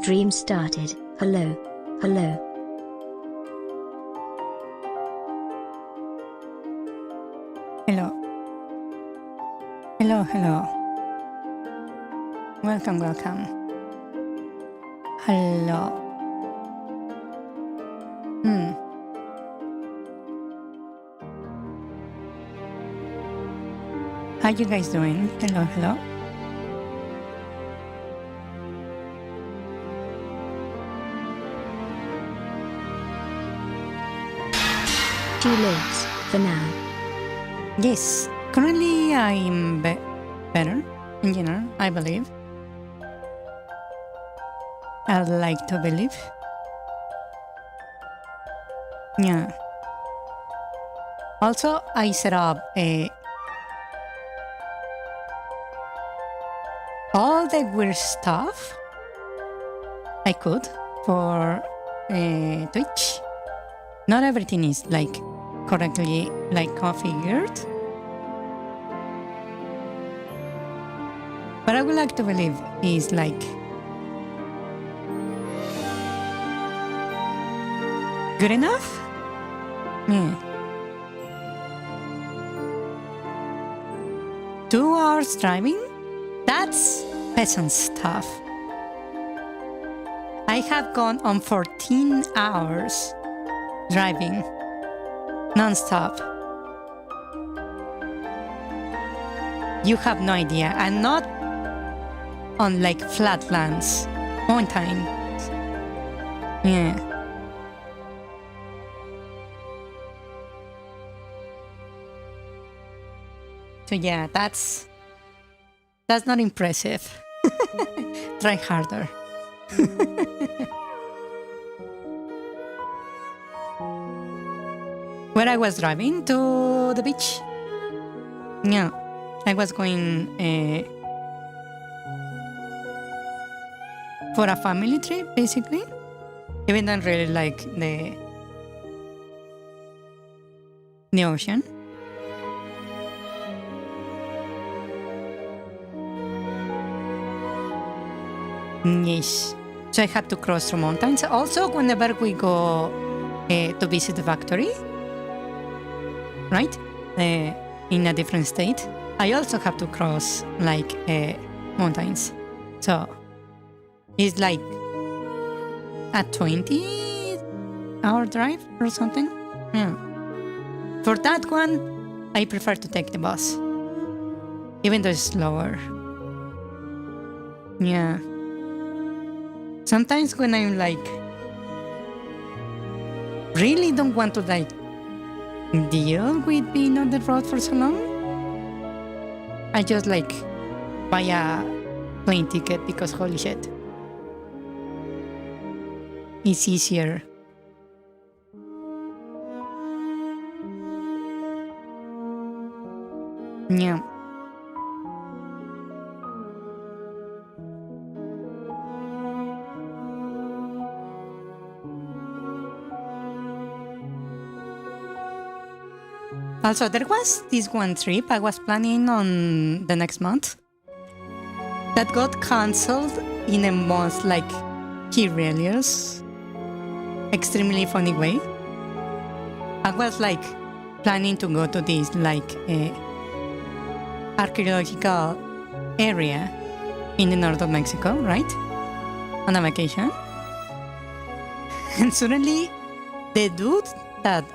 Stream started. Hello. Hello. Hello. Hello, hello. Welcome, welcome. Hello. How you guys doing? Hello, hello. Two lives for now. Yes, currently I'm better in general, I believe. I'd like to believe. Yeah. Also, I set up all the weird stuff I could for Twitch. Not everything is like correctly configured, but I would like to believe is like good enough. Yeah. 2 hours driving? That's peasant stuff. I have gone on 14 hours driving non-stop. You have no idea. And not on like flatlands, mountains. Yeah. So yeah, that's not impressive. Try harder. Where I was driving to the beach. Yeah, I was going for a family trip, basically. Even though I really like the ocean. Yes. So I had to cross through mountains. Also, whenever we go to visit the factory, right, in a different state, I also have to cross like mountains. So it's like a 20-hour drive or something. Yeah. For that one, I prefer to take the bus, even though it's slower. Yeah. Sometimes when I'm like really don't want to like deal with being on the road for so long, I just like buy a plane ticket because holy shit, it's easier. Yeah. Also, there was this one trip I was planning on the next month that got cancelled in a most like hilarious, extremely funny way. I was like planning to go to this like archaeological area in the north of Mexico, right? On a vacation. And suddenly the dude that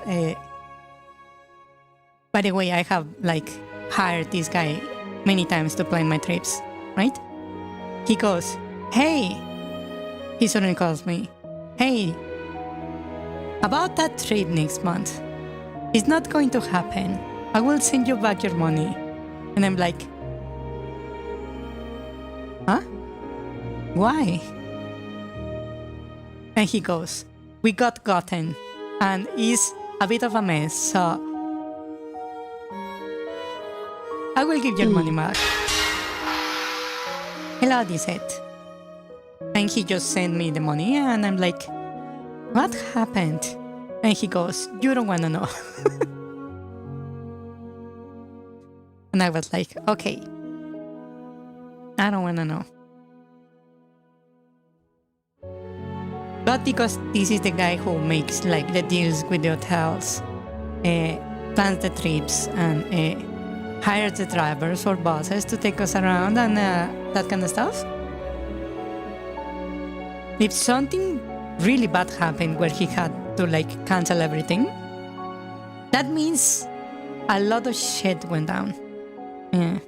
by the way, I have like hired this guy many times to plan my trips, right? He goes, hey, he suddenly calls me, hey, about that trip next month, it's not going to happen. I will send you back your money. And I'm like, huh? Why? And he goes, we got gotten and it's a bit of a mess, so I will give your money back. Hello, this it. And he just sent me the money and I'm like, what happened? And he goes, you don't want to know. And I was like, okay, I don't want to know. But because this is the guy who makes like the deals with the hotels, plans the trips and hires the drivers or buses to take us around and that kind of stuff. If something really bad happened where he had to like cancel everything, that means a lot of shit went down. Yeah.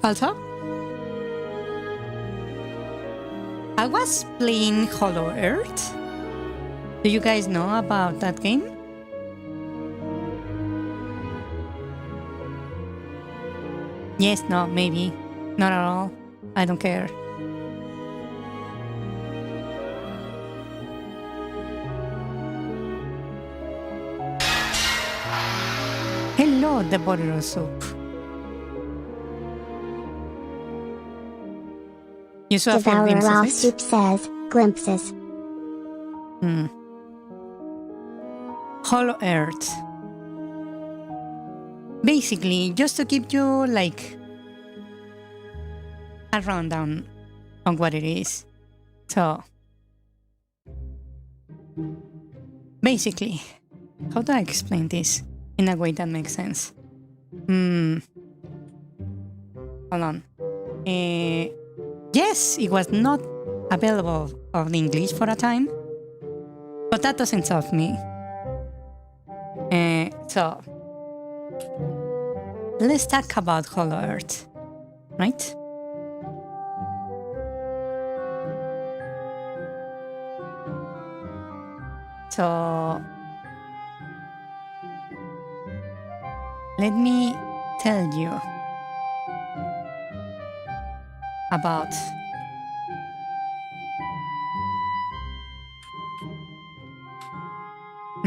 Also, I was playing Hollow Earth. Do you guys know about that game? Yes, no, maybe. Not at all. I don't care. Hello, the bolero soup. You saw a few Devourer glimpses Ralph of it? Soup says, glimpses. Hollow Earth. Basically, just to give you like a rundown on what it is. So, basically, how do I explain this in a way that makes sense? Hold on. Yes, it was not available of the English for a time, but that doesn't stop me. So let's talk about Hollow Earth, right? So let me tell you about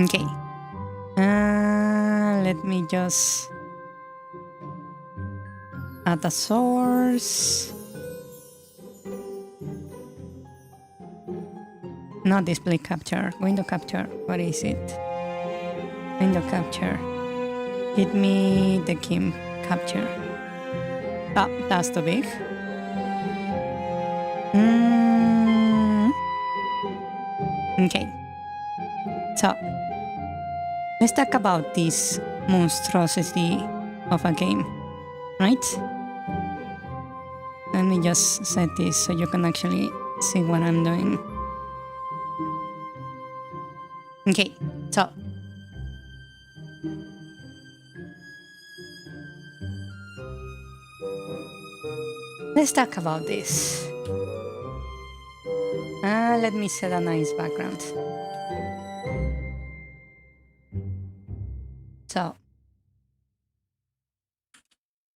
okay. Let me just add a source. Not display capture, window capture. What is it? Window capture. Hit me the game capture. Oh, that's too big. Okay. So, let's talk about this monstrosity of a game, right? Let me just set this so you can actually see what I'm doing. Okay, so let's talk about this. Let me set a nice background. So,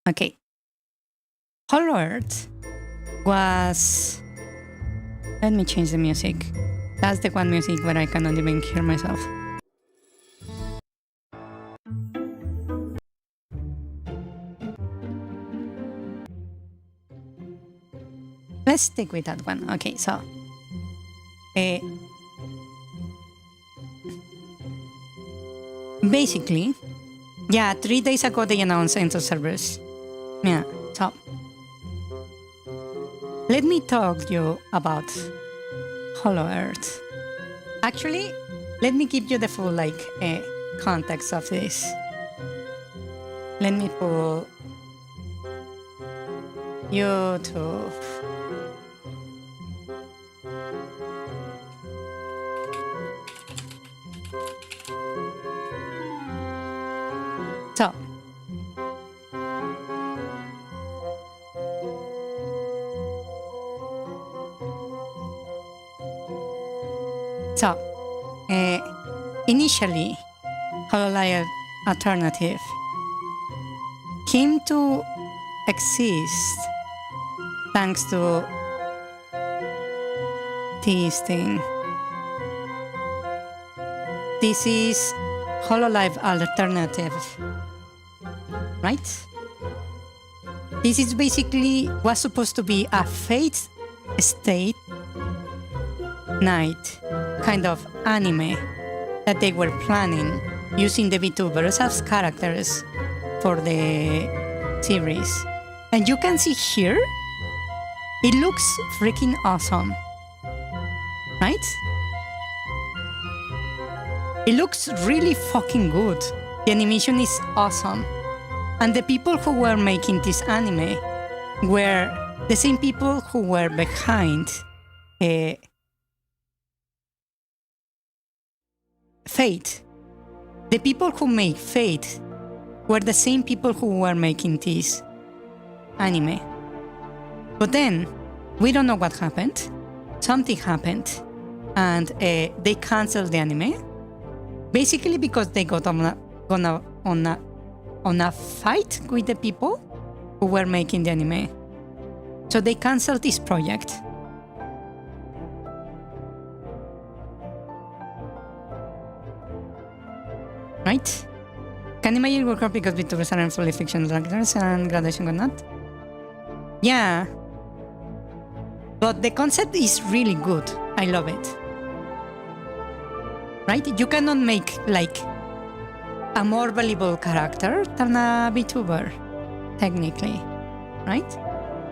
okay. Hollow Earth was... Let me change the music. That's the one music where I cannot even hear myself. Let's stick with that one. Okay, so... basically, yeah, 3 days ago they announced Enter servers. Yeah, so... Let me talk you about Hollow Earth. Actually, let me give you the full context of this. Let me pull YouTube. So, initially, HoloLive Alternative came to exist thanks to this thing. This is HoloLive Alternative, right? This is basically was supposed to be a Fate State Night kind of anime that they were planning using the VTubers as characters for the series. And you can see here, it looks freaking awesome, right? It looks really fucking good. The animation is awesome. And the people who were making this anime were the same people who were behind Fate. The people who make Fate were the same people who were making this anime. But then, we don't know what happened. Something happened. And they canceled the anime. Basically because they got on a fight with the people who were making the anime. So they canceled this project. Right? Can you imagine work because VTubers are fully fictional characters and graduation got not? Yeah. But the concept is really good. I love it. Right? You cannot make like a more valuable character than a VTuber, technically. Right?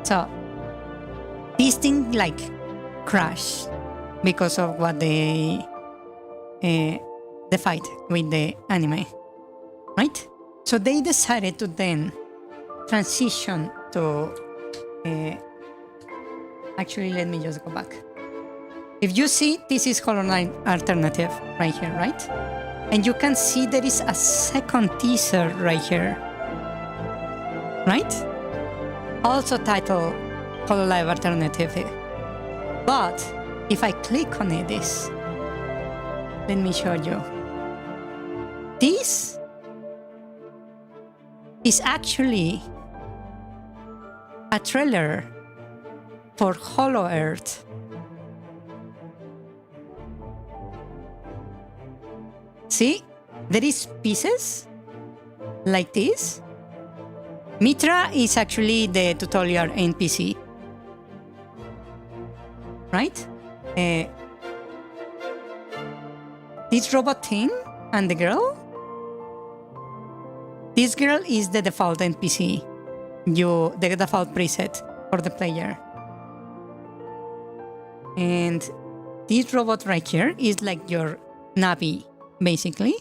So this thing like crashed because of what the fight with the anime, right? So they decided to then transition to Actually, let me just go back. If you see, this is HoloLive Alternative right here, right? And you can see there is a second teaser right here, right? Also titled HoloLive Alternative. But if I click on it, let me show you. This is actually a trailer for Hollow Earth. See, there is pieces like this. Mitra is actually the tutorial NPC, right? This robot thing and the girl. This girl is the default NPC, the default preset for the player. And this robot right here is like your Navi, basically.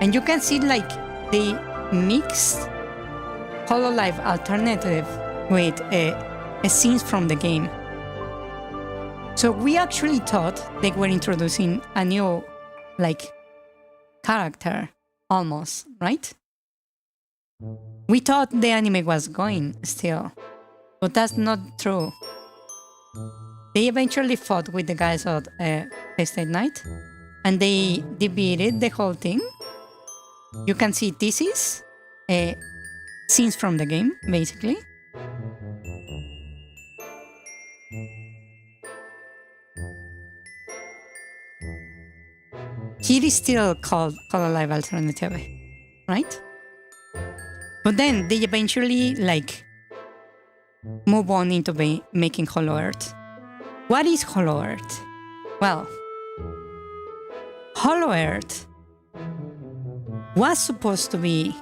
And you can see like they mixed HoloLive Alternative with scenes from the game. So we actually thought they were introducing a new like character, almost, right? We thought the anime was going still, but that's not true. They eventually fought with the guys of State Night, and they defeated the whole thing. You can see this is scenes from the game, basically. Here is still called HoloLive Alternative, right? But then they eventually like move on into making Hollow Earth. What is Hollow Earth? Well, Hollow Earth was supposed to be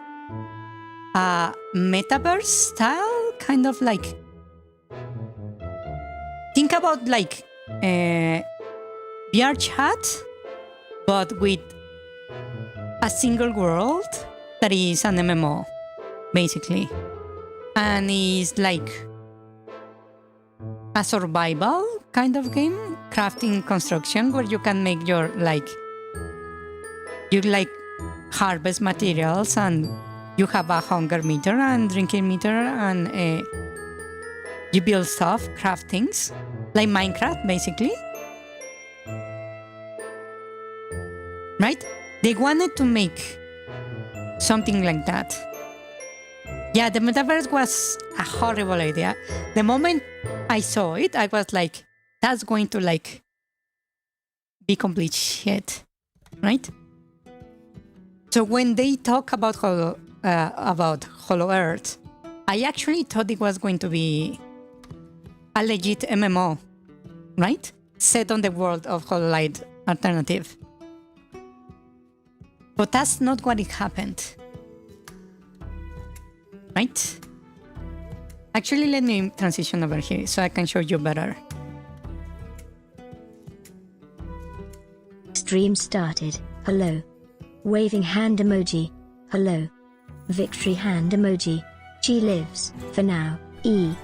a metaverse style, kind of like. Think about like VR chat, but with a single world that is an MMO, basically. And is like a survival kind of game, crafting construction, where you can make your you harvest materials and you have a hunger meter and drinking meter and you build stuff, craft things, like Minecraft, basically. Right? They wanted to make something like that. Yeah, the metaverse was a horrible idea. The moment I saw it, I was like, that's going to be complete shit, right? So when they talk about Hollow Earth, I actually thought it was going to be a legit MMO, right? Set on the world of HoloLive Alternative. But that's not what it happened. Right? Actually, let me transition over here so I can show you better. Stream started. Hello. Waving hand emoji. Hello. Victory hand emoji. She lives, for now, E.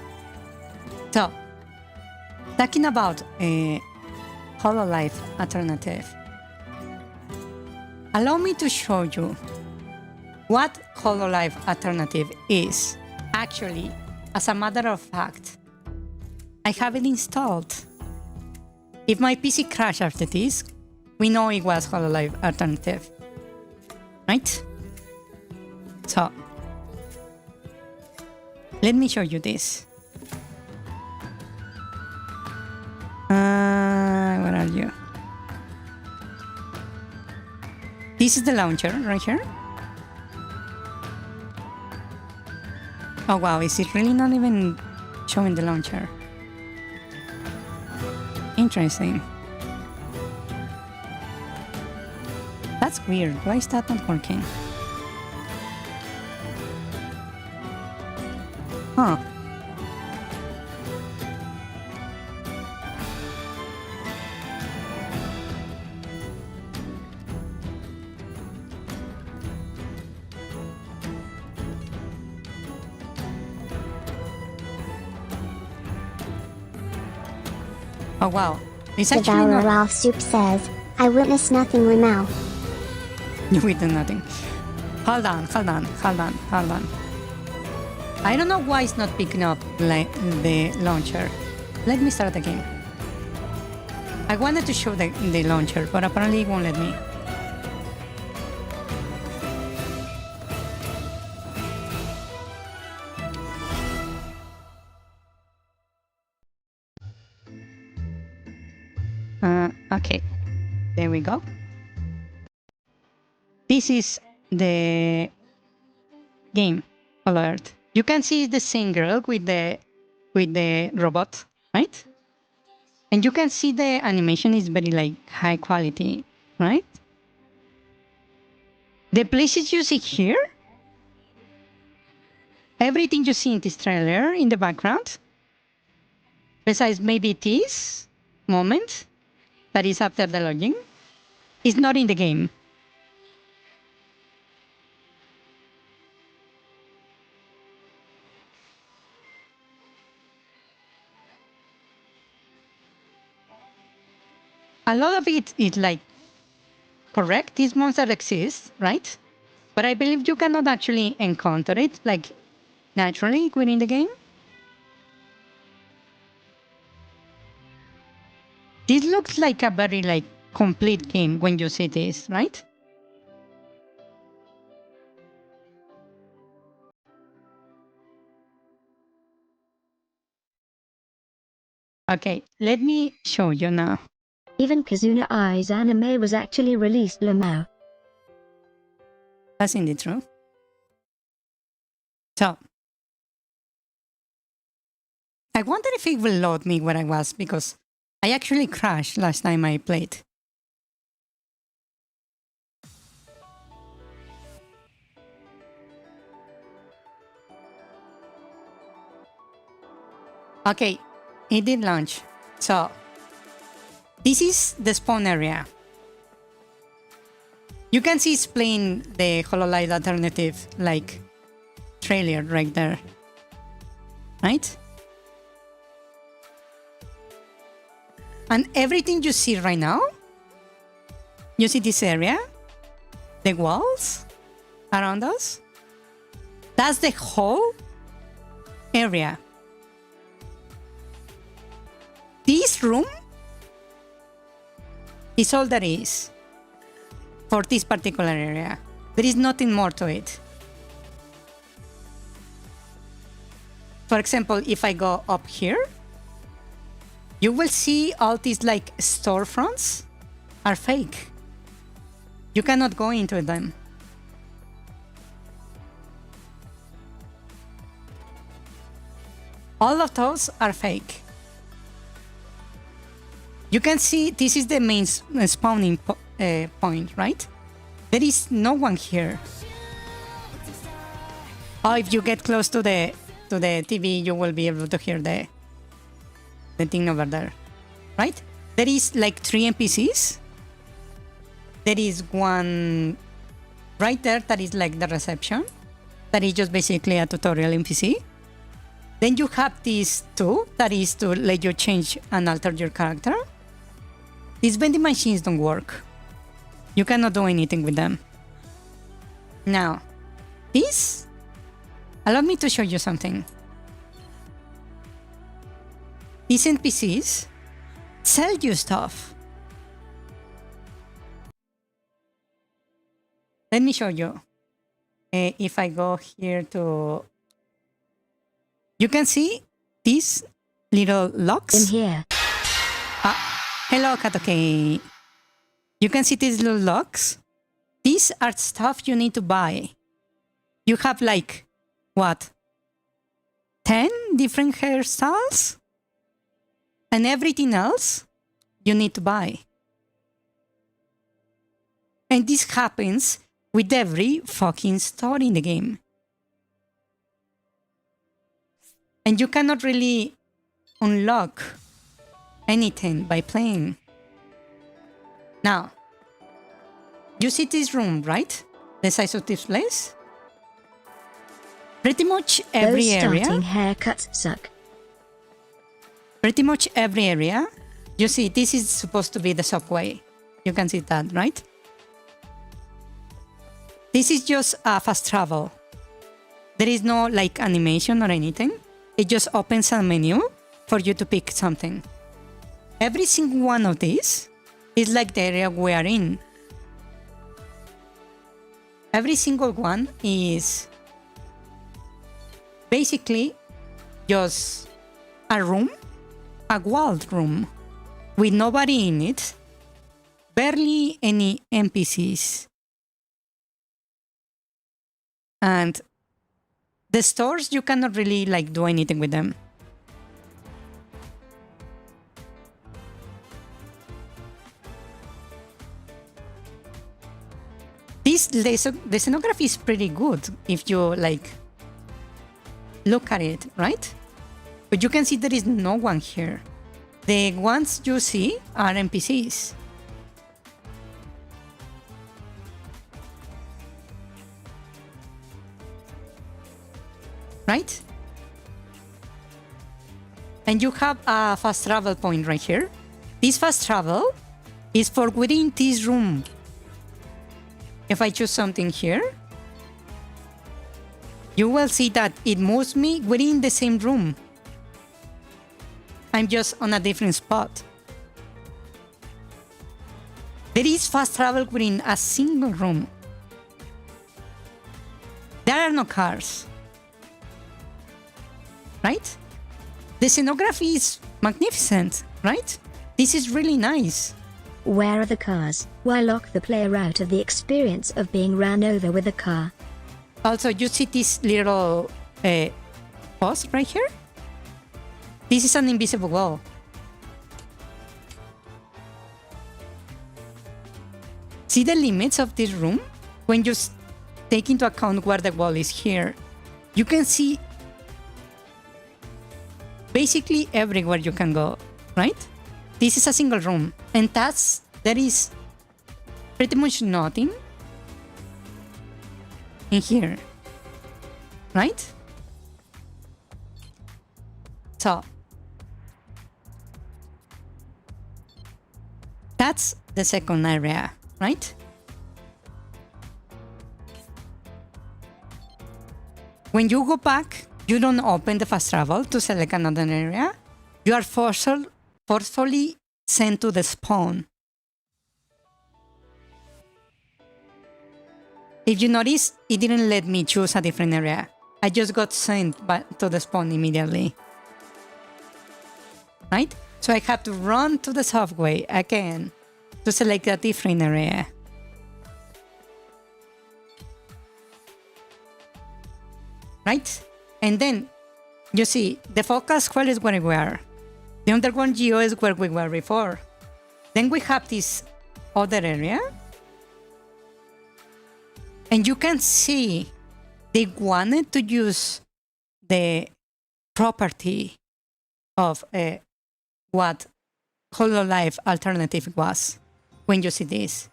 So, talking about HoloLive Alternative, allow me to show you what HoloLive Alternative is. Actually, as a matter of fact, I have it installed. If my PC crashed after this, we know it was HoloLive Alternative, right? So, let me show you this. Where are you? This is the launcher right here. Oh wow, is it really not even showing the launcher? Interesting. That's weird. Why is that not working? Huh. Oh wow, it's actually Devourer not... Ralph Soup says, I witness nothing Lamau. You witness nothing. Hold on. I don't know why it's not picking up the launcher. Let me start again. I wanted to show the launcher, but apparently it won't let me. Okay, there we go. This is the game alert. You can see the same girl with the robot, right? And you can see the animation is very like high quality, right? The places you see here, everything you see in this trailer in the background, besides maybe this moment that is after the login, is not in the game. A lot of it is like, correct, this monster exists, right? But I believe you cannot actually encounter it like naturally within the game. This looks like a very like complete game when you see this, right? Okay, let me show you now. Even Kazuna Ai's anime was actually released Lamau. That's indeed true. So, I wonder if it will load me where I was because I actually crashed last time I played. Okay, it did launch. So, this is the spawn area. You can see it's playing the HoloLive alternative like trailer right there. Right? And everything you see right now, you see this area, the walls around us, that's the whole area. This room is all there is for this particular area. There is nothing more to it. For example, if I go up here, you will see all these like storefronts are fake. You cannot go into them. All of those are fake. You can see this is the main spawning point, right? There is no one here. Oh, if you get close to the TV, you will be able to hear the thing over there, right? There is like 3 NPCs. There is one right there that is like the reception. That is just basically a tutorial NPC. Then you have these 2 that is to let you change and alter your character. These vending machines don't work. You cannot do anything with them. Now, this, allow me to show you something. These NPCs sell you stuff. Let me show you. If I go here to... You can see these little locks. In here. Hello, Katoke. You can see these little locks. These are stuff you need to buy. You have like, what? 10 different hairstyles? And everything else you need to buy. And this happens with every fucking store in the game. And you cannot really unlock anything by playing. Now, you see this room, right? The size of this place? Pretty much every Those area. starting haircuts suck. Pretty much every area You see, this is supposed to be the subway. You can see that, right? This is just a fast travel. There is no like animation or anything. It just opens a menu for you to pick something. Every single one of these is like the area we are in. Every single one is basically just a room, a walled room with nobody in it, barely any NPCs. And the stores, you cannot really like do anything with them. The scenography is pretty good if you like look at it, right? But you can see there is no one here. The ones you see are NPCs. Right? And you have a fast travel point right here. This fast travel is for within this room. If I choose something here, you will see that it moves me within the same room. I'm just on a different spot. There is fast travel within a single room. There are no cars. Right? The scenography is magnificent, right? This is really nice. Where are the cars? Why lock the player out of the experience of being ran over with a car? Also, you see this little post right here? This is an invisible wall. See the limits of this room? When you take into account where the wall is here, you can see basically everywhere you can go, right? This is a single room, and there is pretty much nothing in here, right? So that's the second area, right? When you go back, you don't open the fast travel to select another area. You are forcefully sent to the spawn. If you notice, it didn't let me choose a different area. I just got sent back to the spawn immediately. Right? So I have to run to the subway again to select a different area. Right? And then, you see, the focus square is where we are. The underground geo is where we were before. Then we have this other area. And you can see they wanted to use the property of what HoloLive alternative was when you see this.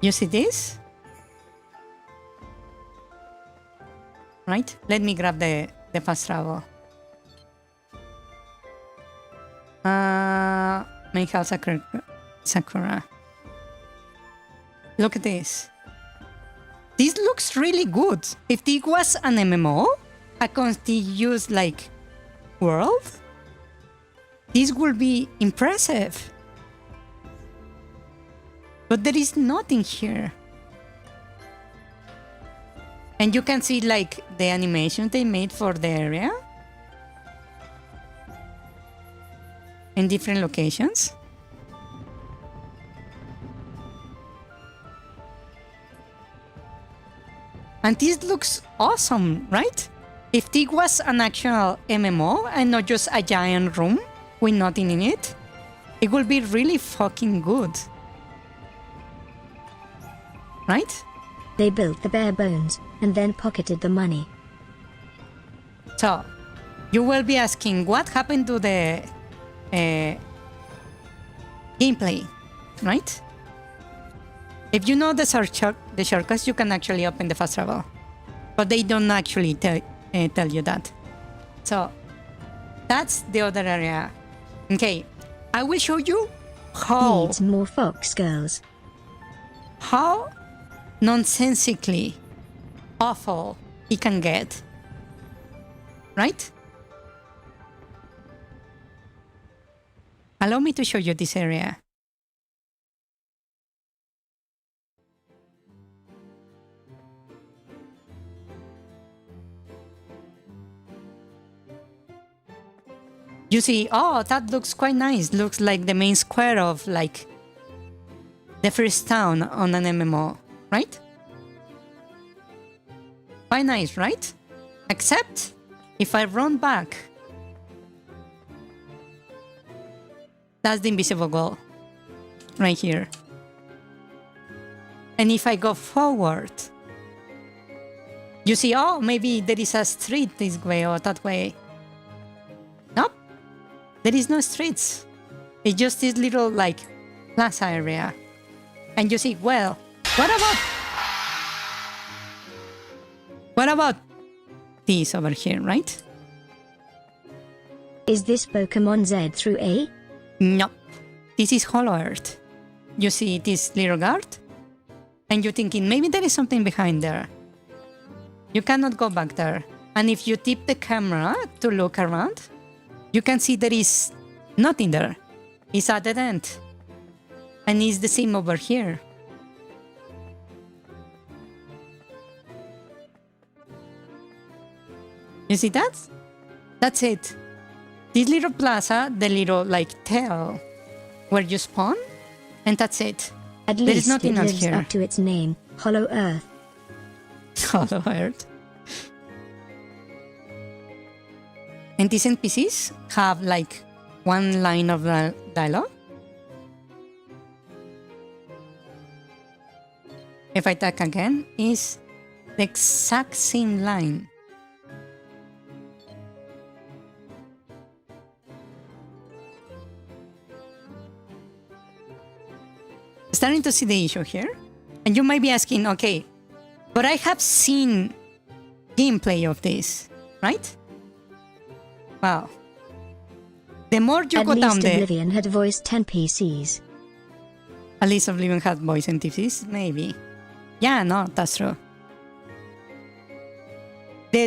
You see this? Right? Let me grab the fast travel. Make out Sakura. Look at this. This looks really good. If this was an MMO, a continuous like world, this would be impressive. But there is nothing here. And you can see like the animation they made for the area in different locations. And this looks awesome, right? If this was an actual MMO and not just a giant room with nothing in it, it would be really fucking good. Right? They built the bare bones and then pocketed the money. So, you will be asking what happened to the gameplay, right? If you know the shortcuts, you can actually open the fast travel, but they don't actually tell you that. So, That's the other area. Okay, I will show you how Needs more fox girls. nonsensically awful he can get. Right? Allow me to show you this area. You see, oh, that looks quite nice. Looks like the main square of like the first town on an MMO, right? Quite nice, right? Except if I run back, that's the invisible wall right here. And if I go forward, you see, oh, maybe there is a street this way or that way. Nope, there is no streets. It's just this little like plaza area. And you see, well, what about this over here, right? Is this Pokemon Z through A? No, this is Hollow Earth. You see this little guard? And you're thinking, maybe there is something behind there. You cannot go back there. And if you tip the camera to look around, you can see there is nothing there. It's a dead end. And it's the same over here. You see that? That's it. This little plaza, the little like tail where you spawn, and that's it. At There is least nothing it else lives here. up to its name, Hollow Earth. Hollow Earth. And these NPCs have like one line of dialogue. If I attack again, is the exact same line. Starting to see the issue here. And you might be asking, okay, but I have seen gameplay of this, right? Well, the more you At go down least there, Oblivion had voiced 10 PCs. at least Oblivion had voice and NPCs, maybe. Yeah, no, that's true.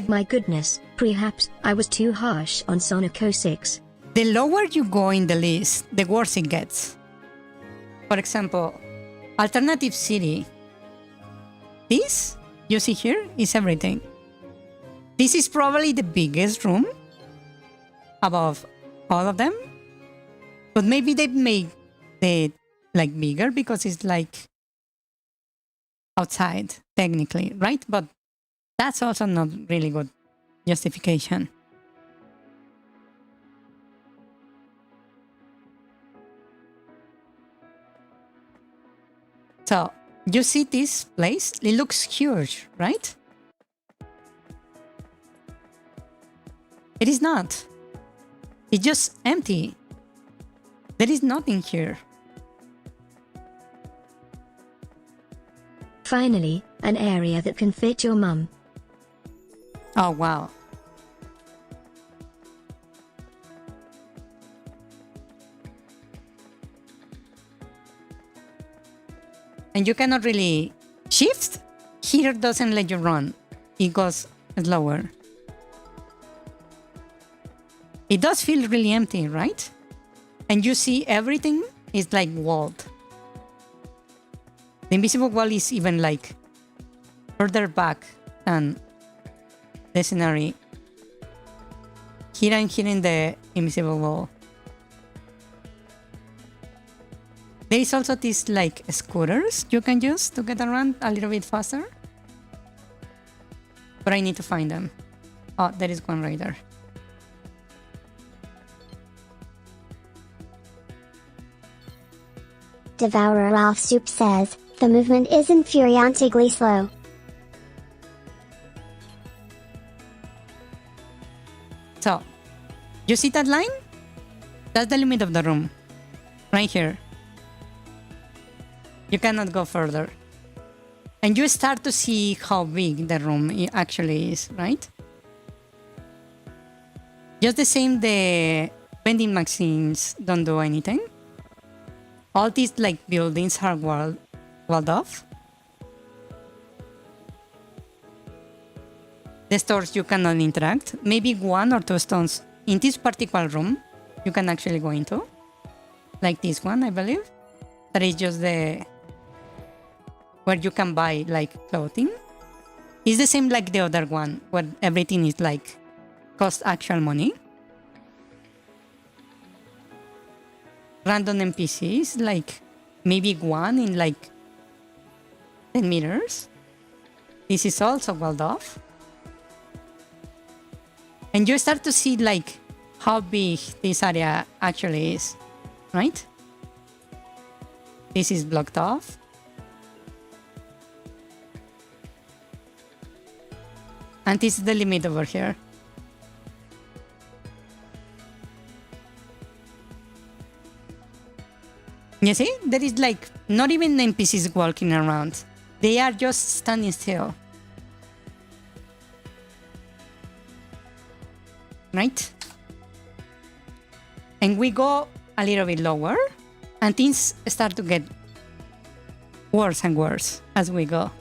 My goodness, perhaps I was too harsh on Sonic 06. The lower you go in the list, the worse it gets. For example, Alternative City. This, you see here, is everything. This is probably the biggest room above all of them. But maybe they make it like bigger because it's like outside, technically, right? But that's also not really good justification. So, you see this place? It looks huge, right? It is not. It's just empty. There is nothing here. Finally, an area that can fit your mum. Oh, wow. And you cannot really shift. Here doesn't let you run. It goes slower. It does feel really empty, right? And you see everything is like walled. The invisible wall is even like further back than the scenery. Here I'm hitting the invisible wall. There is also these like scooters you can use to get around a little bit faster. But I need to find them. Oh, there is one right there. Devourer Ralph Soup says, the movement is infuriatingly slow. So, you see that line? That's the limit of the room. Right here. You cannot go further. And you start to see how big the room actually is, right? Just the same, the vending machines don't do anything. All these like buildings are walled off. The stores you cannot interact. Maybe 1 or 2 stones in this particular room you can actually go into. Like this one, I believe. That is just the where you can buy like clothing. It's the same like the other one, where everything is like cost actual money. Random NPCs, like maybe 1 in like 10 meters. This is also walled off. And you start to see like how big this area actually is, right? This is blocked off. And this is the limit over here. You see? There is like not even NPCs walking around. They are just standing still. Right? And we go a little bit lower and things start to get worse and worse as we go.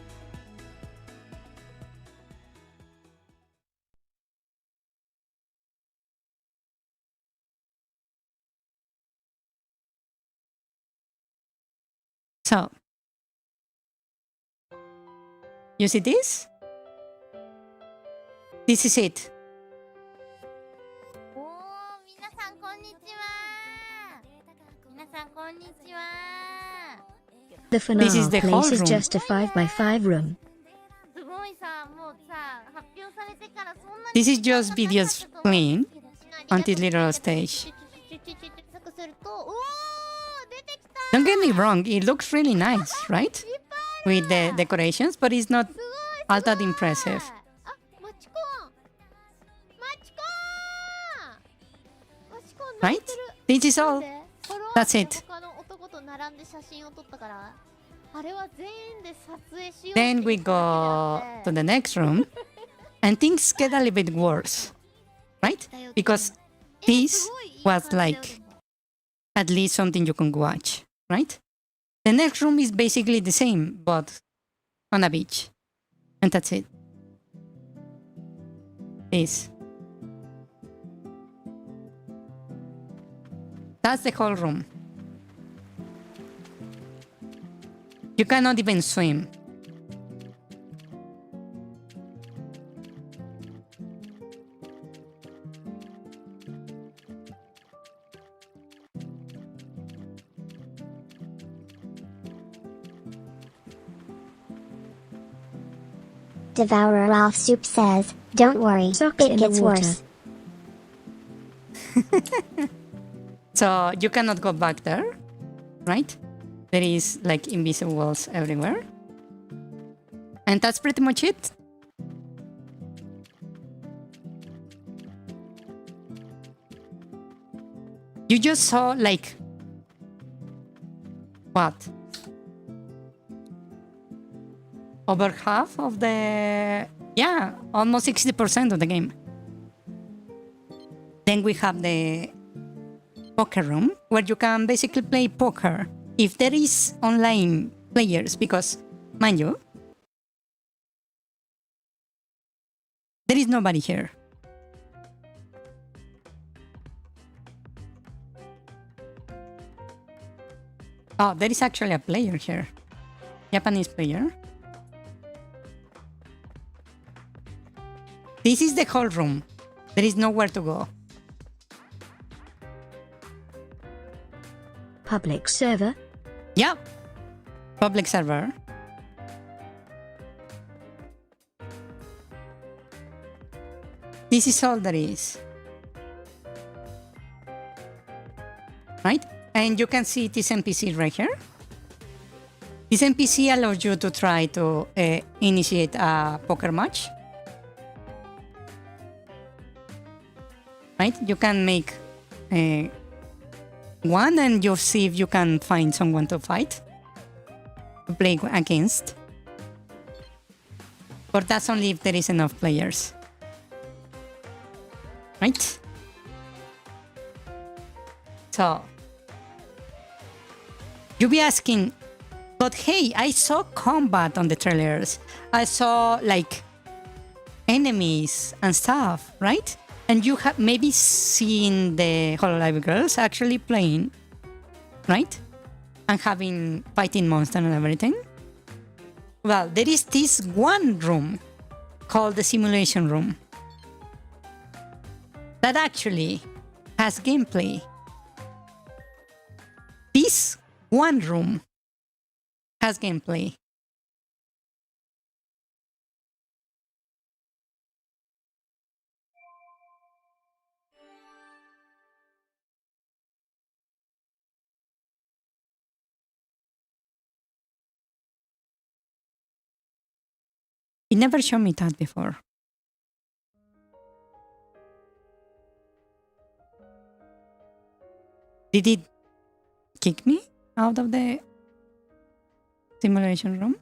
So, you see this? This is it. The finale This is the whole place is room. just a 5x5 room. This is just videos playing on this little stage. Don't get me wrong, it looks really nice, right? With the decorations, but it's not all that impressive. Right? This is all. That's it. Then we go to the next room and things get a little bit worse, right? Because this was like at least something you can watch, right? The next room is basically the same, but on a beach. And that's it. This. That's the whole room. You cannot even swim. Devourer Off Soup says, don't worry, Socks in it the gets water. worse. So you cannot go back there, right? There is like invisible walls everywhere. And that's pretty much it. You just saw like what? Over half of the, yeah, almost 60% of the game. Then we have the poker room where you can basically play poker if there is online players, because mind you, there is nobody here. Oh, there is actually a player here. Japanese player. This is the whole room. There is nowhere to go. Public server. Yeah. Public server. This is all there is. Right? And you can see this NPC right here. This NPC allows you to try to initiate a poker match. Right? You can make one and you see if you can find someone to fight, to play against. But that's only if there is enough players. Right? So you'll be asking, but hey, I saw combat on the trailers. I saw like enemies and stuff, right? And you have maybe seen the Hololive girls actually playing, right? And fighting monsters and everything. Well, there is this one room called the simulation room that actually has gameplay. This one room has gameplay. It never showed me that before. Did it kick me out of the simulation room?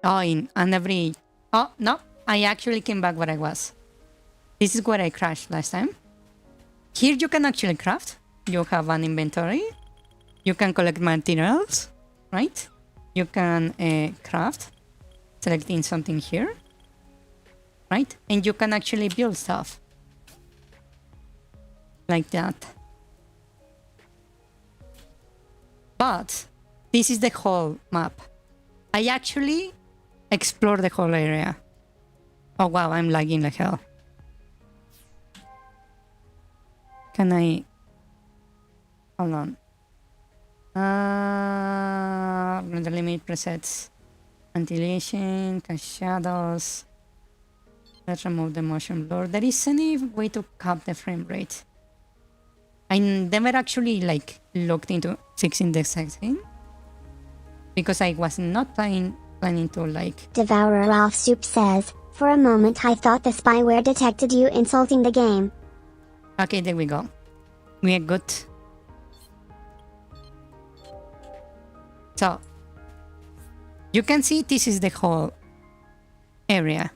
Oh, no, I actually came back where I was. This is where I crashed last time. Here you can actually craft. You have an inventory. You can collect materials, right? You can craft, selecting something here, right? And you can actually build stuff like that. But this is the whole map. I actually explored the whole area. Oh wow, I'm lagging like hell. Can I... Hold on. Render limit presets. Ventilation, cast shadows. Let's remove the motion blur. There is any way to cap the frame rate? I never actually like looked into fixing the setting because I was not planning to like... Devourer Ralph Soup says, for a moment I thought the spyware detected you insulting the game. Okay, there we go. We are good. So, you can see this is the whole area.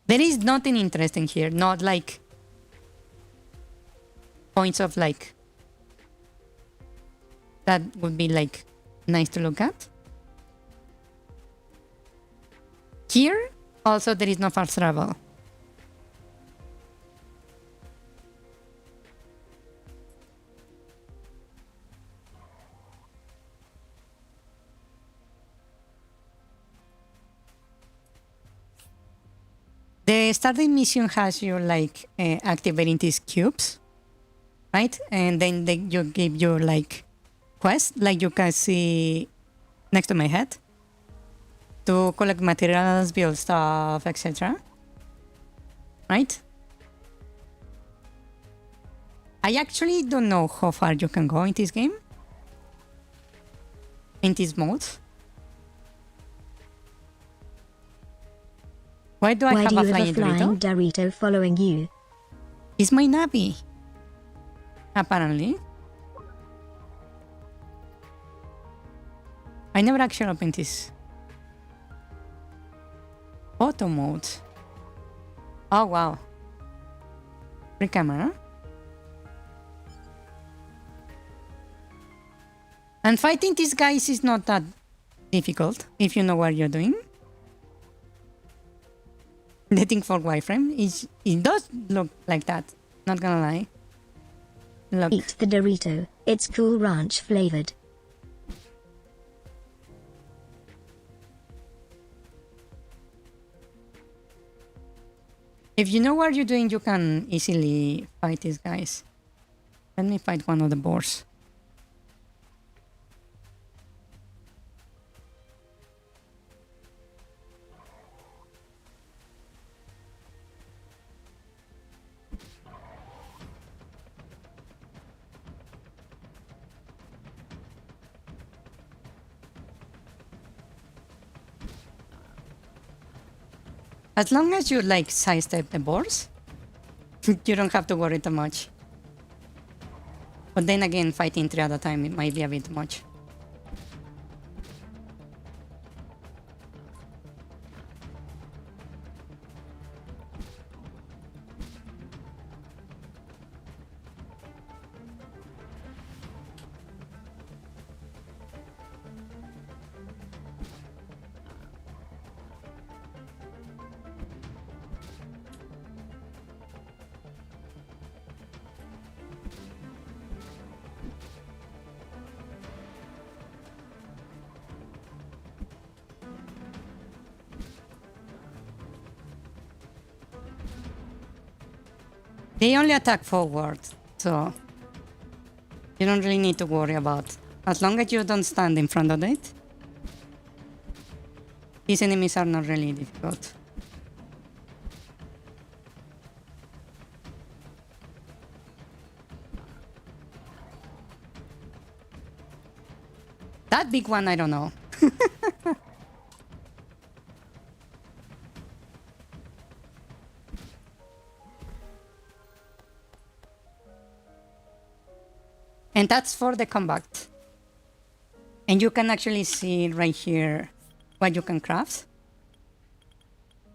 There is nothing interesting here, not like points of like that would be like nice to look at. Here, also there is no fast travel. The starting mission has you like activating these cubes, right? And then you give your like quest, like you can see next to my head, to collect materials, build stuff, etc. Right? I actually don't know how far you can go in this game, in this mode. Why do I have a flying Dorito following you? It's my Navi. Apparently. I never actually opened this. Auto mode. Oh wow. Free camera. And fighting these guys is not that difficult if you know what you're doing. The thing for wireframe is it does look like that. Not gonna lie. Look. Eat the Dorito. It's Cool Ranch flavored. If you know what you're doing, you can easily fight these guys. Let me fight one of the boars. As long as you like sidestep the boars, you don't have to worry too much. But then again, fighting 3 at a time, it might be a bit much. They only attack forward, so you don't really need to worry about. As long as you don't stand in front of it, these enemies are not really difficult. That big one, I don't know. And that's for the combat. And you can actually see right here what you can craft.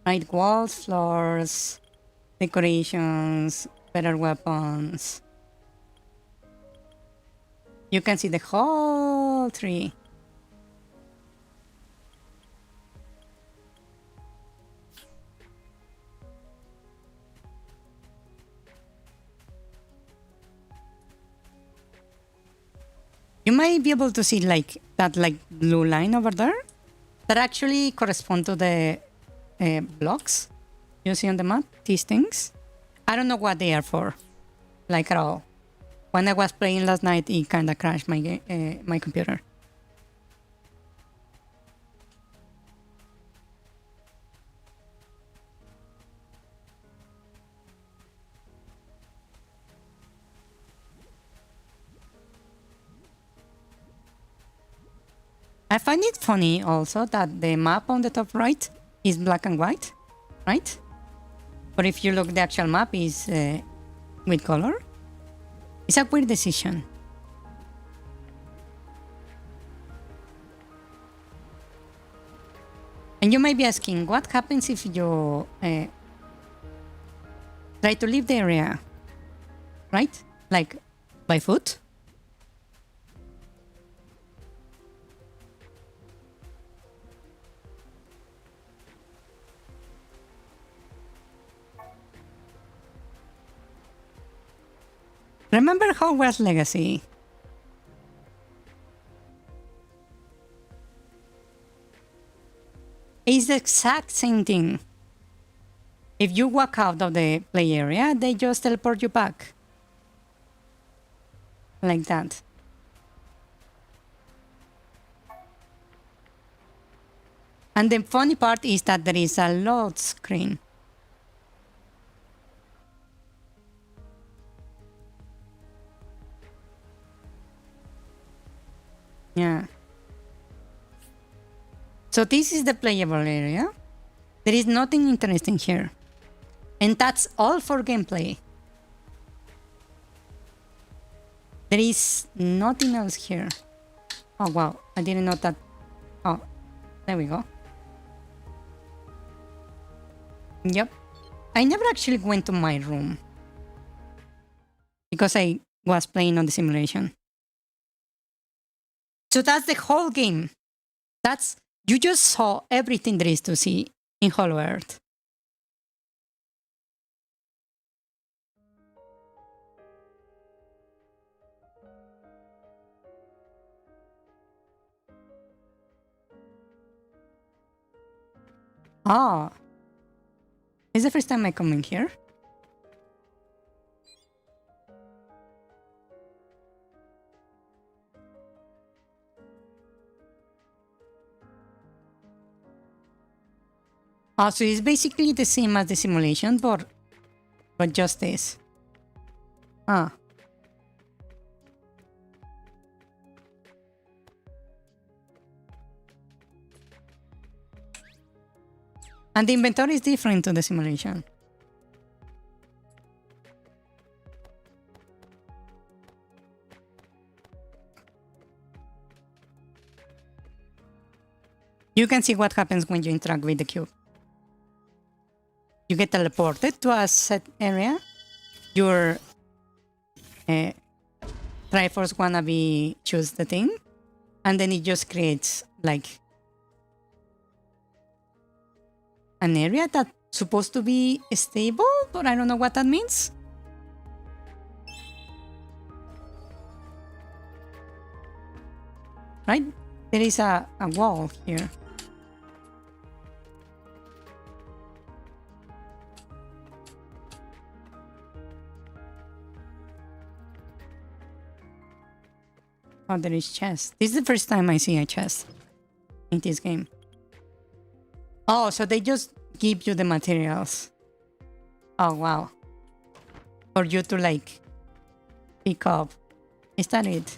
Right, walls, floors, decorations, better weapons. You can see the whole tree. You might be able to see like that blue line over there that actually correspond to the blocks you see on the map, these things. I don't know what they are for, like at all. When I was playing last night, it kind of crashed my computer. I find it funny also that the map on the top right is black and white, right? But if you look, the actual map is with color. It's a weird decision. And you might be asking, what happens if you try to leave the area, right? Like by foot? Remember Hogwarts Legacy? It's the exact same thing. If you walk out of the play area, they just teleport you back. Like that. And the funny part is that there is a load screen. Yeah. So this is the playable area. There is nothing interesting here. And that's all for gameplay. There is nothing else here. Oh wow, I didn't know that. Oh, there we go. Yep. I never actually went to my room because I was playing on the simulation. So that's the whole game. You just saw everything there is to see in Hollow Earth. Ah, it's the first time I come in here. So it's basically the same as the simulation, but just this. Ah. And the inventory is different to the simulation. You can see what happens when you interact with the cube. You get teleported to a set area. Your Triforce wannabe choose the thing, and then it just creates like an area that's supposed to be stable, but I don't know what that means. Right? There is a wall here. Oh, there is chest. This is the first time I see a chest in this game. Oh, so they just give you the materials. Oh, wow. For you to like pick up. Is that it?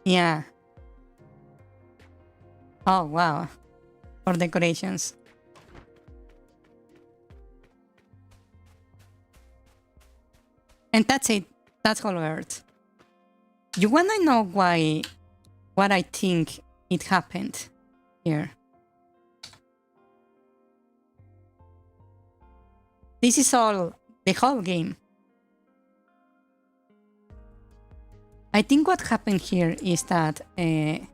Yeah. Oh, wow. For decorations. And that's it. That's Hollow Earth. You wanna know what I think it happened here? This is all the whole game. I think what happened here is that I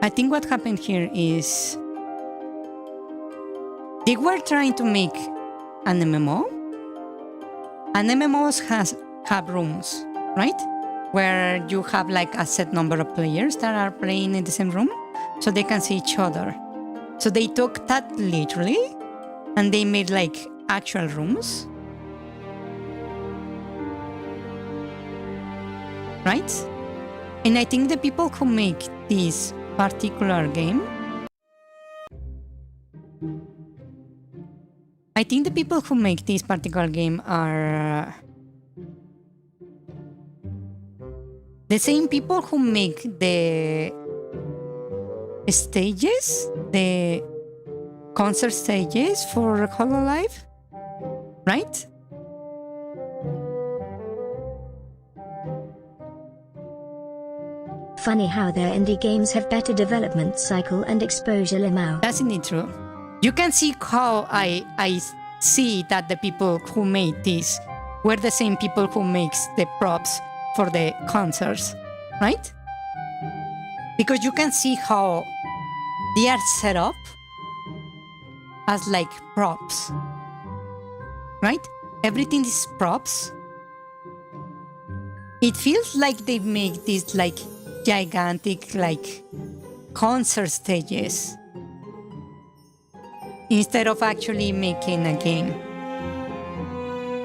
think what happened here is they were trying to make an MMO. And MMOs have rooms, right? Where you have like a set number of players that are playing in the same room so they can see each other. So they took that literally and they made like actual rooms. Right? And I think the people who make this particular game, I think the people who make this particular game are the same people who make the stages, the concert stages for Hololive, right? Funny how their indie games have better development cycle and exposure limau. That's indeed true. You can see how I see that the people who made this were the same people who makes the props for the concerts, right? Because you can see how they are set up as like props, right? Everything is props. It feels like they make these like gigantic like concert stages instead of actually making a game.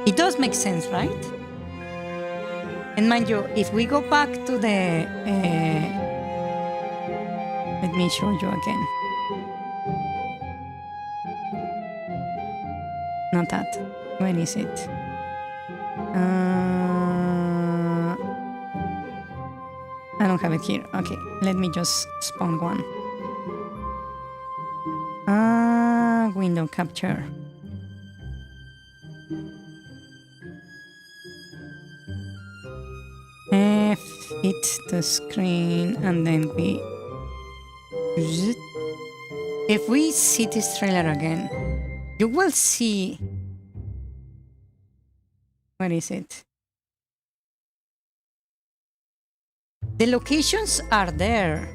It does make sense, right? And mind you, if we go back to the let me show you again. Not that. Where is it? I don't have it here. Okay, let me just spawn one. Window capture. Fit the screen and then we... If we see this trailer again, you will see... Where is it? The locations are there.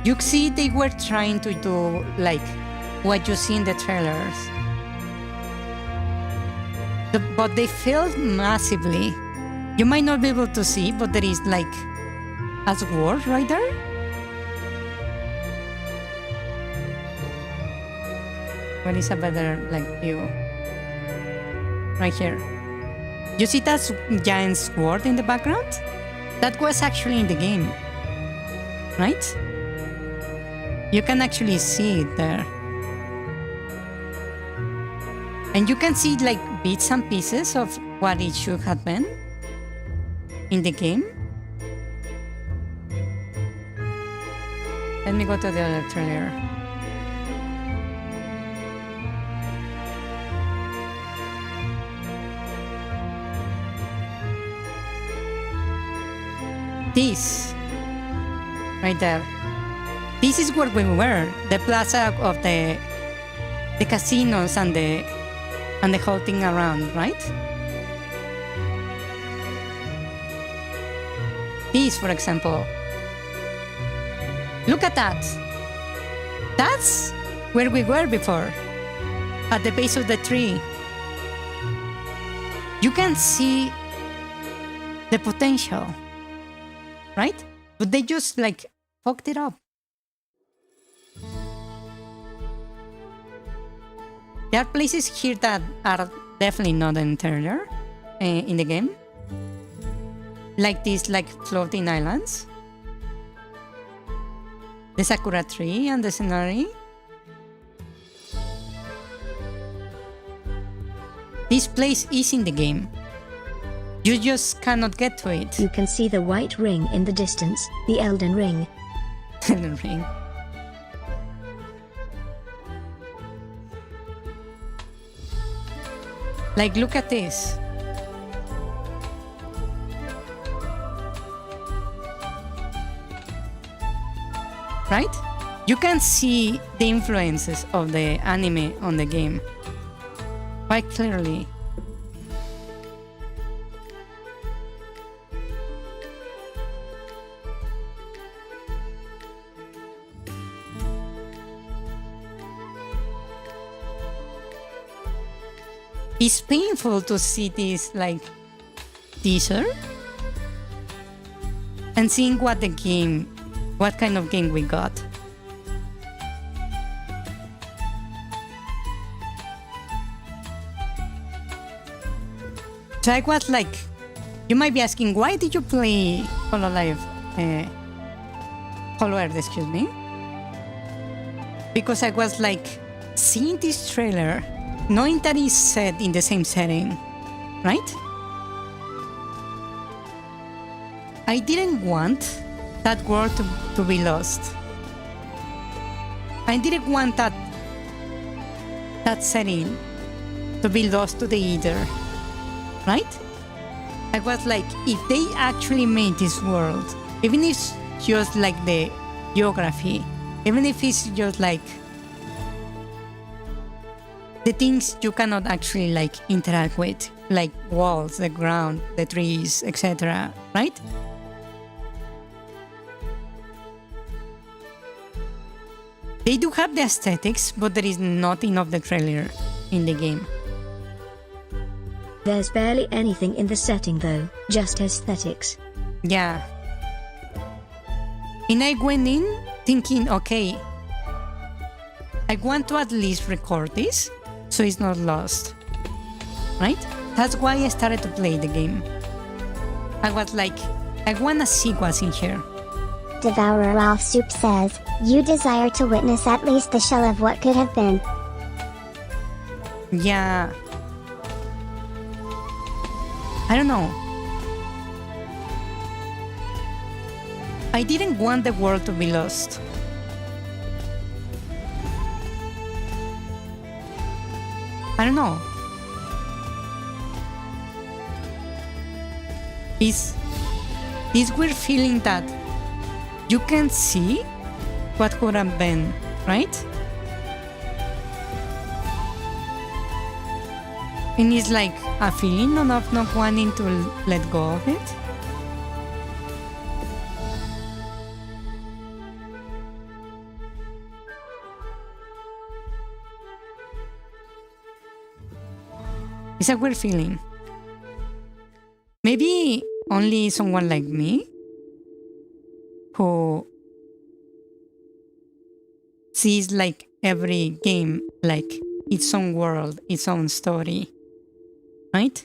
You see they were trying to do like what you see in the trailers. But they failed massively. You might not be able to see, but there is like a sword right there. Where is a better like view? Right here. You see that giant sword in the background? That was actually in the game, right? You can actually see it there. And you can see like bits and pieces of what it should have been in the game. Let me go to the other trailer. This, right there. This is where we were, the plaza of the casinos and the whole thing around, right? This, for example. Look at that. That's where we were before, at the base of the tree. You can see the potential, right? But they just like fucked it up. There are places here that are definitely not in the trailer in the game. Like these like floating islands. The sakura tree and the scenery. This place is in the game. You just cannot get to it. You can see the white ring in the distance, the Elden Ring. Elden Ring. Like, look at this. Right? You can see the influences of the anime on the game quite clearly. It's painful to see this like teaser and seeing what kind of game we got. So I was like, you might be asking, why did you play Hololive, Hollow Earth, excuse me? Because I was like, seeing this trailer, knowing that it's set in the same setting, right? I didn't want that world to be lost. I didn't want that setting to be lost to the Ether, right? I was like, if they actually made this world, even if it's just like the geography, even if it's just like the things you cannot actually like interact with, like walls, the ground, the trees, etc., right? They do have the aesthetics, but there is nothing of the trailer in the game. There's barely anything in the setting though, just aesthetics. Yeah. And I went in thinking, okay, I want to at least record this so it's not lost, right? That's why I started to play the game. I was like, I want to see what's in here. Devourer Ralph Soup says, you desire to witness at least the shell of what could have been. Yeah. I don't know. I didn't want the world to be lost. I don't know. It's this weird feeling that you can see what could have been, right? And it's like a feeling of not wanting to let go of it. It's a weird feeling. Maybe only someone like me who sees like every game like its own world, its own story, right?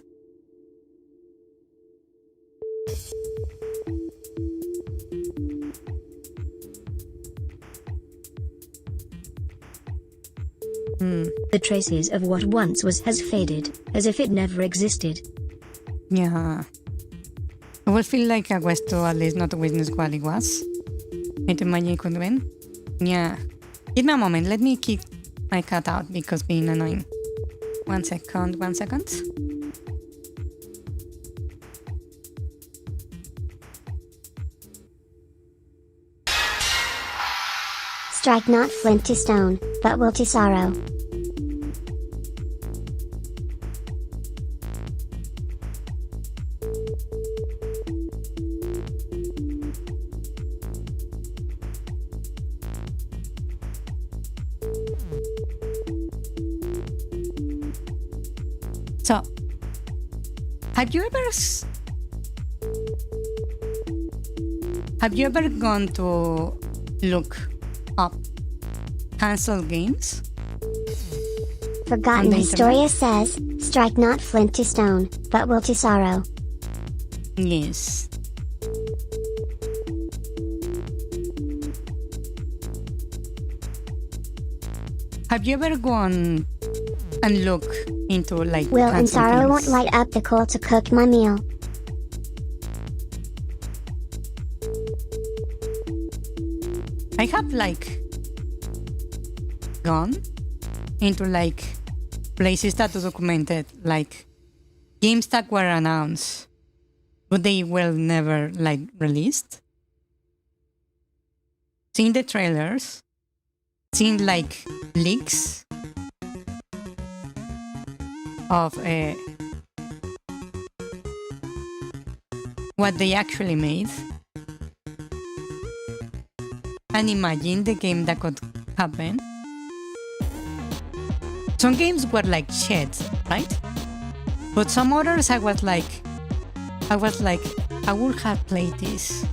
The traces of what once was has faded, as if it never existed. Yeah. I would feel like I was to at least not witness what it was. I imagine it could have been. Yeah. Give me a moment, let me kick my cat out because being annoying. 1 second, 1 second. Strike not flint to stone, but will to sorrow. So, have you ever gone to look up cancelled games? Forgotten the Historia says, strike not flint to stone, but will to sorrow. Yes. Have you ever gone and look into like Will and cans sorrow won't things? light up the coal to cook my meal. I have like gone into like places that documented like games that were announced, but they were never like released. Seeing the trailers, seeing like leaks of what they actually made, and imagine the game that could happen. Some games were like shit, right? But some others I was like, I would have played this.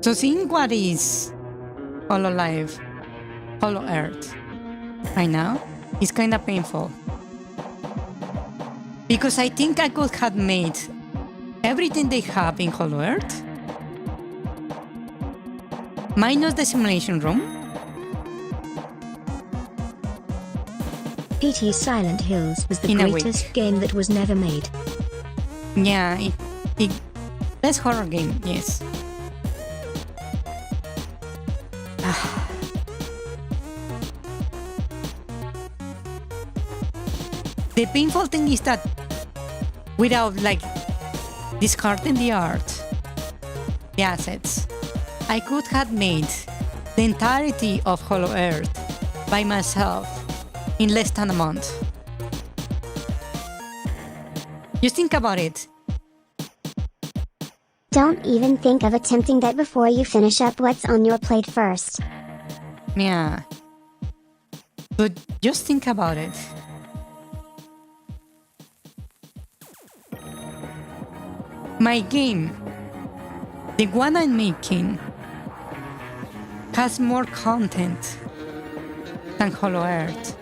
So seeing what is Hollow Earth right now is kind of painful. Because I think I could have made everything they have in Hollow Earth, minus the simulation room. PT Silent Hills was the In a greatest week. game that was never made. Yeah, best horror game, yes. The painful thing is that without like discarding the art, the assets, I could have made the entirety of Hollow Earth by myself in less than a month. Just think about it. Don't even think of attempting that before you finish up what's on your plate first. Yeah. But just think about it. My game, the one I'm making, has more content than Hollow Earth.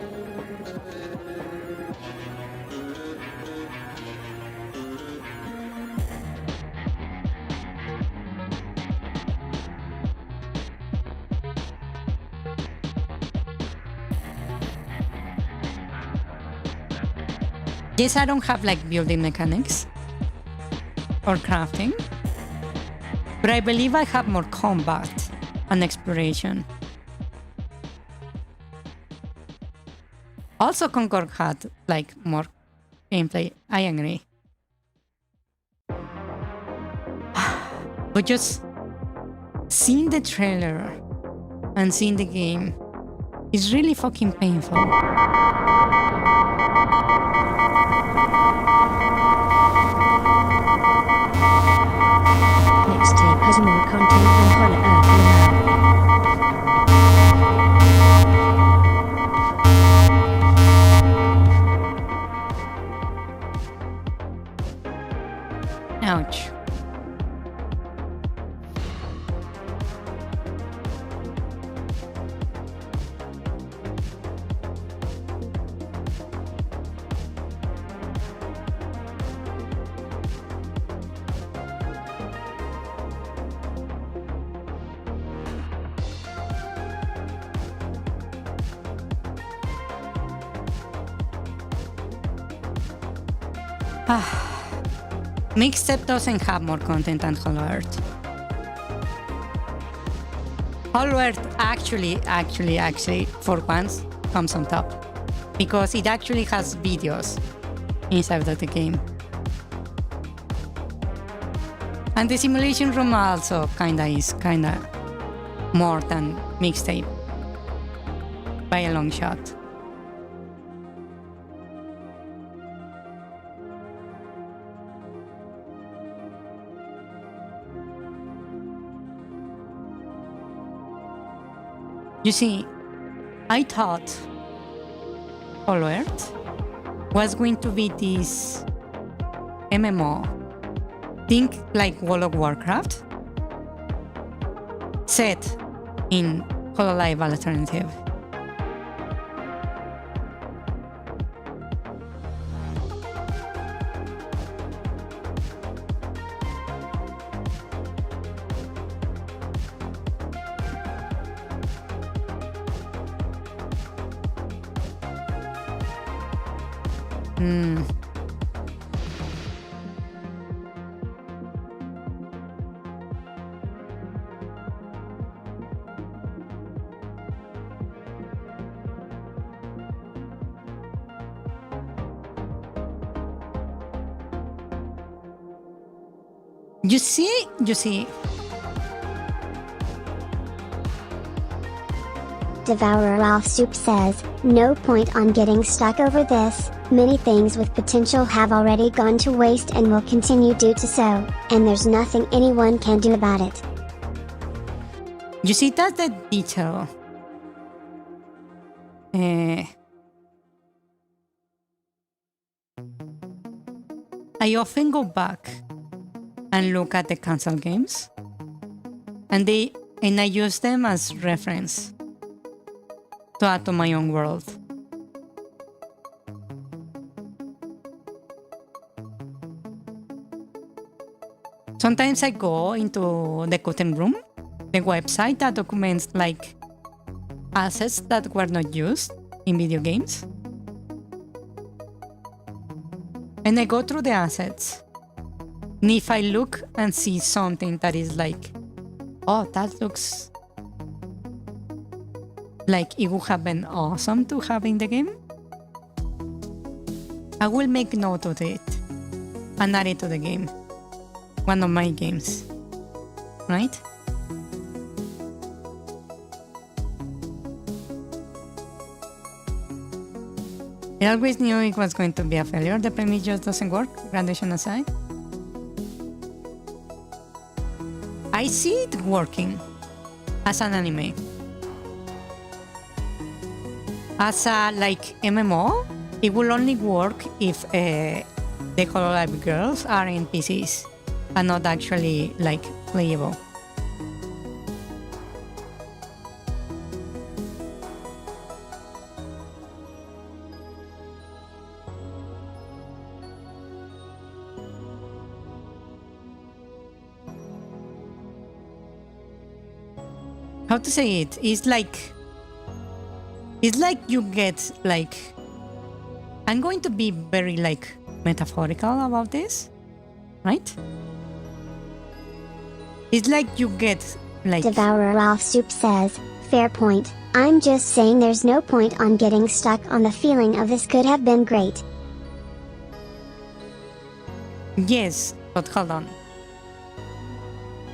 Yes, I don't have like building mechanics or crafting, but I believe I have more combat and exploration. Also, Concord had like more gameplay. I agree. But just seeing the trailer and seeing the game is really fucking painful. Mixtape has more content than Hollow Earth will allow. Ouch. Mixtape doesn't have more content than Hollow Earth. Hollow Earth actually, for once, comes on top. Because it actually has videos inside of the game. And the simulation room also is more than Mixtape. By a long shot. You see, I thought Hollow Earth was going to be this MMO. Think like World of Warcraft, set in Hololive Alternative. You see. Devourer Ralph Soup says, no point on getting stuck over this, many things with potential have already gone to waste and will continue due to so, and there's nothing anyone can do about it. You see, that's the detail. I often go back and look at the cancelled games, and I use them as reference to add to my own world. Sometimes I go into the cutting room, the website that documents like assets that were not used in video games. And I go through the assets. And if I look and see something that is like, oh, that looks like it would have been awesome to have in the game, I will make note of it and add it to the game. One of my games, right? I always knew it was going to be a failure. The premise just doesn't work, graduation aside. I see it working as an anime. As a like MMO, it will only work if the Hololive girls are NPCs and not actually like playable. How to say it? It's like you get like, I'm going to be very like metaphorical about this, right? It's like you get like... Devourer Ralph Soup says, fair point, I'm just saying there's no point on getting stuck on the feeling of this could have been great. Yes, but hold on.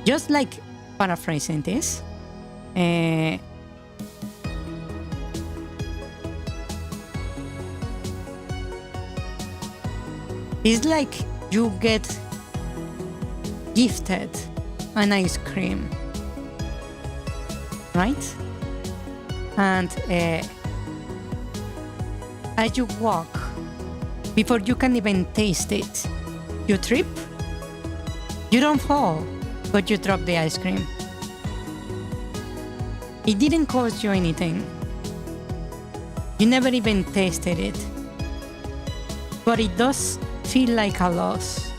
Just like paraphrasing this, it's like you get gifted an ice cream, right? And as you walk, before you can even taste it, you trip. You don't fall, but you drop the ice cream. It didn't cost you anything. You never even tasted it. But it does feel like a loss.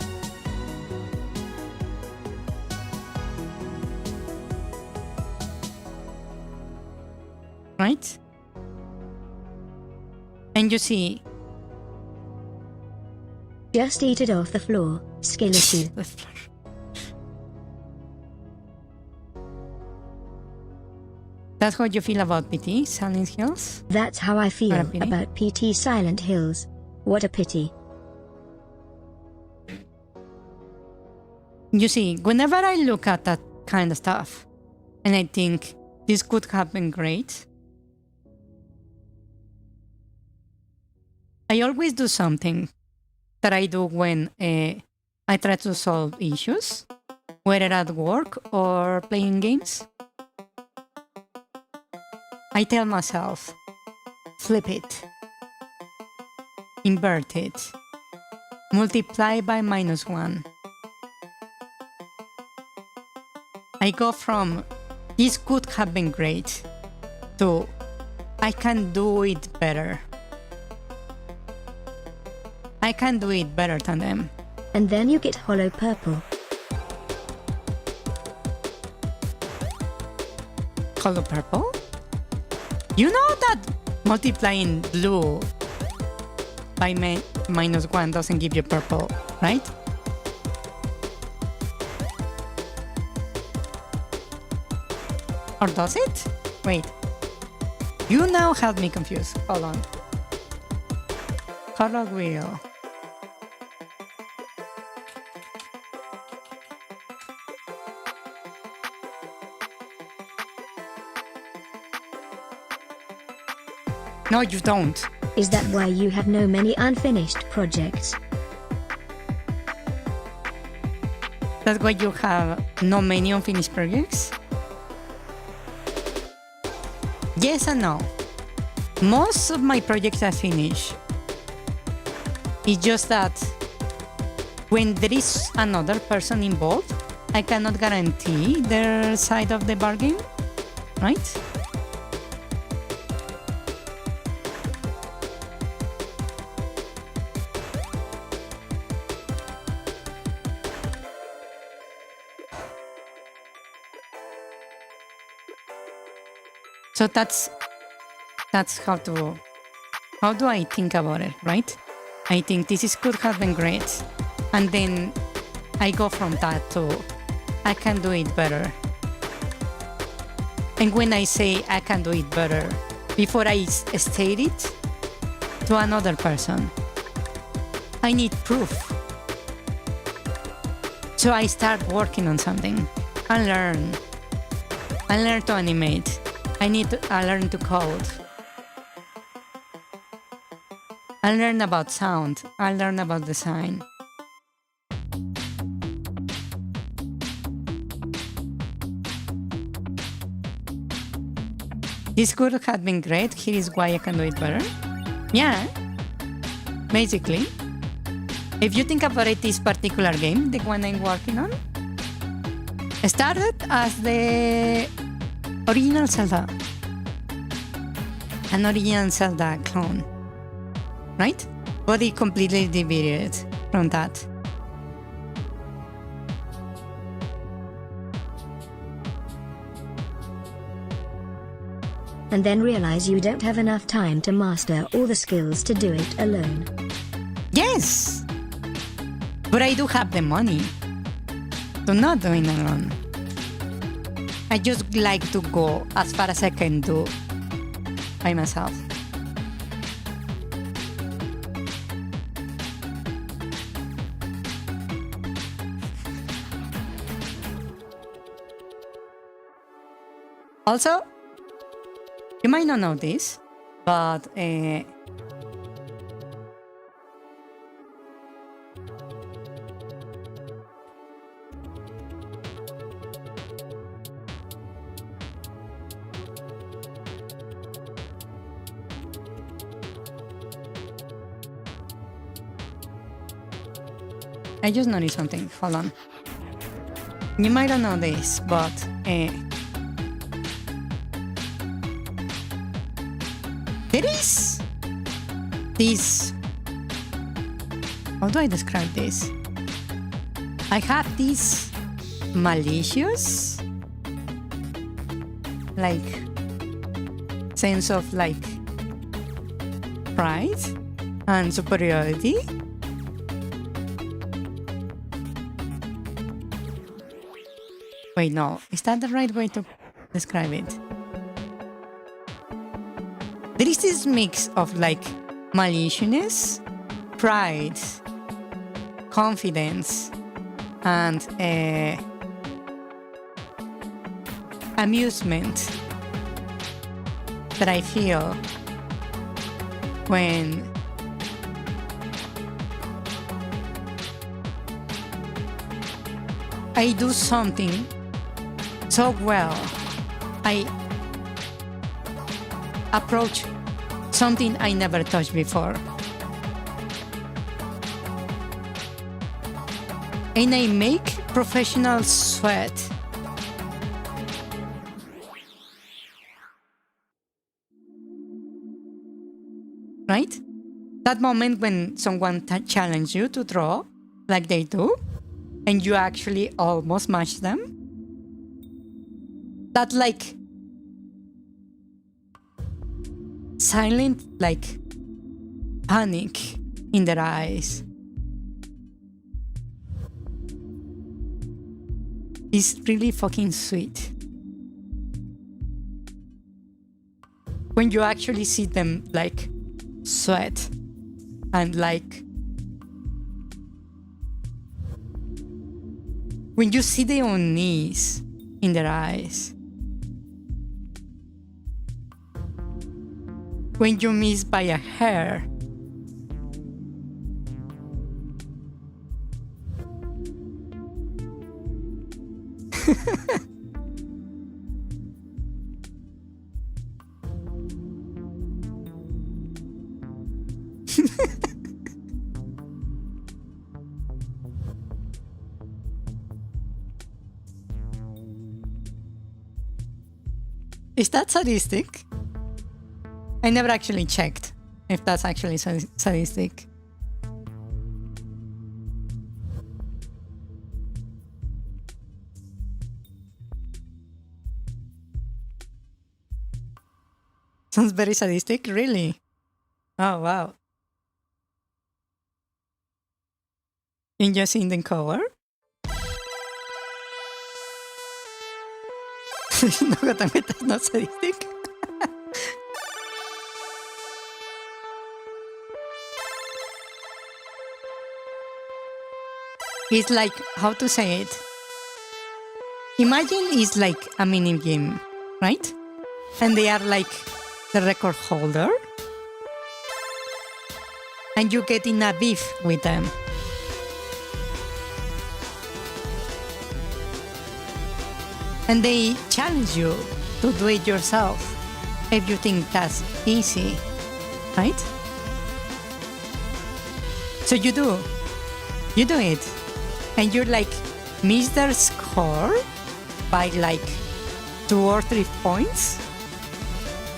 Right? And you see... Just eat it off the floor, skill issue. That's how you feel about PT, Silent Hills? That's how I feel about PT Silent Hills. What a pity. You see, whenever I look at that kind of stuff, and I think this could have been great, I always do something that I do when I try to solve issues, whether at work or playing games. I tell myself, flip it, invert it, multiply by -1. I go from this could have been great to I can do it better. I can do it better than them. And then you get hollow purple. Color purple? You know that multiplying blue by -1 doesn't give you purple, right? Or does it? Wait. You now have me confused. Hold on. Color wheel. No, you don't. Is that why you have no many unfinished projects? That's why you have no many unfinished projects? Yes and no. Most of my projects are finished. It's just that when there is another person involved, I cannot guarantee their side of the bargain, right? So that's how do I think about it, right? I think this could have been great, and then I go from that to I can do it better. And when I say I can do it better, before I state it to another person, I need proof. So I start working on something and learn. I learn to animate. I learn to code. I learn about sound. I learn about design. This could have been great. Here is why I can do it better. Yeah, basically. If you think about it, this particular game, the one I'm working on, started as the original Zelda. An original Zelda clone. Right? But it completely deviated from that. And then realize you don't have enough time to master all the skills to do it alone. Yes! But I do have the money to not do it alone. I just like to go as far as I can do by myself. Also, you might not know this, but I just noticed something. Hold on. You might not know this, but there is this. How do I describe this? I have this malicious, like, sense of like pride and superiority. Wait, no. Is that the right way to describe it? There is this mix of like maliciousness, pride, confidence, and amusement that I feel when I do something so well. I approach something I never touched before. And I make professional sweat. Right? That moment when someone challenges you to draw like they do, and you actually almost match them. That like silent like panic in their eyes is really fucking sweet. When you actually see them like sweat and like when you see their own knees in their eyes, when you miss by a hair, is that sadistic? I never actually checked if that's actually sadistic. Sounds very sadistic, really. Oh, wow. In just in the cover? No, that's not sadistic. It's like, how to say it? Imagine it's like a mini game, right? And they are like the record holder. And you get in a beef with them. And they challenge you to do it yourself if you think that's easy, right? So you do it. And you like miss their score by like 2 or 3 points,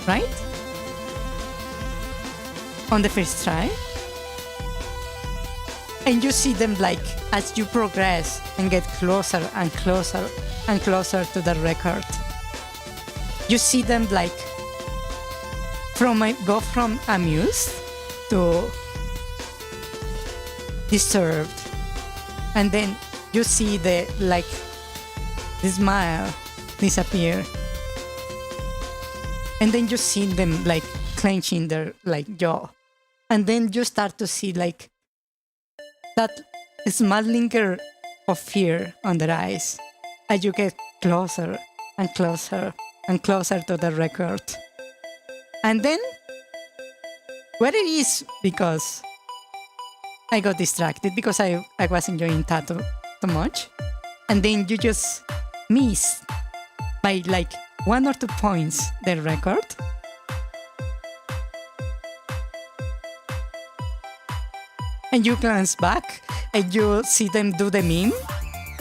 right? On the first try. And you see them like as you progress and get closer and closer and closer to the record. You see them like go from amused to disturbed. And then you see the smile disappear. And then you see them like clenching their like jaw. And then you start to see like that small linger of fear on their eyes as you get closer and closer and closer to the record. And then what it is, because I got distracted because I was enjoying tattoo too much. And then you just miss by like 1 or 2 points the record. And you glance back and you see them do the meme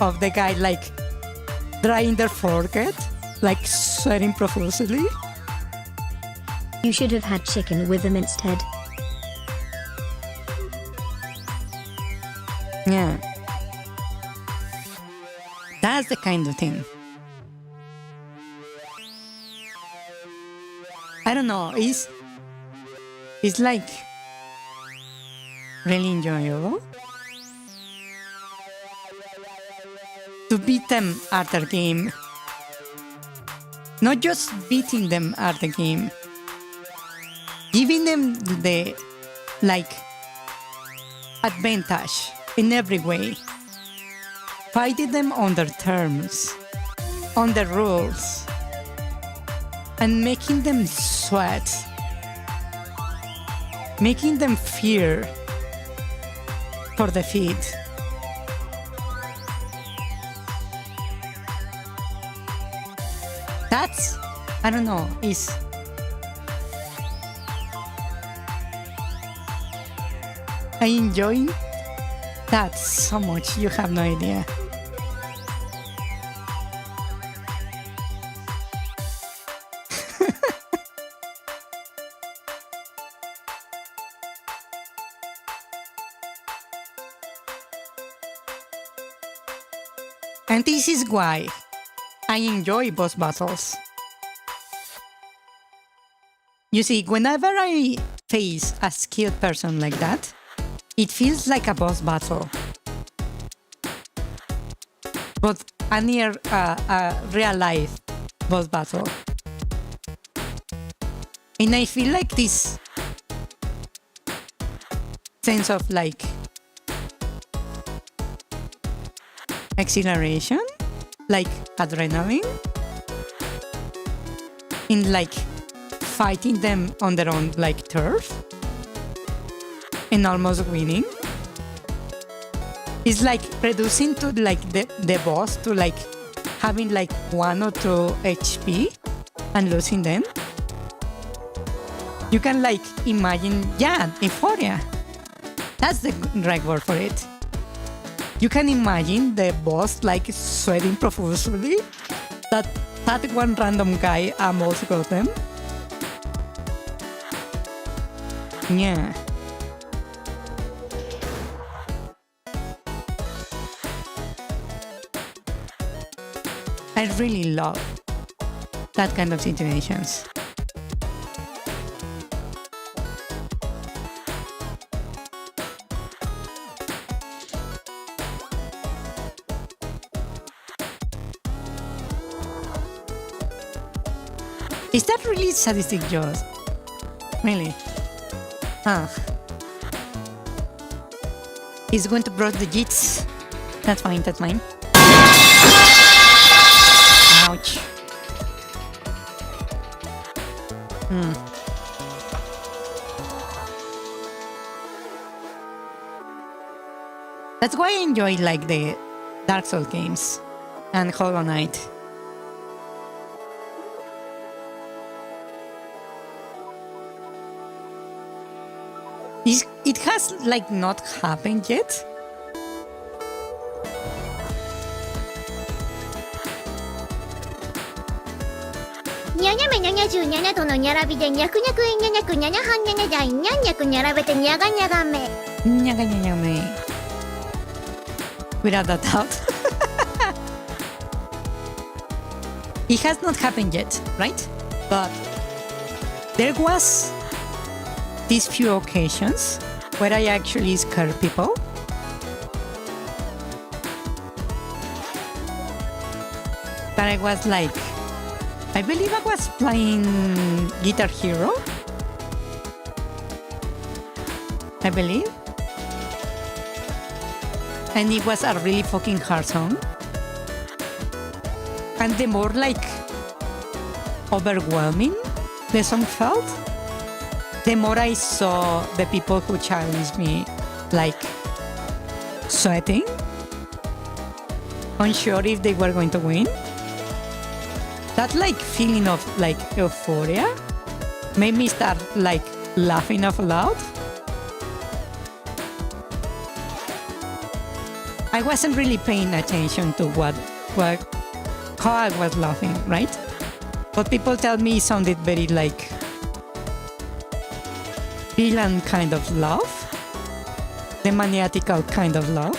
of the guy like drying their forehead, like sweating profusely. You should have had chicken with them instead. Yeah. That's the kind of thing. I don't know, it's like really enjoyable to beat them at their game. Not just beating them at the game, giving them the like advantage in every way, fighting them on their terms, on the rules, and making them sweat, making them fear for defeat. That's, I don't know, I enjoy that so much, you have no idea. And this is why I enjoy boss battles. You see, whenever I face a skilled person like that, it feels like a boss battle. But a near a real life boss battle. And I feel like this sense of like exhilaration, like adrenaline, in like fighting them on their own like turf and almost winning. It's like reducing to like the boss to like having like 1 or 2 HP and losing them. You can like imagine, yeah, euphoria. That's the right word for it. You can imagine the boss like sweating profusely, that one random guy almost got them. Yeah. I really love that kind of situations. Is that really sadistic, Jaws? Really? Huh. He's going to brush the jits. That's fine, that's fine. Ouch. That's why I enjoy like the Dark Souls games and Hollow Knight. It has like not happened yet. Without a doubt. It has not happened yet, right? But there was these few occasions where I actually scare people. But I was like, I believe I was playing Guitar Hero. I believe. And it was a really fucking hard song. And the more like overwhelming the song felt, the more I saw the people who challenged me like sweating, unsure if they were going to win. That like feeling of like euphoria made me start like laughing out loud. I wasn't really paying attention to how I was laughing, right? But people tell me it sounded very like villain kind of love, the maniacal kind of love.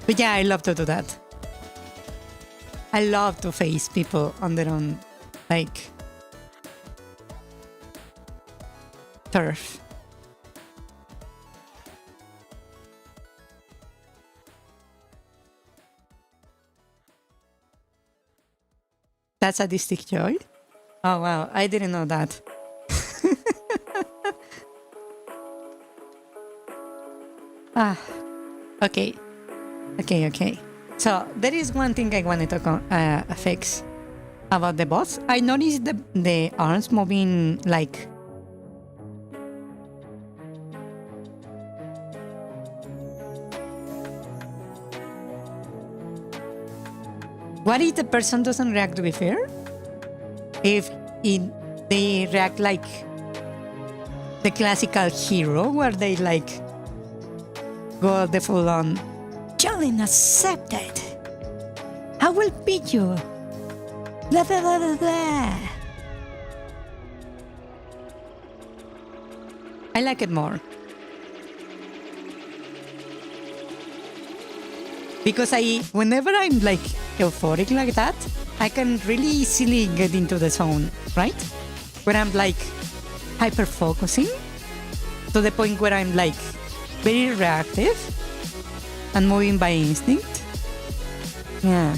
But yeah, I love to do that. I love to face people on their own, like, turf. That's sadistic joy? Oh wow, I didn't know that. Okay. So there is one thing I wanted to fix about the boss. I noticed the arms moving like What if the person doesn't react to be fair? If they react like the classical hero, where they like go the full on challenge accepted. I will beat you. Blah, blah, blah, blah, blah. I like it more. Because whenever I'm like euphoric like that, I can really easily get into the zone, right? Where I'm like hyper focusing to the point where I'm like very reactive and moving by instinct. Yeah.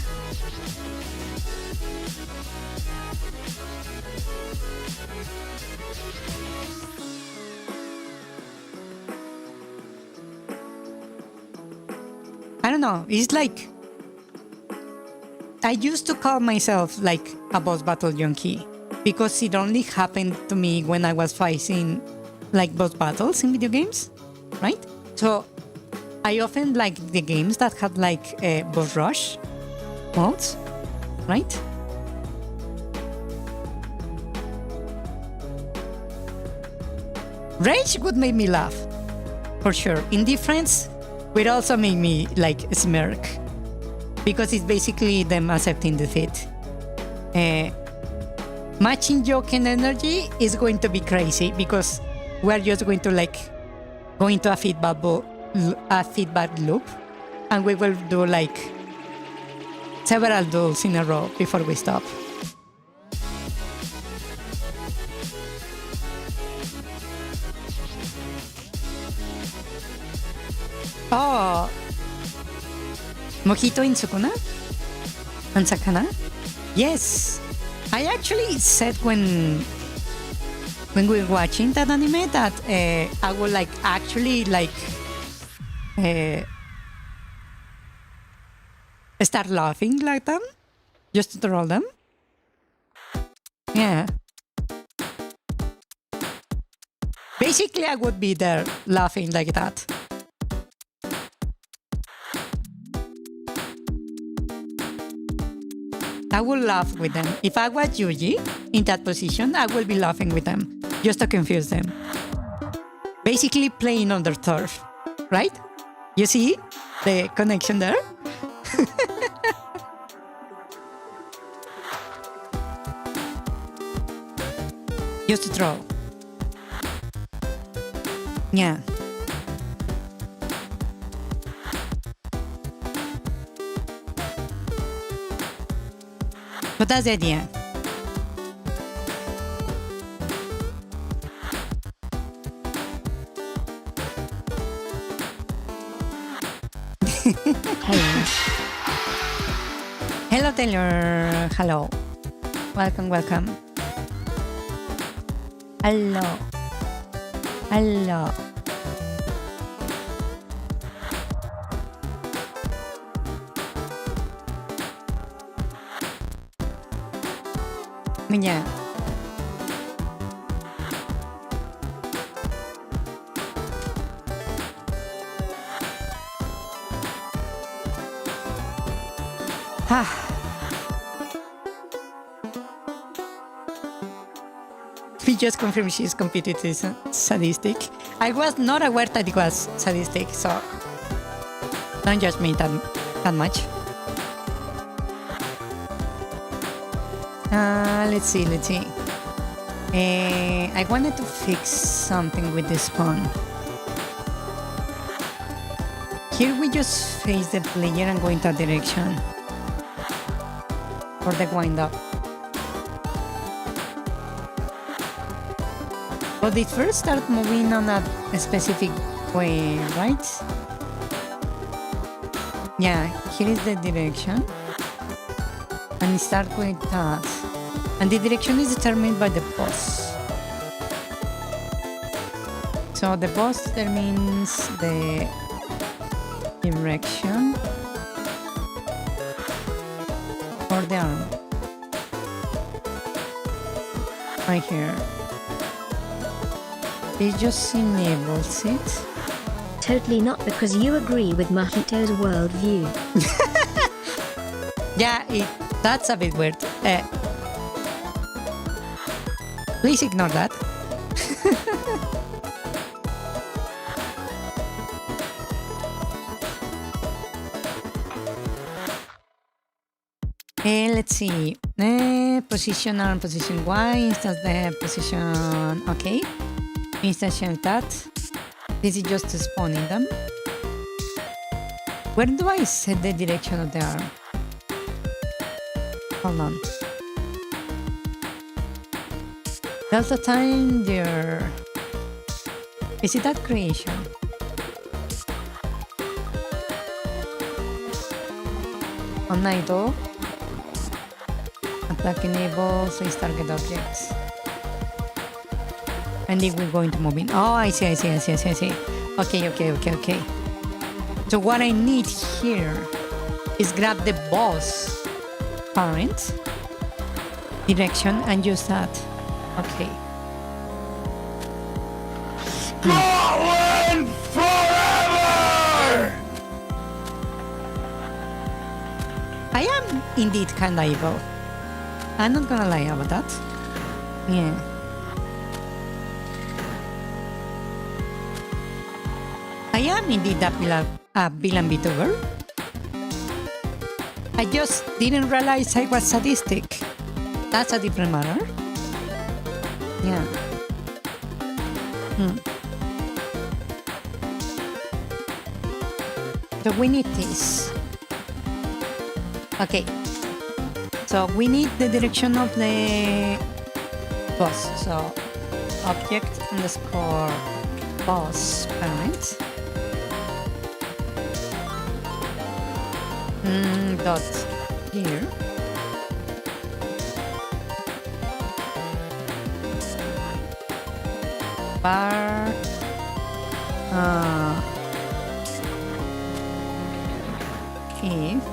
I don't know. It's like I used to call myself like a boss battle junkie because it only happened to me when I was fighting like boss battles in video games, right? So I often like the games that had like boss rush modes, right? Rage would make me laugh, for sure. Indifference would also make me like smirk, because it's basically them accepting defeat. Matching joke and energy is going to be crazy because we're just going to like go into a feedback loop, and we will do like several duels in a row before we stop. Oh, mojito in Sukuna? And Sakana? Yes, I actually said when we were watching that anime that I would like actually like start laughing like them, just to troll them. Yeah. Basically, I would be there laughing like that. I will laugh with them. If I was Yuji in that position, I will be laughing with them, just to confuse them. Basically playing on their turf, right? You see the connection there? Just to throw. Yeah. But that's the idea. Hello. Hello, Taylor. Hello. Welcome, welcome. Hello. Hello. Yeah. We just confirmed she's completely sadistic. I was not aware that it was sadistic, so don't judge me that much. Let's see. I wanted to fix something with this pawn. Here we just face the player and go in that direction for the wind up. But they first start moving on a specific way, right? Yeah, here is the direction. And start with that. And the direction is determined by the boss. So the boss determines the direction for the arm. Right here. It just enables it. Totally not, because you agree with Mojito's worldview. Yeah, That's a bit weird. Please ignore that. Let's see. Position arm, position Y, instance the position. Okay. Instantiate that. This is just spawning them. Where do I set the direction of the arm? Hold on. Delta time there. Is it at creation? On idle. Attack enable, face target objects. And if we're going to move in. Oh, I see. Okay. So what I need here is grab the boss parent direction and use that. Okay. Scotland forever! I am indeed kinda evil. I'm not gonna lie about that. Yeah. I am indeed a villain VTuber. I just didn't realize I was sadistic. That's a different matter. Yeah. So we need this. Okay. So we need the direction of the boss. So object underscore boss parent. Dot here. Bar. If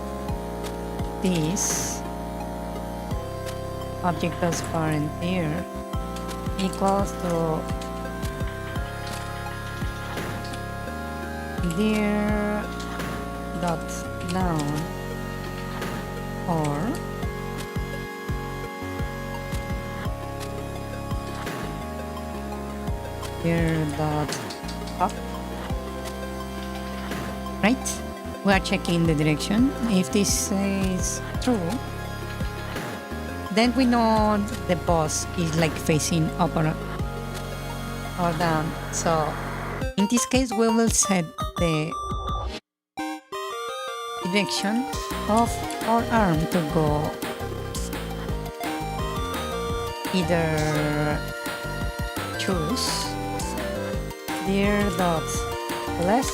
this object as parent here equals to there dot down or there dot up, right? We are checking the direction. If this is true, then we know the boss is like facing up or down. So in this case, we will set the direction of our arm to go either choose there dot left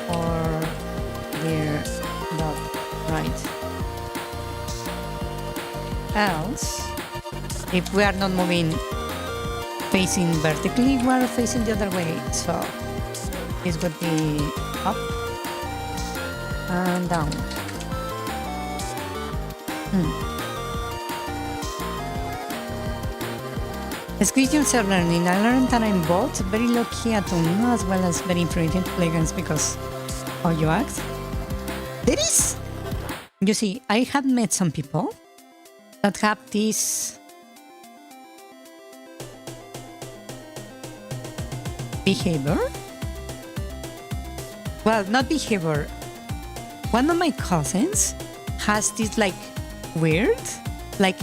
or there dot right. Else, if we are not moving facing vertically, we are facing the other way. So this would be up and down. Squeeze self-learning. I learned that I'm both very lucky at Uno as well as very influential to play games because how you act. There is, you see, I have met some people that have this behavior. Well, not behavior. One of my cousins has this like weird, like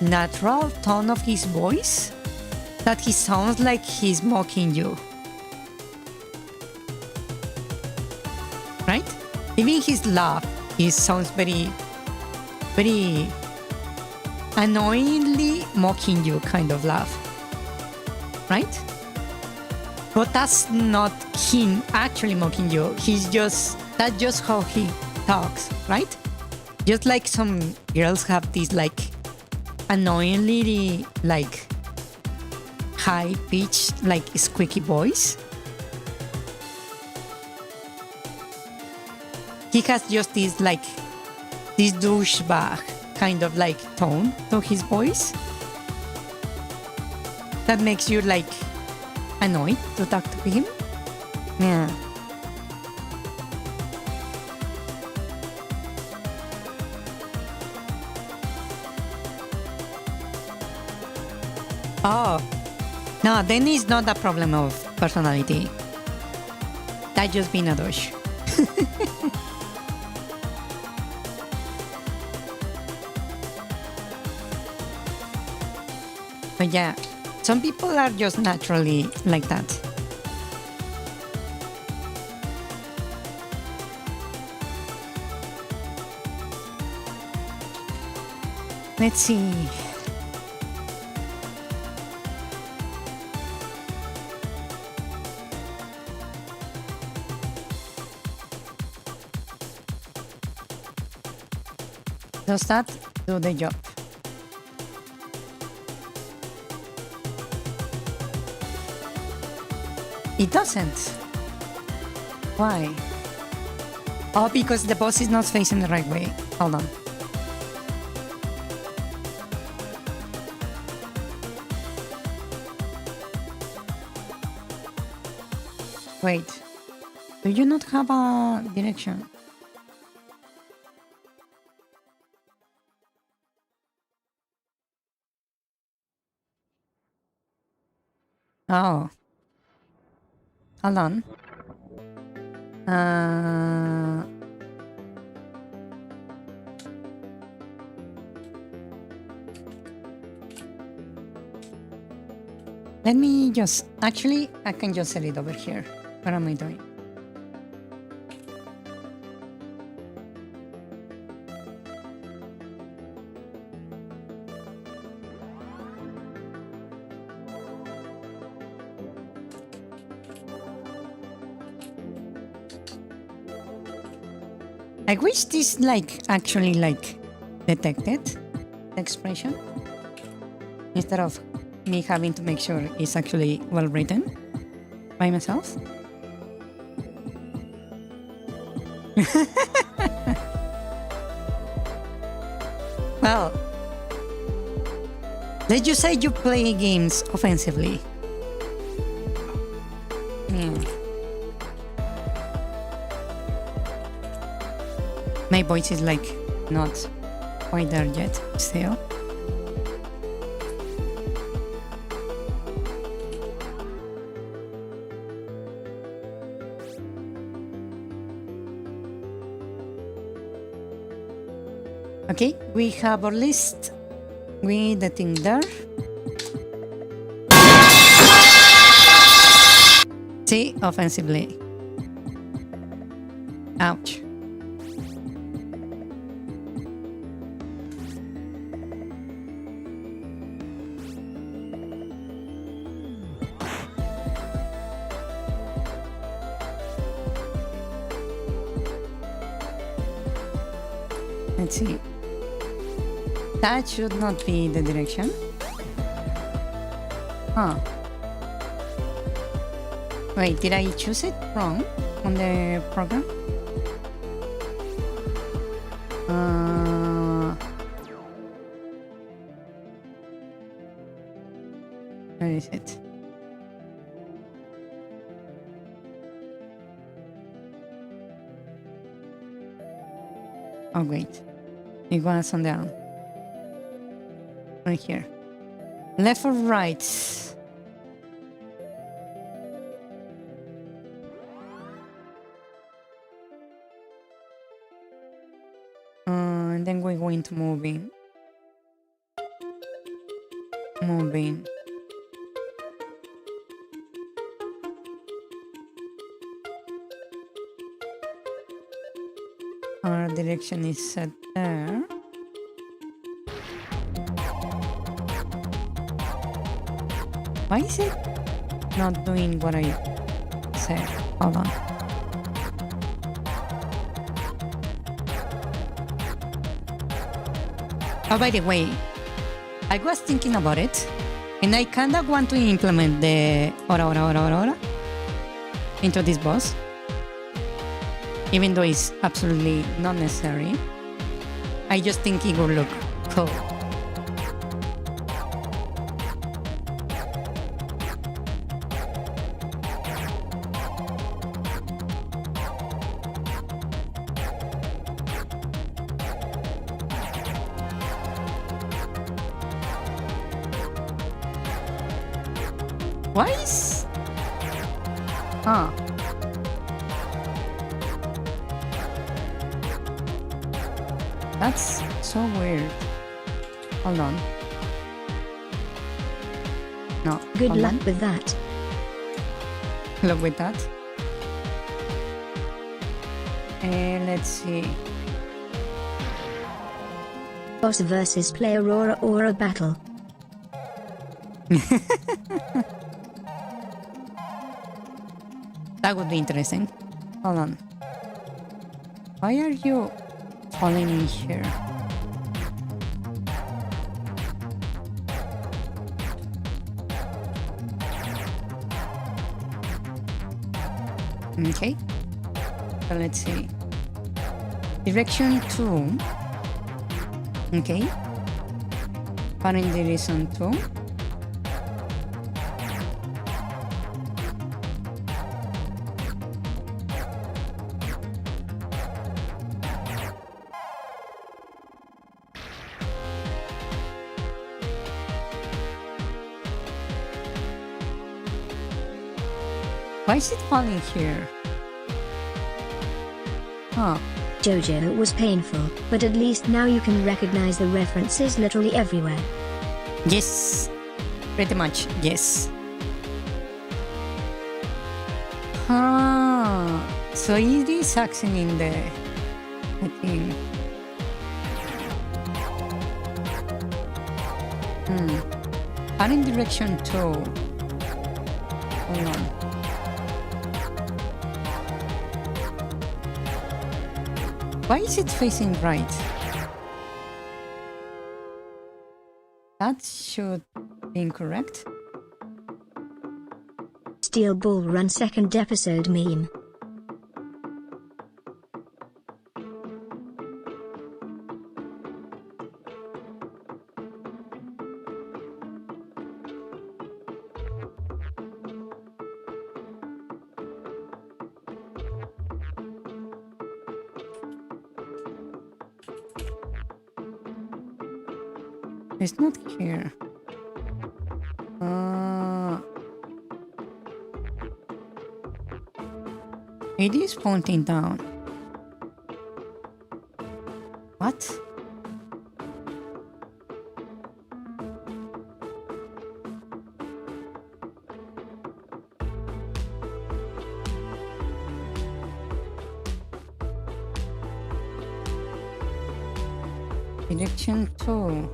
natural tone of his voice that he sounds like he's mocking you. Right? Even his laugh, he sounds very, very annoyingly mocking you kind of laugh. Right? But that's not him actually mocking you. That's just how he talks, right? Just like some girls have this like annoyingly like high pitched like squeaky voice. He has just this like this douchebag kind of like tone to his voice that makes you like annoyed to talk to him. Yeah. Oh. No, then it's not a problem of personality. That just being a douche. But yeah, some people are just naturally like that. Let's see. Does that do the job? It doesn't. Why? Oh, because the boss is not facing the right way. Hold on. Wait. Do you not have a direction? Oh. Hold on. Let me just... Actually, I can just set it over here. What am I doing? I wish this actually detected the expression instead of me having to make sure it's actually well written by myself. Well, let's just say you play games offensively. My voice is not quite there yet still. Okay, we have our list with the thing there. See, offensively. Ouch. Let's see. That should not be the direction. Huh. Wait, did I choose it wrong on the program? Where is it? Oh wait, it was on the right here. Left or right? And then we're going to moving. Moving. Our direction is set there. Why is it not doing what I said? Hold on. Oh, by the way, I was thinking about it, and I kinda want to implement the ora into this boss. Even though it's absolutely not necessary, I just think it will look cool. Why is... Huh. That's so weird. Hold on. No. Good hold luck on. with that. Luck with that. Let's see. Boss versus play Aurora battle. That would be interesting. Hold on. Why are you falling in here? Okay. So let's see. Direction 2. Okay. Parent direction 2. Why is it falling here? Huh. Jojo was painful, but at least now you can recognize the references literally everywhere. Yes. Pretty much, yes. So it is acting in the... I think... Parent direction 2. Hold on. Why is it facing right? That should be incorrect. Steel Bull Run second episode meme. It's not here. It is pointing down. What? Direction 2.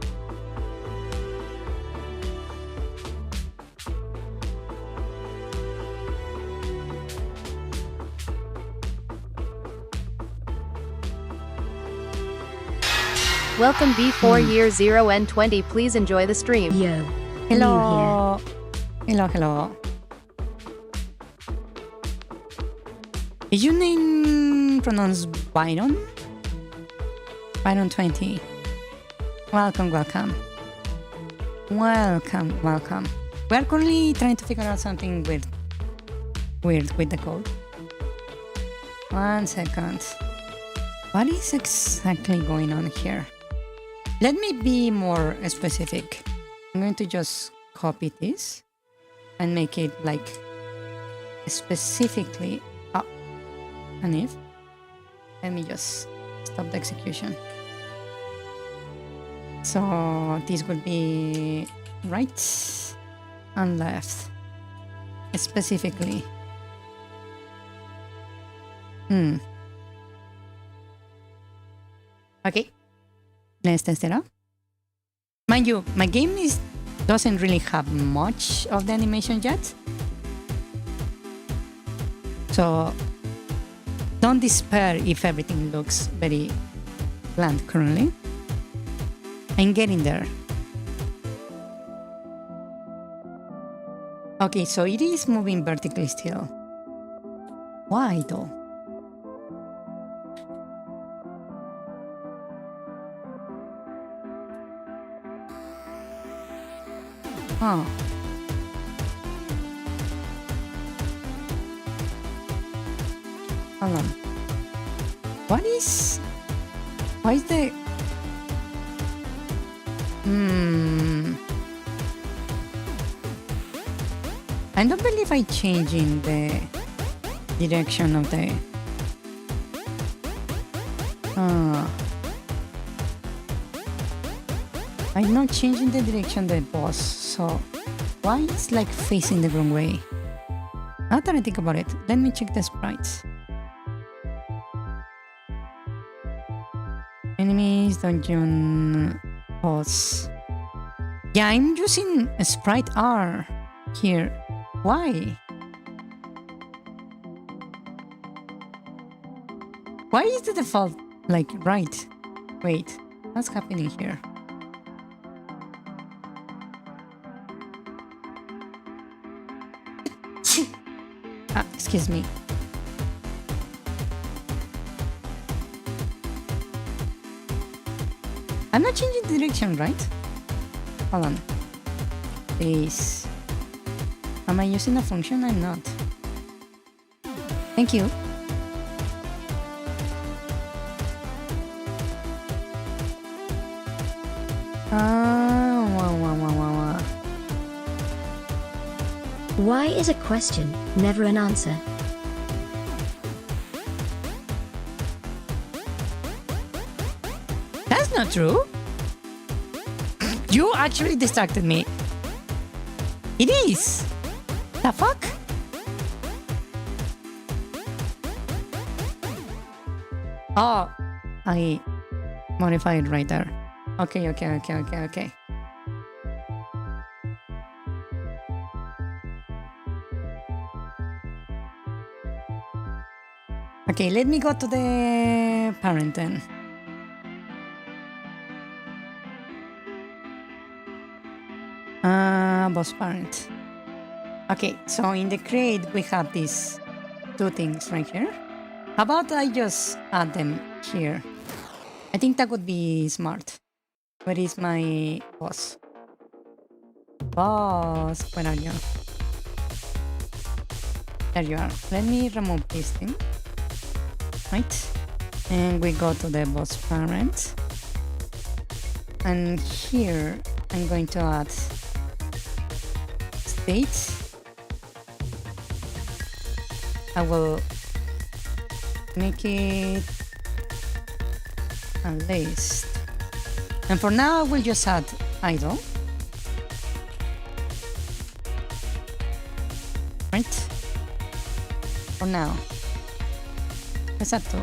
Welcome B4 year 0 and 20. Please enjoy the stream. Yo. Hello. Hello, hello. Is your name pronounced Byron? Byron 20. Welcome, welcome. Welcome, welcome. We are currently trying to figure out something weird with the code. 1 second. What is exactly going on here? Let me be more specific. I'm going to just copy this and make it like specifically up. And if, let me just stop the execution. So this would be right and left specifically. Okay. Let's test it out. Mind you, my game doesn't really have much of the animation yet. So don't despair if everything looks very bland currently. I'm getting there. Okay, so it is moving vertically still. Why though? Huh. Hold on. Why is the... I don't believe I changing the direction of the... I'm not changing the direction of the boss, so why it's like facing the wrong way? Now that I think about it, let me check the sprites. Enemies, dungeon, boss. Yeah, I'm using a sprite R here. Why? Why is the default like right? Wait, what's happening here? Excuse me. I'm not changing the direction, right? Hold on. Please. Am I using a function? I'm not. Thank you. Why is a question never an answer? That's not true. You actually distracted me. It is. The fuck? Oh, I modified right there. Okay. Okay, let me go to the parent then. Boss parent. Okay, so in the crate we have these two things right here. How about I just add them here? I think that would be smart. Where is my boss? Boss, where are you? There you are. Let me remove this thing. Right? And we go to the boss parent. And here I'm going to add state. I will make it a list. And for now I will just add idle. Right? For now. Exacto.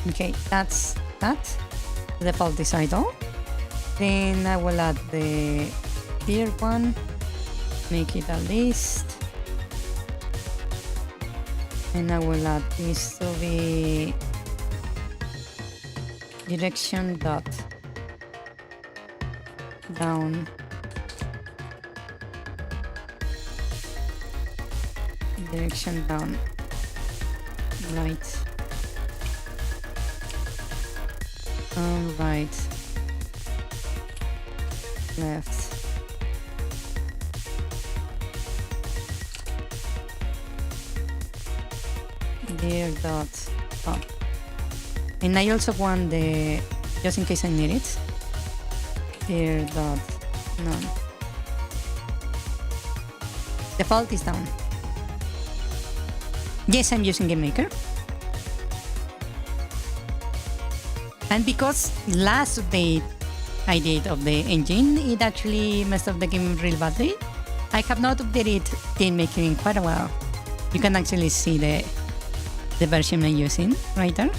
Okay, that's that. The default is idle. Then I will add the tier one, make it a list. And I will add this to be direction dot down direction down right right left there dot up. And I also want the, just in case I need it, there dot none. Default is down. Yes, I'm using GameMaker. And because last update I did of the engine, it actually messed up the game real badly. I have not updated GameMaker in quite a while. You can actually see the version I'm using right there.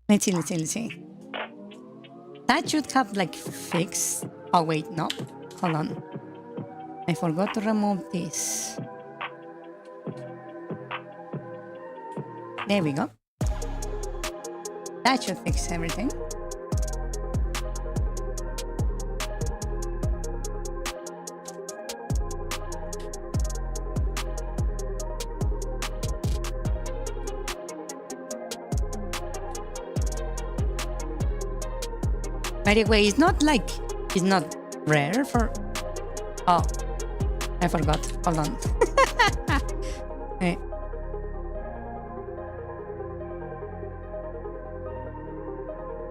Let's see. That should have like fixed. Oh wait, no. Hold on. I forgot to remove this. There we go. That should fix everything. By the way, it's not rare for... Oh, I forgot. Hold on. Eh.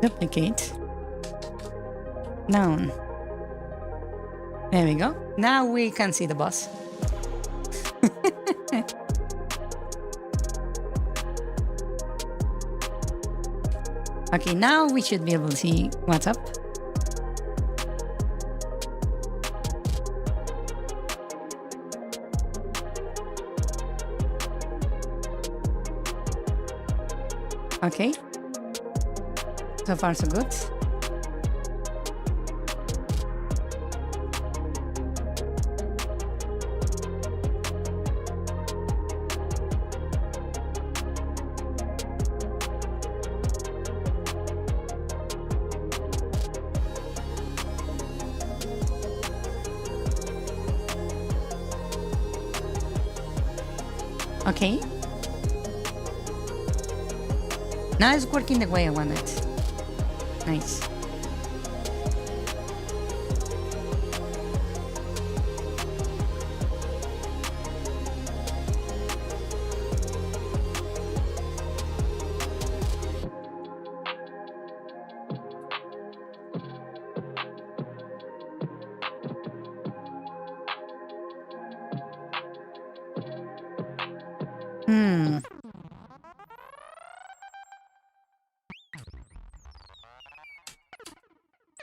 Duplicate. Down. There we go. Now we can see the boss. Okay, now we should be able to see what's up. Okay. So far so good. Okay. Now it's working the way I want it. Nice.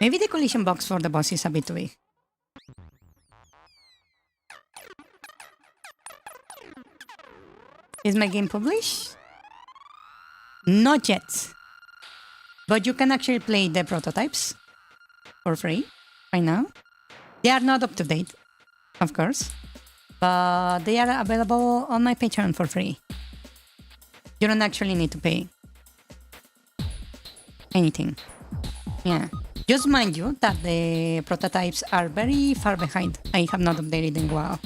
Maybe the collision box for the boss is a bit big. Is my game published? Not yet. But you can actually play the prototypes for free right now. They are not up to date, of course, but they are available on my Patreon for free. You don't actually need to pay anything. Yeah. Just mind you that the prototypes are very far behind. I have not updated in a while.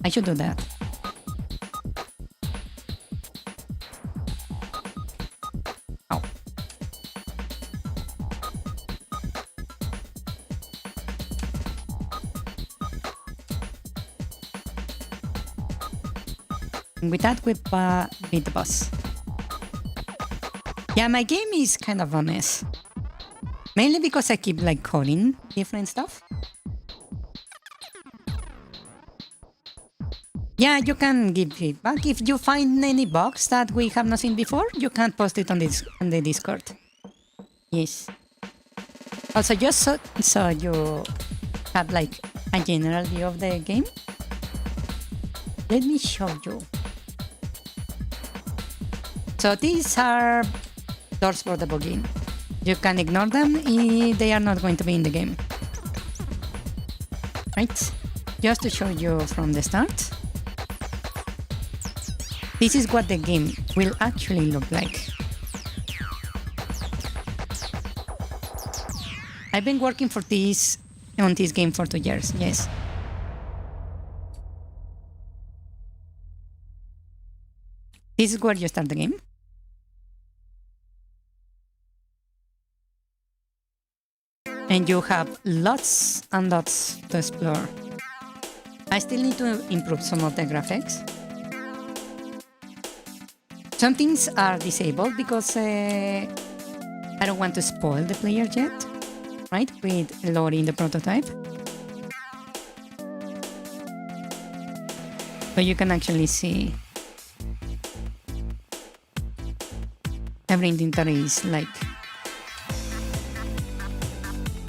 I should do that. Oh. And with that, we beat the boss. Yeah, my game is kind of a mess. Mainly because I keep like calling different stuff. Yeah, you can give feedback. If you find any bugs that we have not seen before, you can post it on the Discord. Yes. Also, just so you have like a general view of the game, let me show you. So these are doors for the buggy. You can ignore them, they are not going to be in the game. Right? Just to show you from the start. This is what the game will actually look like. I've been working on this game for 2 years, yes. This is where you start the game. And you have lots and lots to explore. I still need to improve some of the graphics. Some things are disabled because I don't want to spoil the player yet, right? With loading the prototype. But you can actually see everything that is like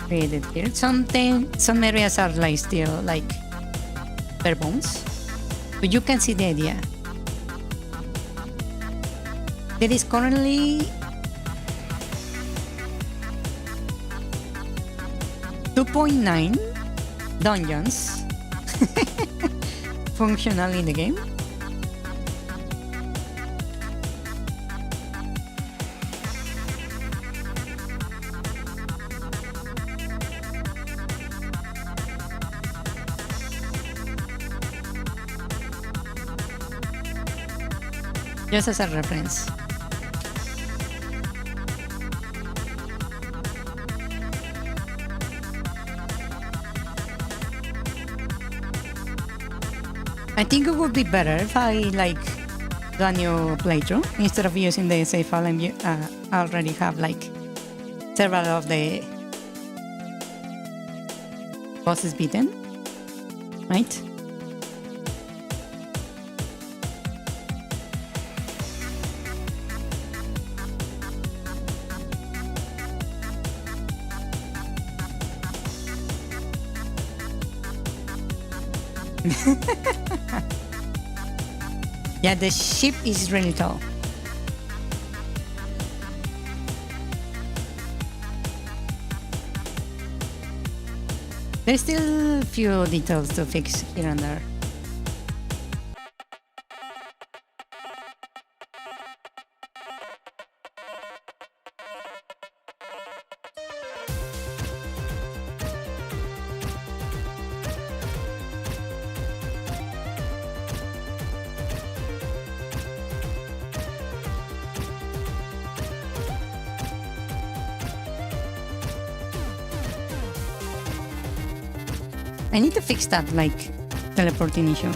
created here. Some areas are like still like bare bones, but you can see the idea. There is currently 2.9 dungeons functional in the game. Just as a reference. I think it would be better if I like do a new playthrough instead of using the save file and I already have like several of the bosses beaten, right? Yeah, the ship is really tall. There's still a few details to fix here and there. I need to fix that, like, teleporting issue.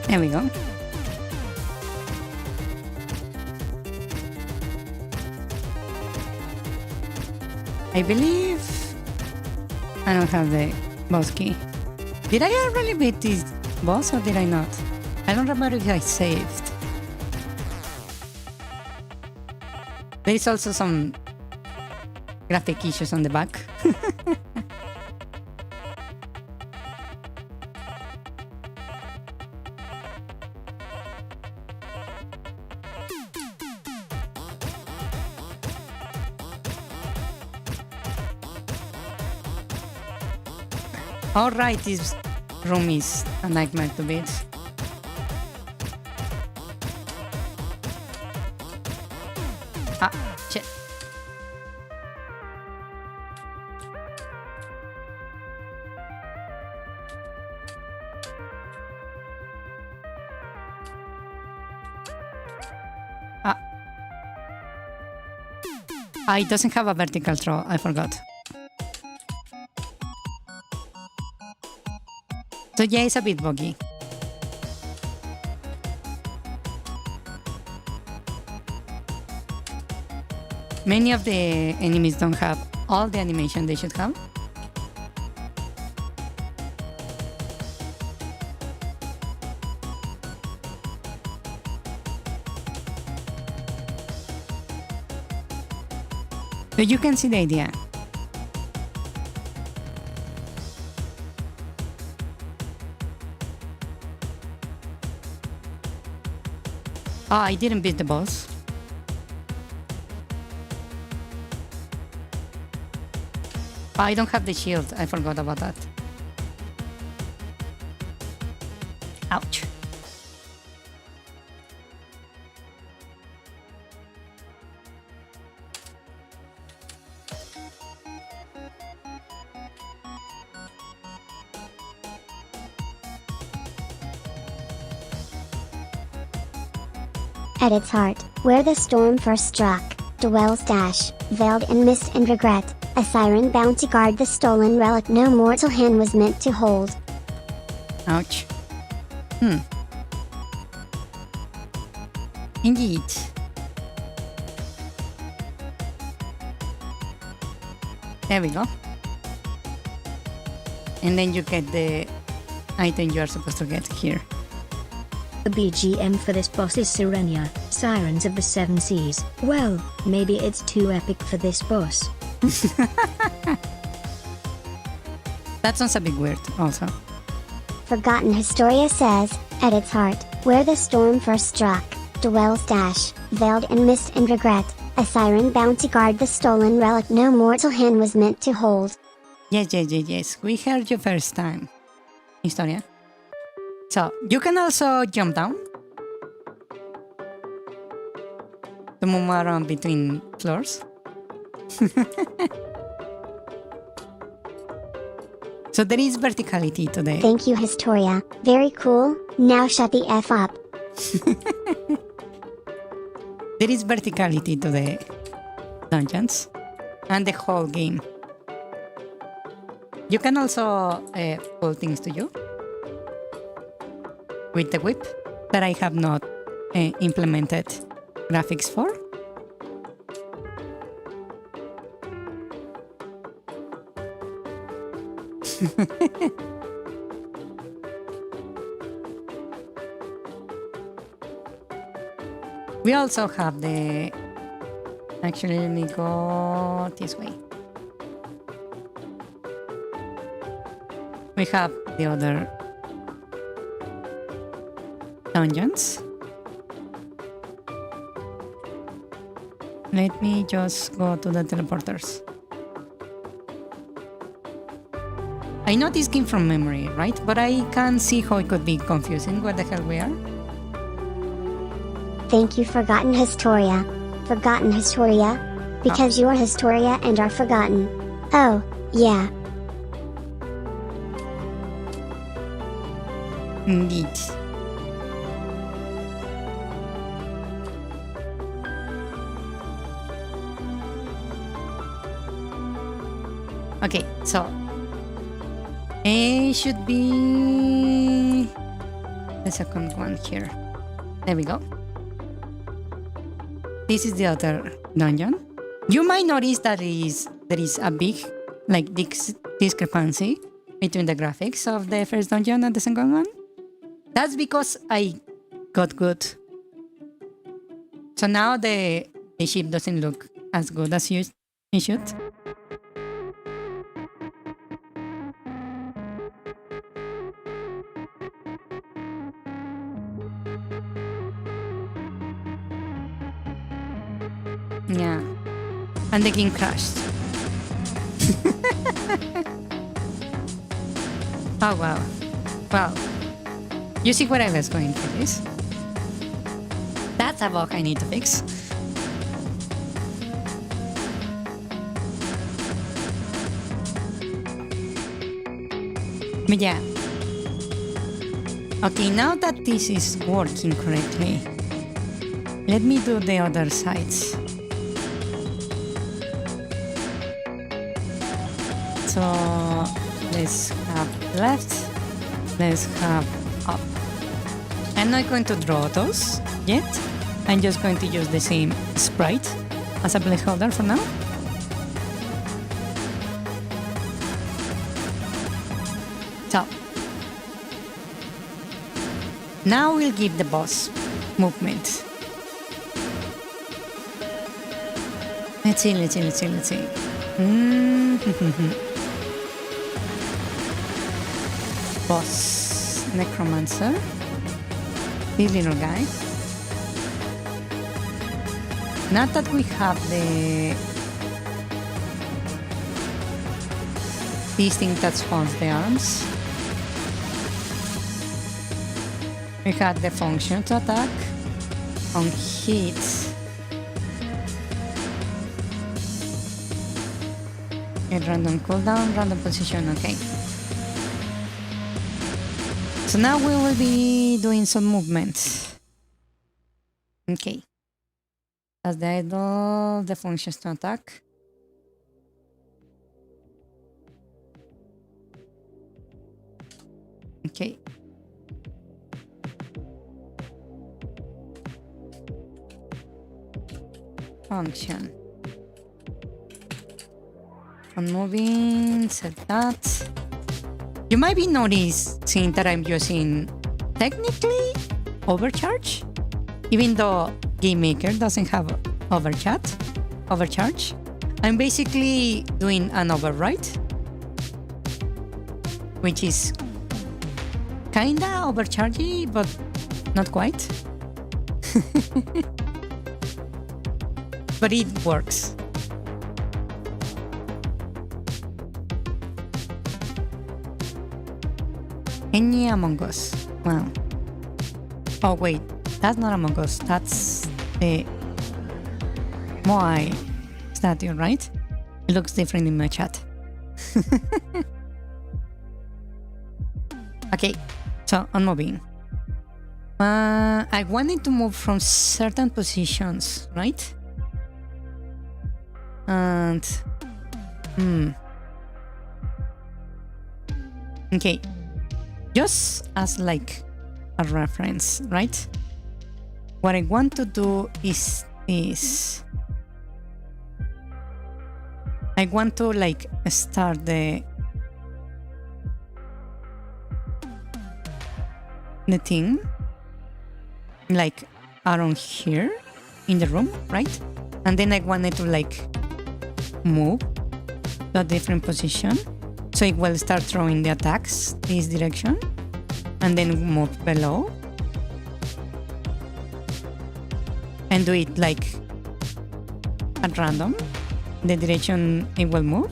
There we go. I believe I don't have the boss key. Did I already beat this boss or did I not? I don't remember if I saved. There is also some graphic issues on the back. Alright, this room is a nightmare to beat. Ah, shit. Ah. Ah, it doesn't have a vertical throw, I forgot. So yeah, it's a bit buggy. Many of the enemies don't have all the animation they should have. But you can see the idea. Oh, I didn't beat the boss. Oh, I don't have the shield. I forgot about that. Ouch. At its heart, where the storm first struck, dwells Dash, veiled in mist and regret, a siren bound to guard the stolen relic no mortal hand was meant to hold. Ouch. Indeed. There we go. And then you get the item you are supposed to get here. The BGM for this boss is Sirenia, Sirens of the Seven Seas. Well, maybe it's too epic for this boss. That sounds a bit weird, also. Forgotten Historia says, at its heart, where the storm first struck, Dwell's dash, veiled in mist and regret, a siren bound to guard the stolen relic no mortal hand was meant to hold. Yes. We heard you first time. Historia. So, you can also jump down to move around between floors. So there is verticality to the... Thank you, Historia. Very cool. Now shut the F up. There is verticality to the dungeons and the whole game. You can also pull things to you with the whip that I have not implemented graphics for. We also have the... Actually, let me go this way. We have the other dungeons. Let me just go to the teleporters. I know this game from memory, right? But I can see how it could be confusing where the hell we are. Thank you, Forgotten Historia. Forgotten Historia? Because you are Historia and are forgotten. Oh, yeah. Indeed. Okay, so it should be the second one here. There we go. This is the other dungeon. You might notice that there is a big discrepancy between the graphics of the first dungeon and the second one. That's because I got good. So now the ship doesn't look as good as it should. Yeah. And the game crashed. Oh wow. Well, you see where I was going for this? That's a bug I need to fix. But yeah. Okay, now that this is working correctly, let me do the other sides. So let's have left, let's have up. I'm not going to draw those yet. I'm just going to use the same sprite as a placeholder for now. So now we'll give the boss movement. Let's see. Boss, necromancer, this little guy. Not that we have this thing that spawns the arms. We had the function to attack on hits. Random cooldown, random position, okay. So now we will be doing some movements. Okay. As the idol, the functions to attack. Okay. Function. On moving, set that. You might be noticing that I'm using technically overcharge, even though Game Maker doesn't have overcharge. I'm basically doing an override, which is kinda overchargy, but not quite. But it works. Any Among Us. Wow. Oh wait, that's not Among Us. That's the Moai statue, right? It looks different in my chat. Okay, so I'm moving. I wanted to move from certain positions, right? And okay, just as like a reference, right? What I want to do is this. I want to like start the thing like around here in the room, right? And then I wanted to like move to a different position, so it will start throwing the attacks this direction, and then move below and do it like at random the direction it will move,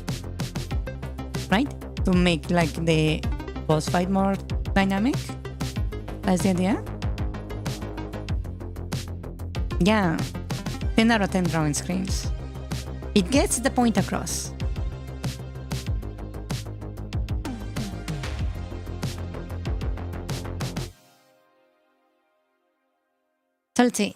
right? To make like the boss fight more dynamic. That's the idea. Yeah, 10 out of 10 drawing screens. It gets the point across. Salty.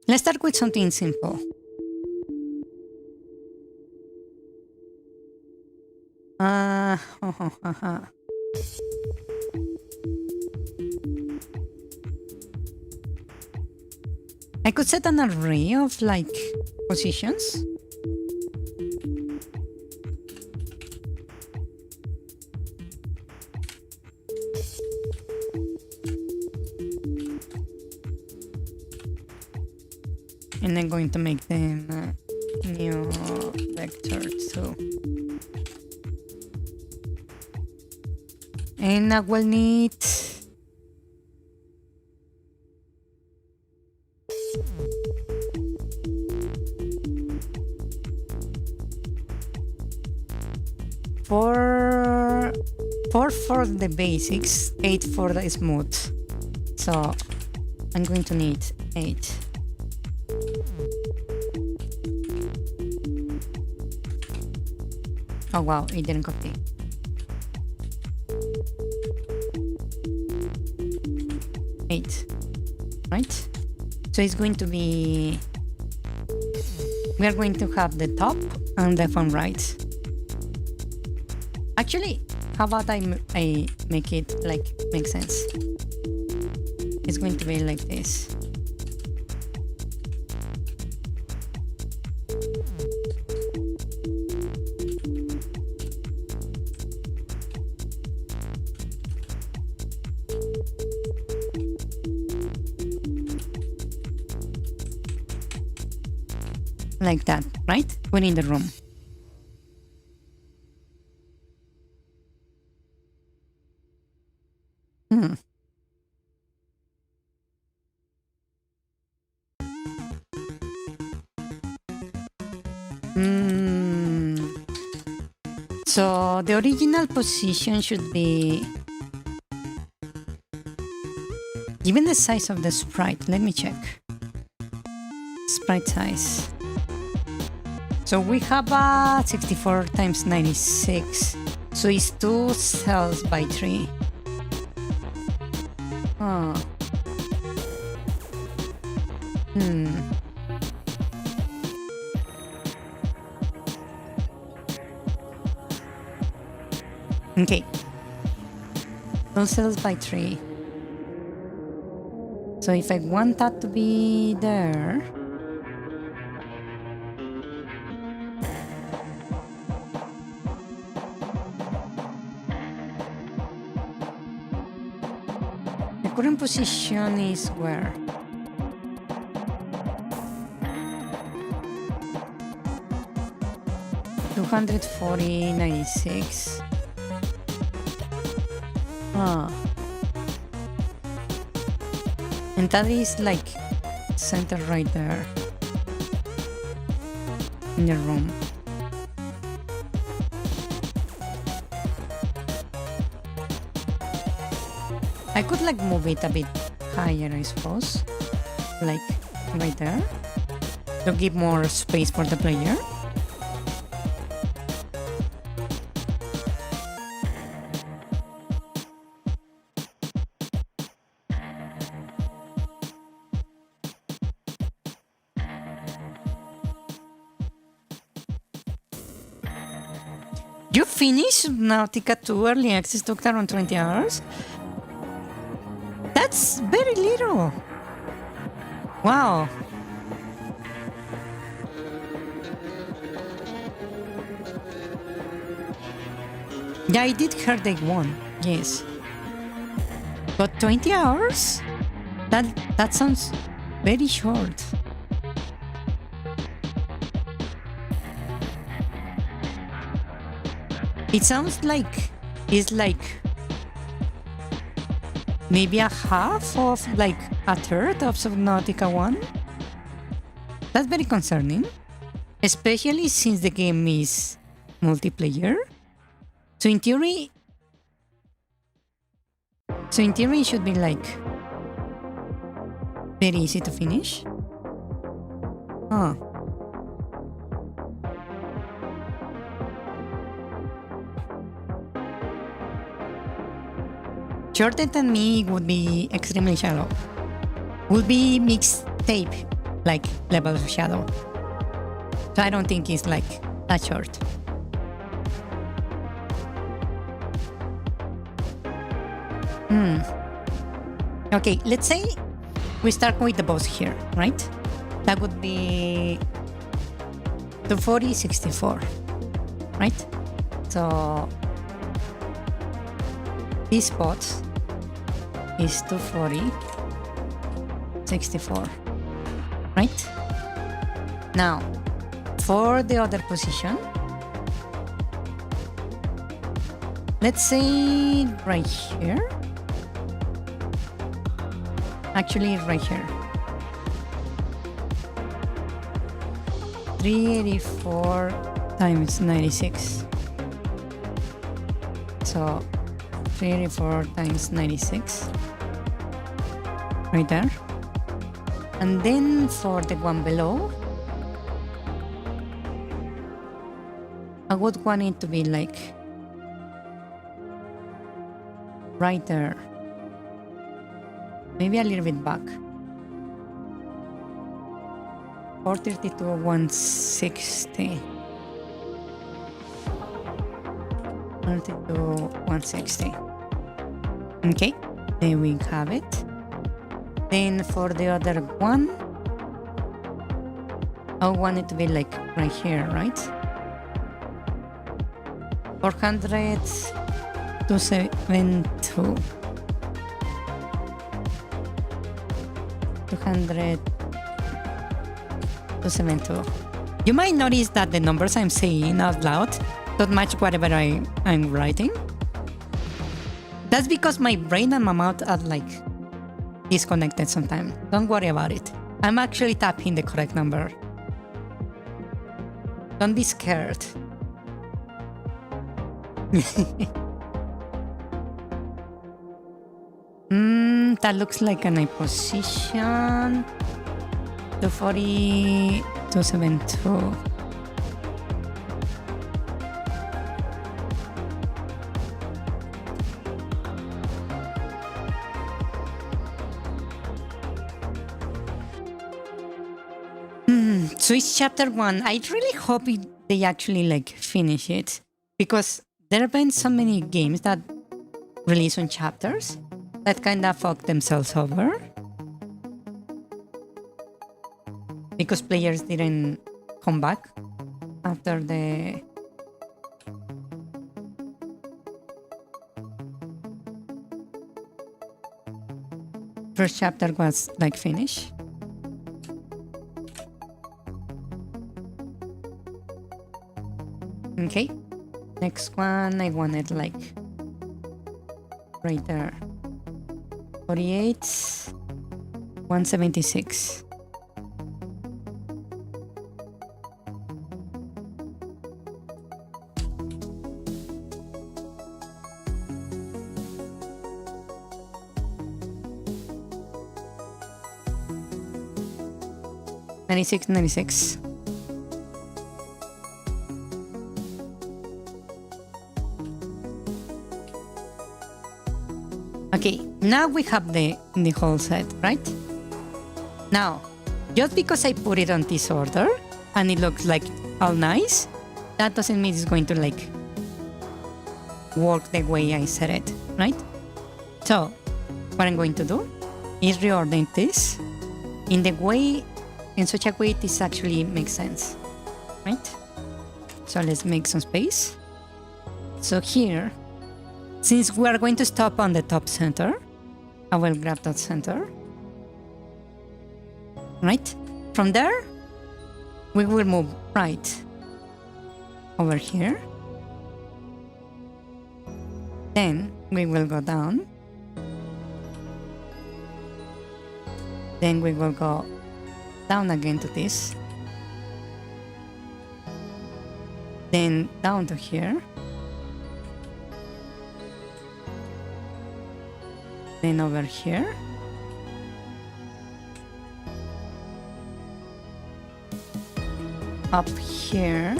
Let's start with something simple. I could set an array of like positions. And I'm going to make them new vector too. And I will need four for the basics, 8 for the smooth. So I'm going to need 8. Oh wow, it didn't copy. Right? So it's going to be, we are going to have the top and left and right. Actually, how about I make it like make sense? It's going to be like this. Like that, right? Within the room. So the original position should be, given the size of the sprite, let me check. Sprite size. So we have a 64 times 96. So it's 2 cells by 3. Okay. 2 cells by 3. So if I want that to be there, the current position is where? 240, 96. Ah. And that is like center right there in the room. I could like move it a bit higher, I suppose. Like right there. To give more space for the player. You finished Nautica 2 early access took around 20 hours? That's very little. Wow. Yeah, I did hear they won, yes. But 20 hours? That sounds very short. It sounds like it's like maybe a half of like a third of Subnautica 1. That's very concerning, especially since the game is multiplayer. So in theory, it should be like very easy to finish. Huh. Shorter than me would be extremely shallow. Would be mixtape, like level of shadow. So I don't think it's like that short. Okay, let's say we start with the boss here, right? That would be 240, 64, right? So this spot is 240, 64, right? Now, for the other position, let's say right here. Actually, right here. 384 times 96. So 384 times 96. Right there. And then for the one below, I would want it to be like right there. Maybe a little bit back. 432, 160. 432, 160. Okay, there we have it. Then for the other one, I want it to be like right here, right? 400, 272. 200, 272. You might notice that the numbers I'm saying out loud don't match whatever I'm writing. That's because my brain and my mouth are like disconnected sometimes. Don't worry about it. I'm actually tapping the correct number. Don't be scared. That looks like a nice position. 240, 272. So it's chapter 1. I really hope they actually like finish it, because there have been so many games that release on chapters that kind of fuck themselves over because players didn't come back after the first chapter was like finished. Okay. Next one, I want it like right there. 48, 176. Ninety-six, 96. Okay, now we have the whole set, right? Now, just because I put it on this order and it looks like all nice, that doesn't mean it's going to like work the way I said it, right? So, what I'm going to do is reorder this in such a way this actually makes sense, right? So let's make some space. So here, since we are going to stop on the top center, I will grab that center. Right? From there, we will move right over here. Then we will go down. Then we will go down again to this. Then down to here. Then over here. Up here.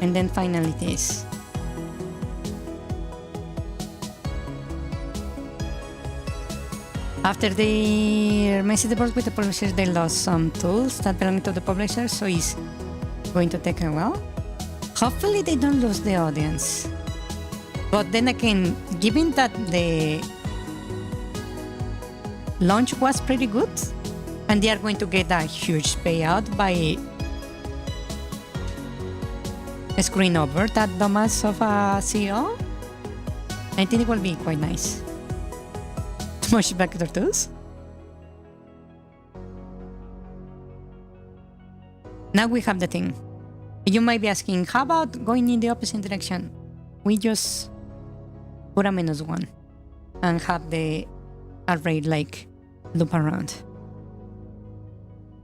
And then finally this. After they messed the board with the publishers, they lost some tools that belong to the publisher, so it's going to take a while. Hopefully they don't lose the audience. But then again, given that the launch was pretty good, and they are going to get a huge payout by screwing over that dumbass of a CEO, I think it will be quite nice. Smash Vector tools. Now we have the thing. You might be asking, how about going in the opposite direction? We just put a -1 and have the array like loop around.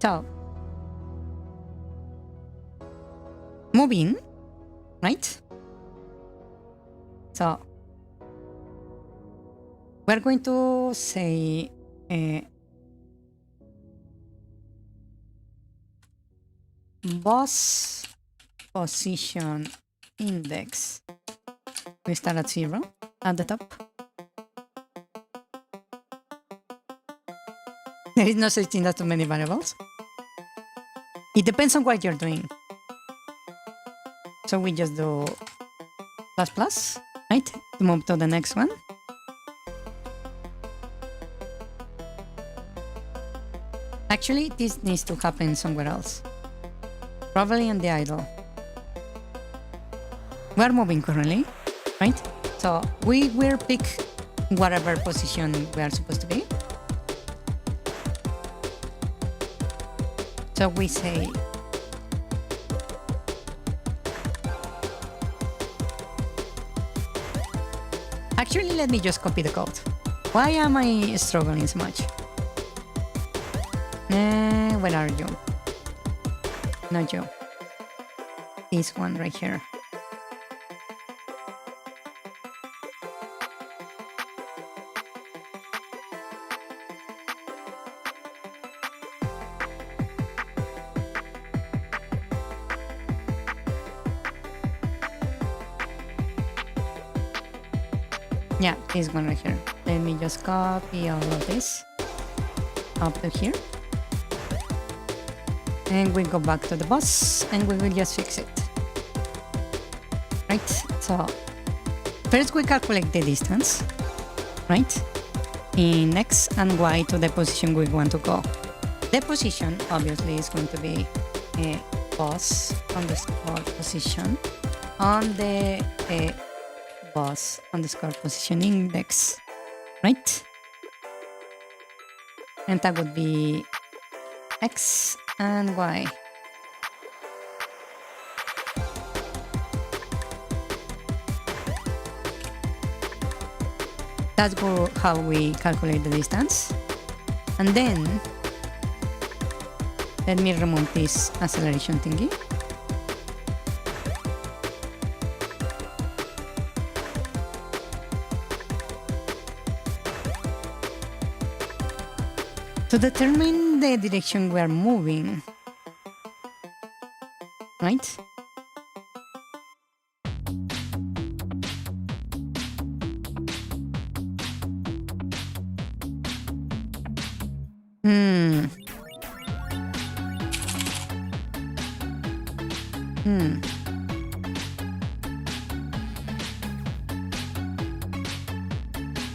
So, moving, right? So, we're going to say boss position index. We start at 0 at the top. There is no such thing as too many variables. It depends on what you're doing. So we just do ++, right? To move to the next one. Actually, this needs to happen somewhere else. Probably in the idle. We're moving currently, right? So we will pick whatever position we are supposed to be. So we say actually, let me just copy the code. Why am I struggling so much? Where are you? Not you. This one right here. Yeah, this one right here. Let me just copy all of this up to here. And we go back to the boss and we will just fix it. Right? So first we calculate the distance, right? In X and Y to the position we want to go. The position obviously is going to be a boss underscore position on the boss underscore position index, right? And that would be X and Y. That's how we calculate the distance. And then, let me remove this acceleration thingy. To determine the direction we are moving, right?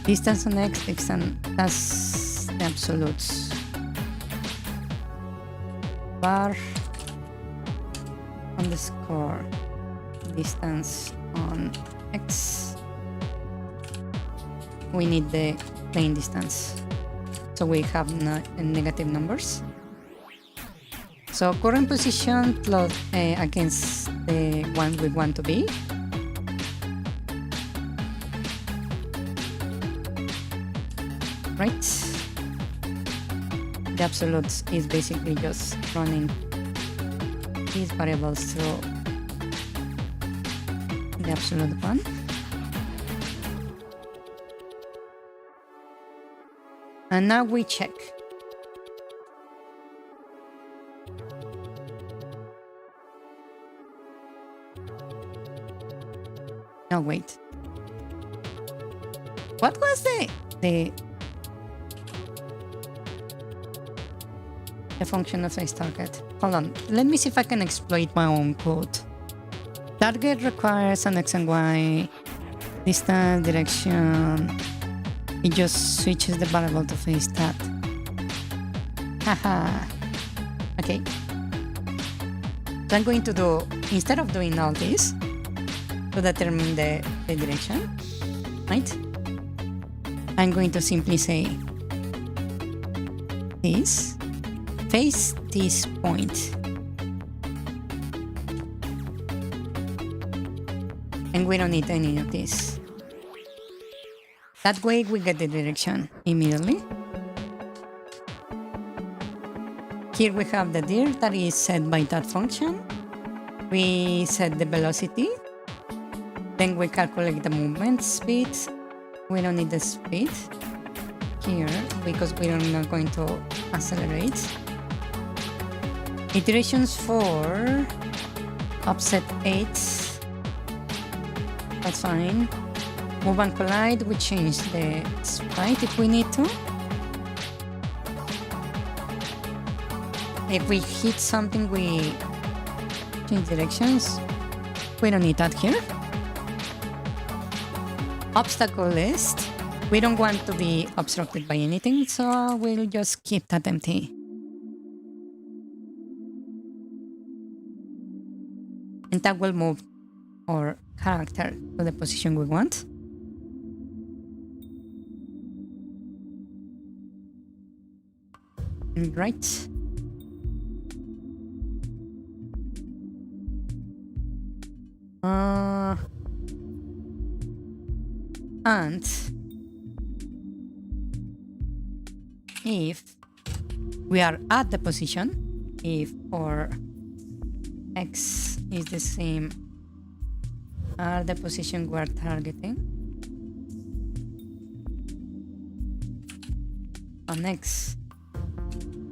Distance on X, that's the absolutes. Bar underscore distance on X. We need the plane distance. So we have negative numbers. So current position plot against the one we want to be. Right? The absolutes is basically just running these variables through the absolute one. And now we check. No, wait. What was the function of face target? Hold on. Let me see if I can exploit my own code. Target requires an X and Y, distance, direction. It just switches the variable to face tat. Haha. Okay. So I'm going to do, instead of doing all this, to determine the direction, right? I'm going to simply say this, face this point. And we don't need any of this. That way we get the direction immediately. Here we have the dir that is set by that function. We set the velocity. Then we calculate the movement speed. We don't need the speed here because we are not going to accelerate. Iterations for offset 8. That's fine. Move and collide, we change the sprite if we need to. If we hit something, we change directions. We don't need that here. Obstacle list. We don't want to be obstructed by anything, so we'll just keep that empty. And that will move our character to the position we want. Right. And if we are at the position, if our X is the same as the position we are targeting, on X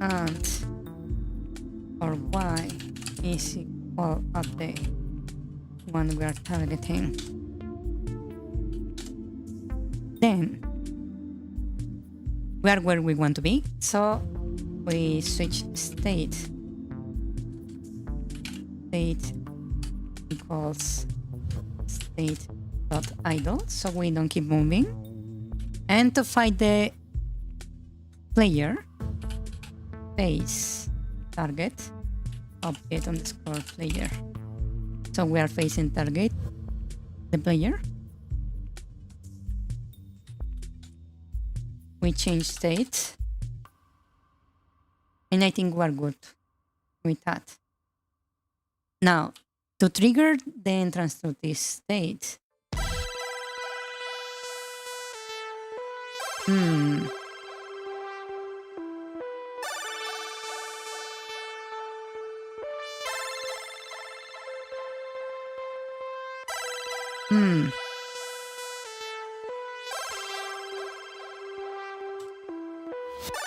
and or Y is equal at the one we are targeting, then we are where we want to be. So we switch state. State equals state.idle, so we don't keep moving. And to find the player, face target update underscore player. So we are facing target, the player. We change state. And I think we're good with that. Now, to trigger the entrance to this state, Hmm. Hmm.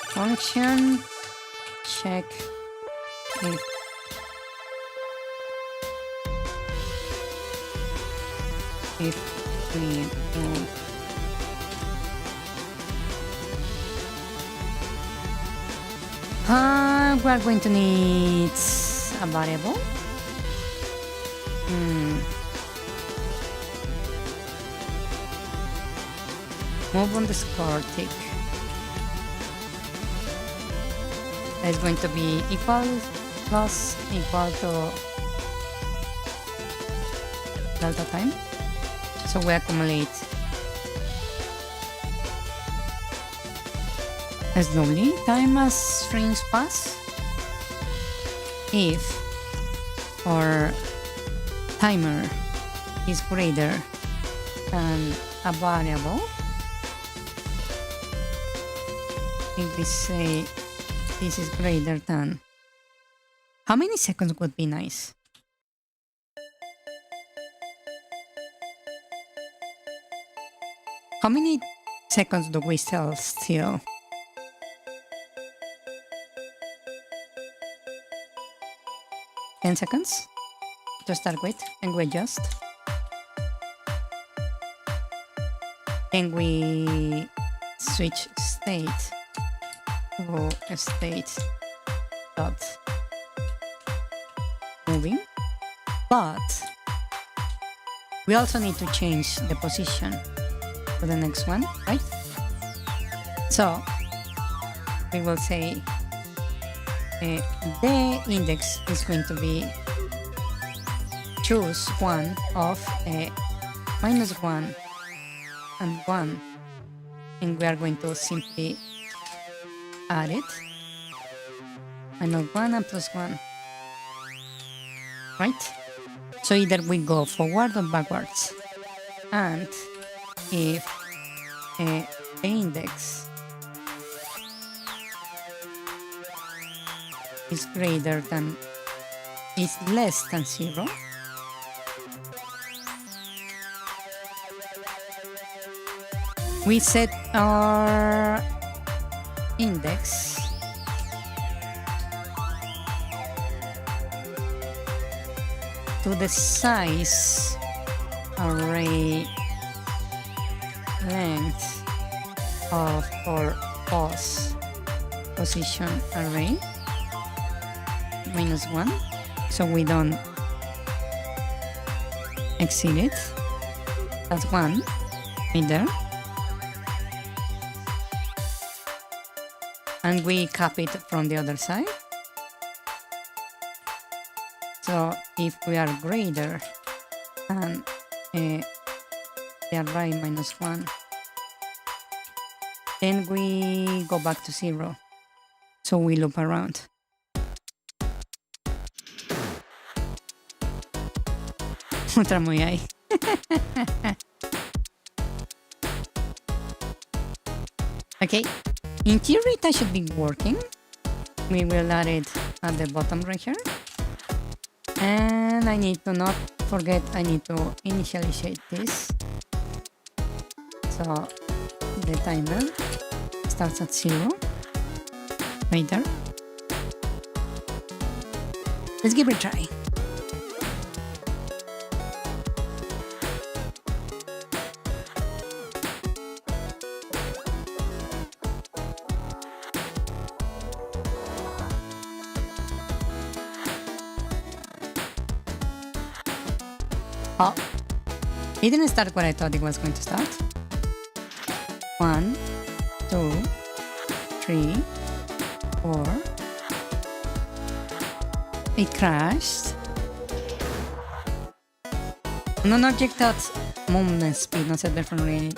Function. Check if we move we are going to need a variable. Move underscore tick. It's going to be equal plus equal to delta time. So we accumulate slowly time as frames pass. If our timer is greater than a variable, if we say this is greater than, how many seconds would be nice? How many seconds do we still? 10 seconds to start with, and we adjust. And we switch state to state dot moving. But we also need to change the position to the next one, right? So we will say the index is going to be choose one of -1 and 1, and we are going to simply add it, -1 and +1, right? So either we go forward or backwards, and if the index is greater than, is less than 0, we set our index to the size array length of our pause position array, -1, so we don't exceed it. That's 1 either. And we copy it from the other side. So if we are greater than the array -1, then we go back to 0. So we loop around. Otra muy ahí. Okay, in theory that should be working. We will add it at the bottom right here. And I need to not forget, I need to initialize this. So the timer starts at 0. Right there. Let's give it a try. Oh, it didn't start what I thought it was going to start. 1, 2, 3, 4. It crashed. Non-object at movement speed, not set different rate.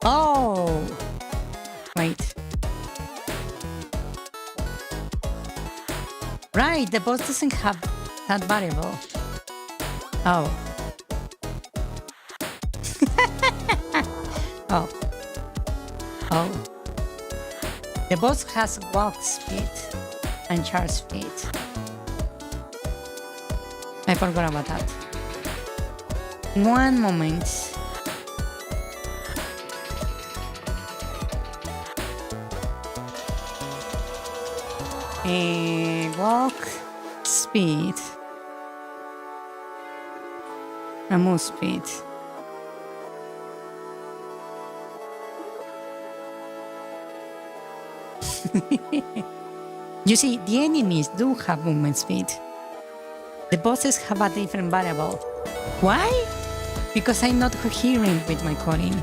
Oh! Wait. Right, the boss doesn't have that variable. Oh. Oh, Oh. The boss has walk speed and charge speed. I forgot about that. One moment. Walk speed and move speed. You see, the enemies do have movement speed. The bosses have a different variable. Why? Because I'm not coherent with my coding.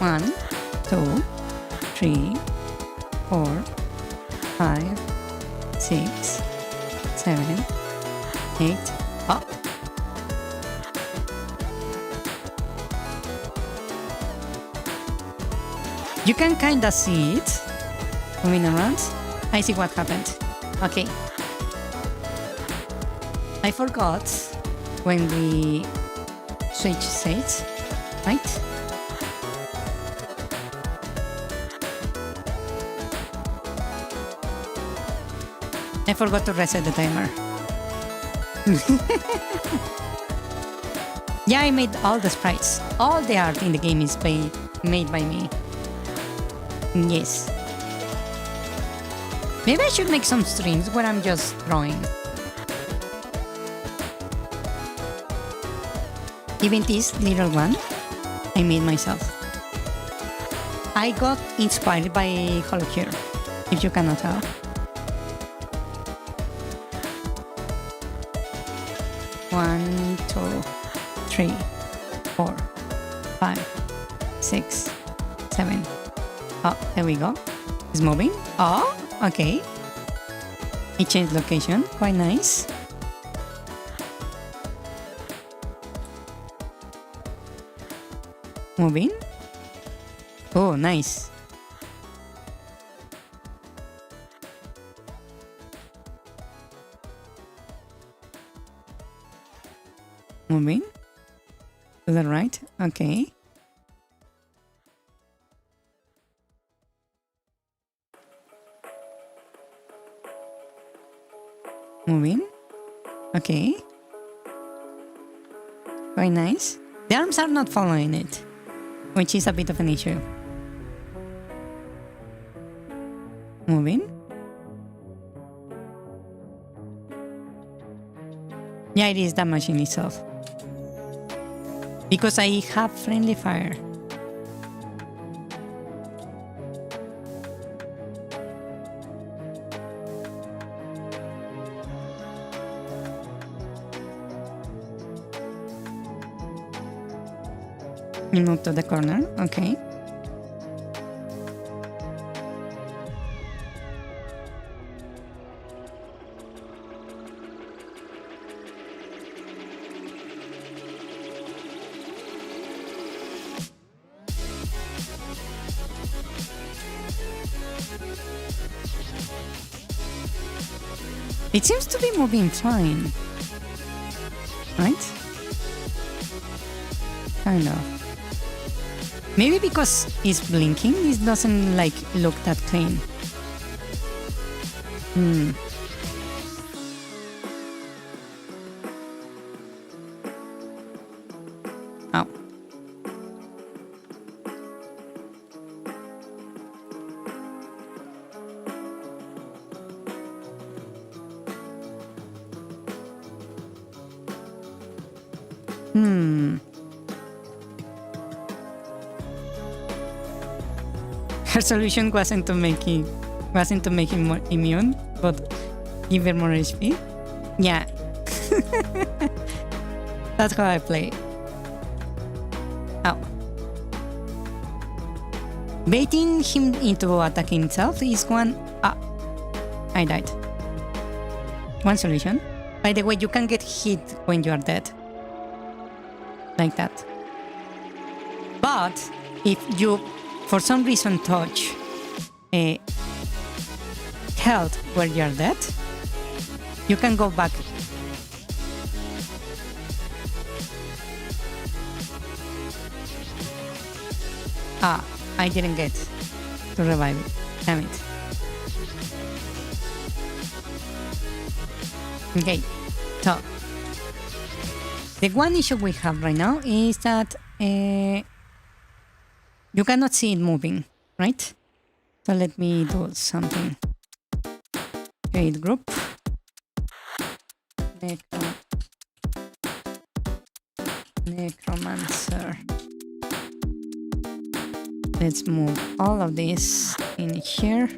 One, 2, 3, 4, 5, 6, 7, 8. Oh. You can kinda see it moving around. I see what happened. Okay. I forgot when we switch states, right? I forgot to reset the timer. Yeah, I made all the sprites. All the art in the game is made by me. Yes. Maybe I should make some streams where I'm just drawing. Even this little one, I made myself. I got inspired by Holocure, if you cannot tell. One, 2, 3, 4, 5, 6, 7. Oh, there we go. It's moving. Oh, okay. It changed location. Quite nice. Moving. Oh, nice. Moving. To the right. Okay. Moving. Okay. Quite nice. The arms are not following it, which is a bit of an issue. Moving. Yeah, it is damaging itself. Because I have friendly fire. You move to the corner, okay. It seems to be moving fine, right? Kind of. Maybe because it's blinking, this doesn't like look that clean. Oh. Her solution wasn't to make him more immune, but give her more HP. Yeah. That's how I play. Oh. Baiting him into attacking himself is one... Ah. I died. One solution. By the way, you can get hit when you are dead. Like that. But if you for some reason touch her health where you're dead, you can go back. Ah, I didn't get to revive it. Damn it. Okay, so the one issue we have right now is that you cannot see it moving, right? So let me do something. Create group. Necromancer. Let's move all of this in here.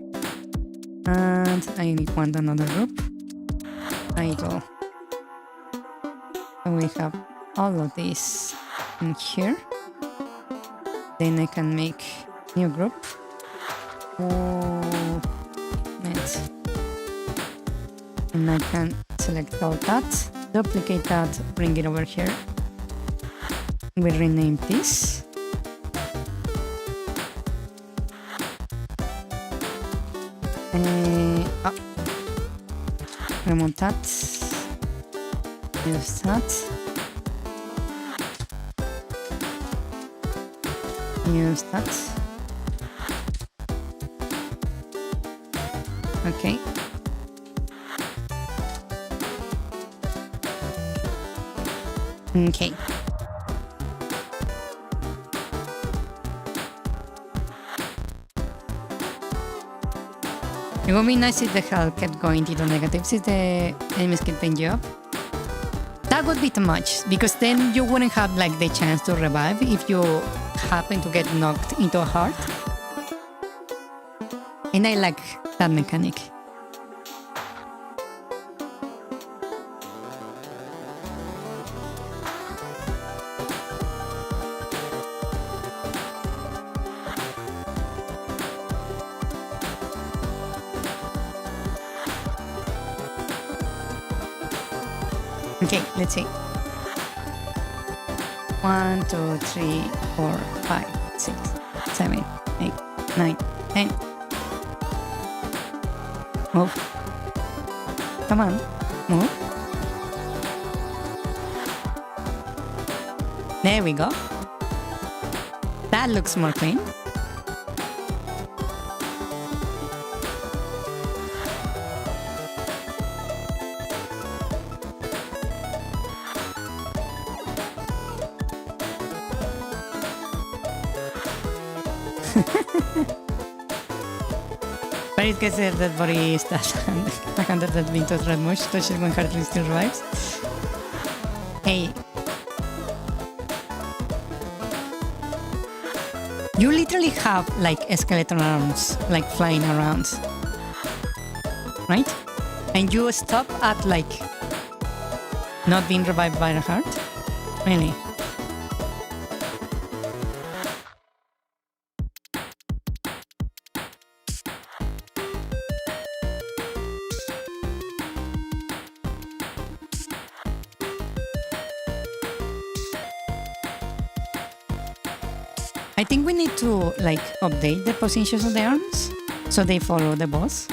And I want another group. Idle. So we have all of this in here. Then I can make new group. And I can select all that, duplicate that, bring it over here. We rename this. Remove that. Use that. Use that. Okay. Okay. It would be nice if the health kept going into negatives if the enemies keep picking you up. That would be too much, because then you wouldn't have like the chance to revive if you happen to get knocked into a heart. And I like that mechanic. Okay, let's see. 1, 2, 3, 4, 5, 6, 7, 8, 9, 10. Move. Come on, move. There we go. That looks more clean. Paris gets a dead body stat and 100 that been to red mush, touches when hardly still revives. Hey. You literally have like skeleton arms like flying around. Right? And you stop at like not being revived by the heart? Really? I think we need to like update the positions of the arms so they follow the boss.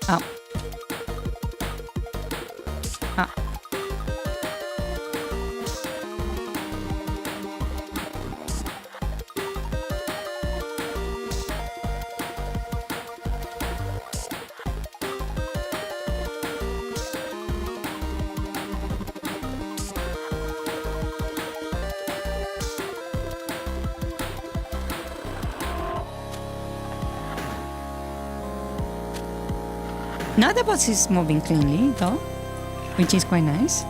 Oh. Ah. Now the boss is moving cleanly though, which is quite nice.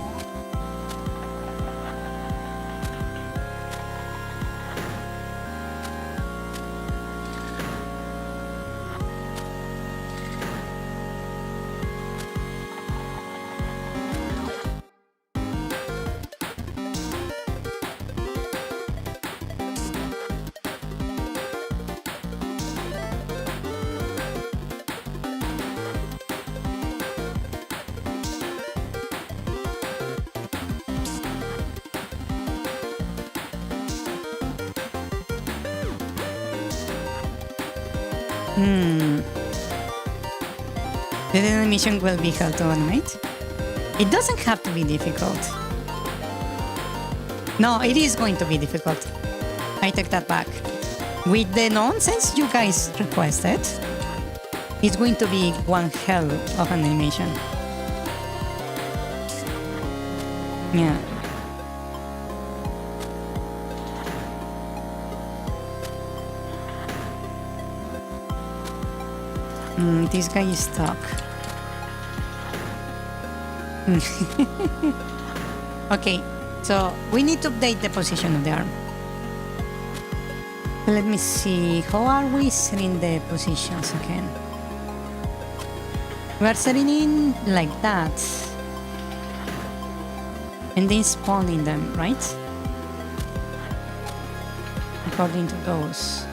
The animation will be how to animate. It doesn't have to be difficult. No, it is going to be difficult. I take that back. With the nonsense you guys requested, it's going to be one hell of an animation. Yeah. This guy is stuck. Okay, so we need to update the position of the arm. Let me see, how are we setting the positions again? We are setting in like that. And then spawning them, right? According to those.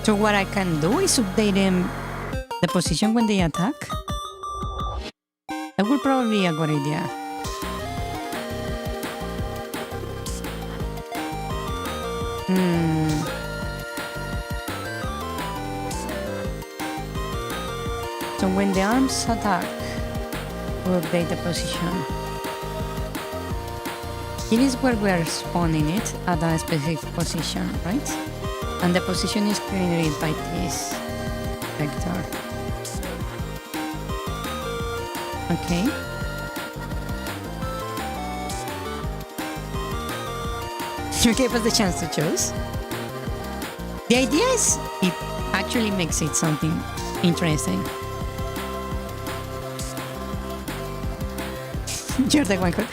So what I can do is update them the position when they attack. That would probably be a good idea. So when the arms attack, we'll update the position. It is where we are spawning it at a specific position, right? And the position is generated by this vector. Okay. You gave us the chance to choose. The idea is it actually makes it something interesting. You're the one who...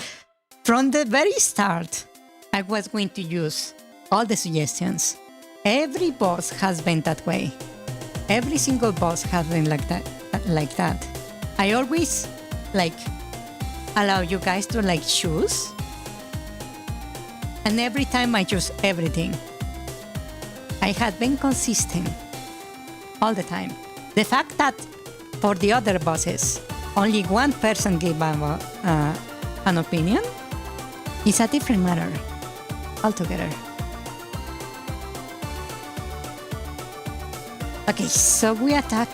From the very start, I was going to use all the suggestions. Every boss has been that way. Every single boss has been like that. I always allow you guys to choose. And every time I choose everything. I had been consistent all the time. The fact that for the other bosses, only one person gave an opinion is a different matter altogether. Okay, so we attack,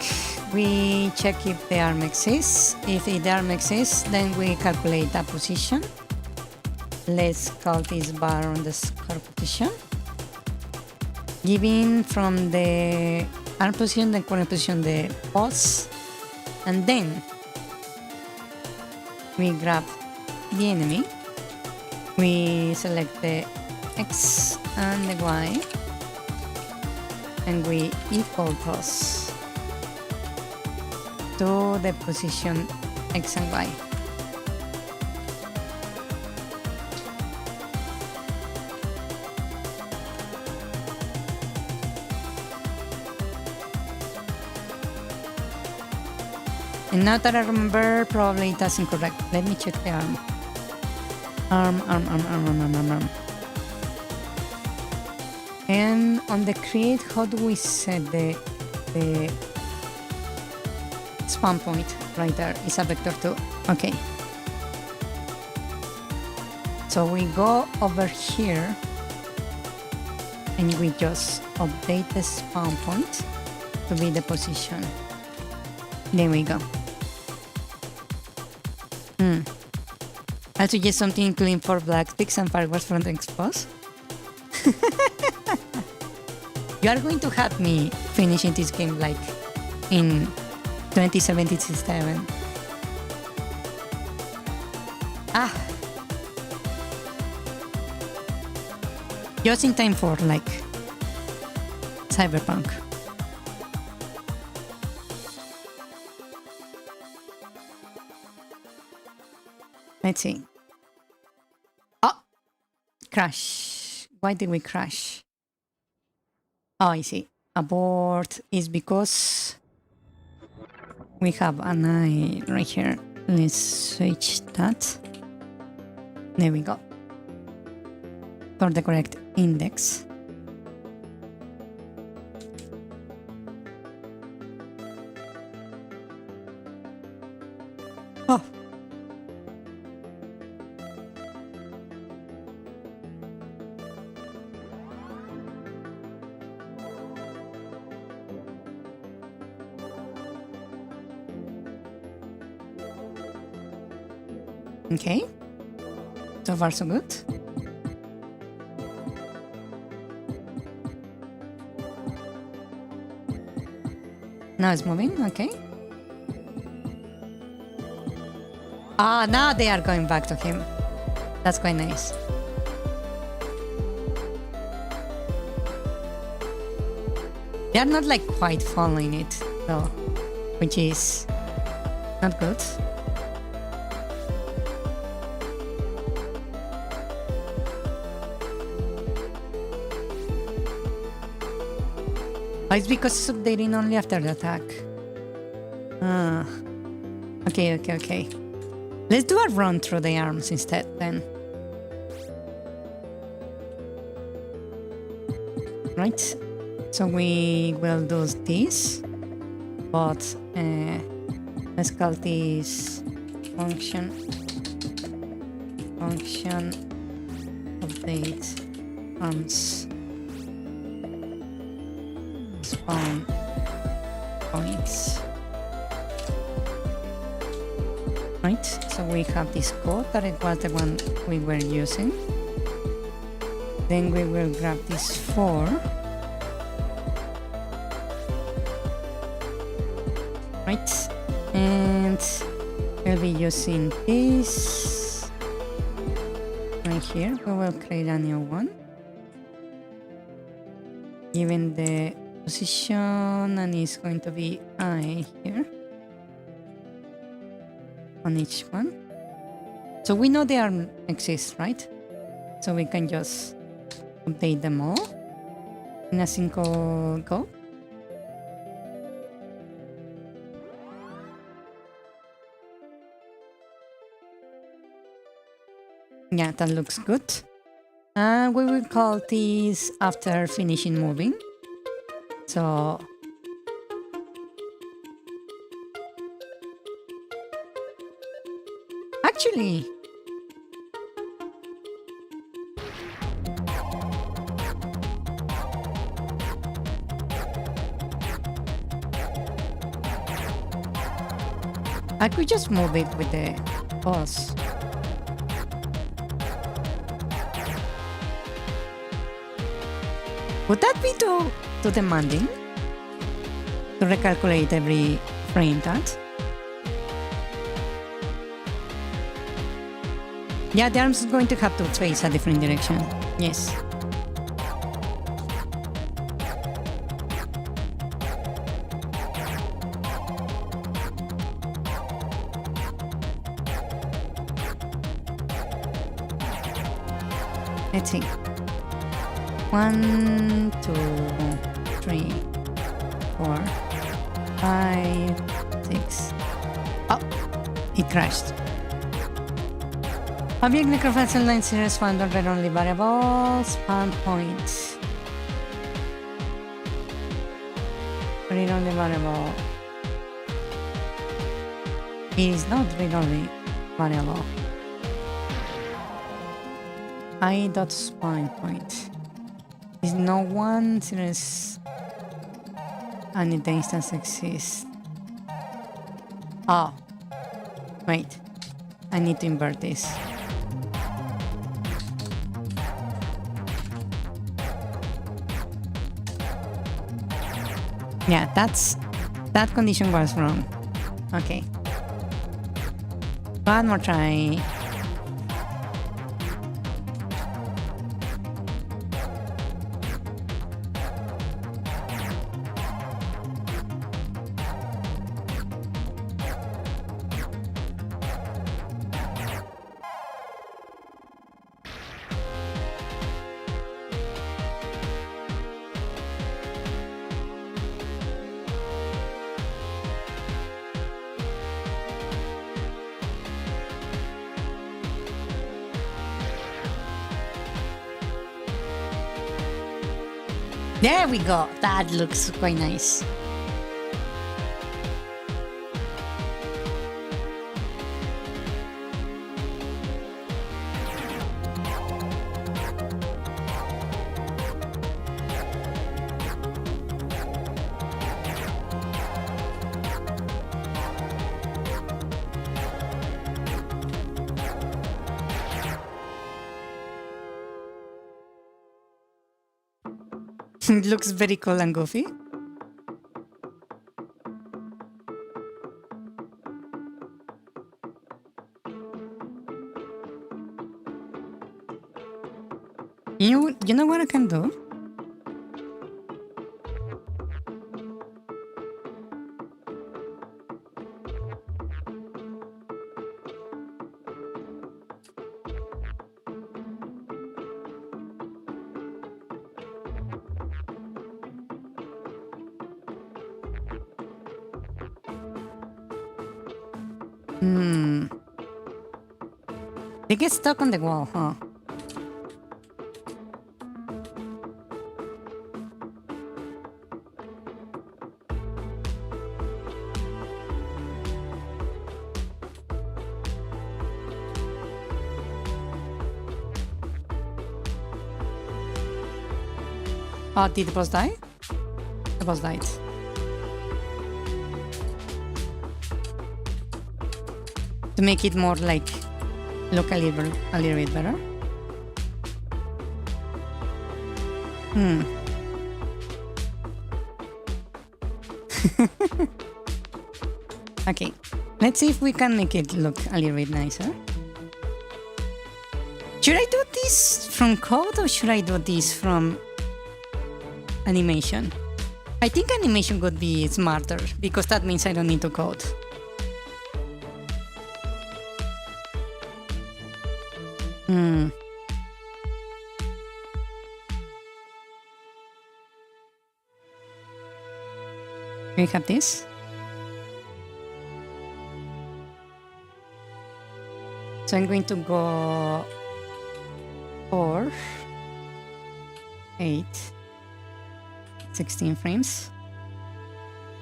we check if the arm exists. If the arm exists, then we calculate that position. Let's call this bar on the square position. Giving from the arm position, the corner position, the boss. And then we grab the enemy. We select the X and the Y. And we equal those to the position X and Y. And now that I remember, probably that's incorrect. Let me check the arm. Arm. And on the create, how do we set the spawn point? Right there is a vector 2. Okay. So we go over here and we just update the spawn point to be the position. There we go. I'll suggest something including 4 black sticks and fireworks from the expos. You are going to have me finishing this game in 2077. Just in time for Cyberpunk. Let's see. Oh! Crash. Why did we crash? Oh, I see. Abort is because we have an eye right here. Let's switch that. There we go. For the correct index. Oh. Okay. So far, so good. Now it's moving, okay. Ah, now they are going back to him. That's quite nice. They are not like quite following it though, which is not good. Oh, it's because it's updating only after the attack. Ah. Okay. Let's do a run through the arms instead then. Right. So we will do this, but let's call this function update arms spawn points. Right, so we have this code that it was the one we were using. Then we will grab this 4. Right, and we'll be using this right here. We will create a new one, given the position, and it's going to be I here on each one. So we know they are exist, right? So we can just update them all in a single go. Yeah, that looks good. We will call this after finishing moving. So actually, I could just move it with the pause. Would that be too demanding to recalculate every frame that? Yeah, the arms is going to have to face a different direction. Yes. Let's see. 1, 2, 3, 4, 5, 6. Oh, it crashed. Object necrofacial line series found read only variables, spawn points. Read only variable. It is not read only variable. I dot spawn point. Is no one series and the instance exists. Oh, wait. I need to invert this. Yeah, that condition was wrong. Okay. One more try. There we go. That looks quite nice. It looks very cool and goofy. You know what I can do? They get stuck on the wall, huh? Oh, did the boss die? The boss died. To make it more like look a little bit better. Okay, let's see if we can make it look a little bit nicer. Should I do this from code or should I do this from animation? I think animation would be smarter because that means I don't need to code. We have this. So I'm going to go 4, 8, 16 frames.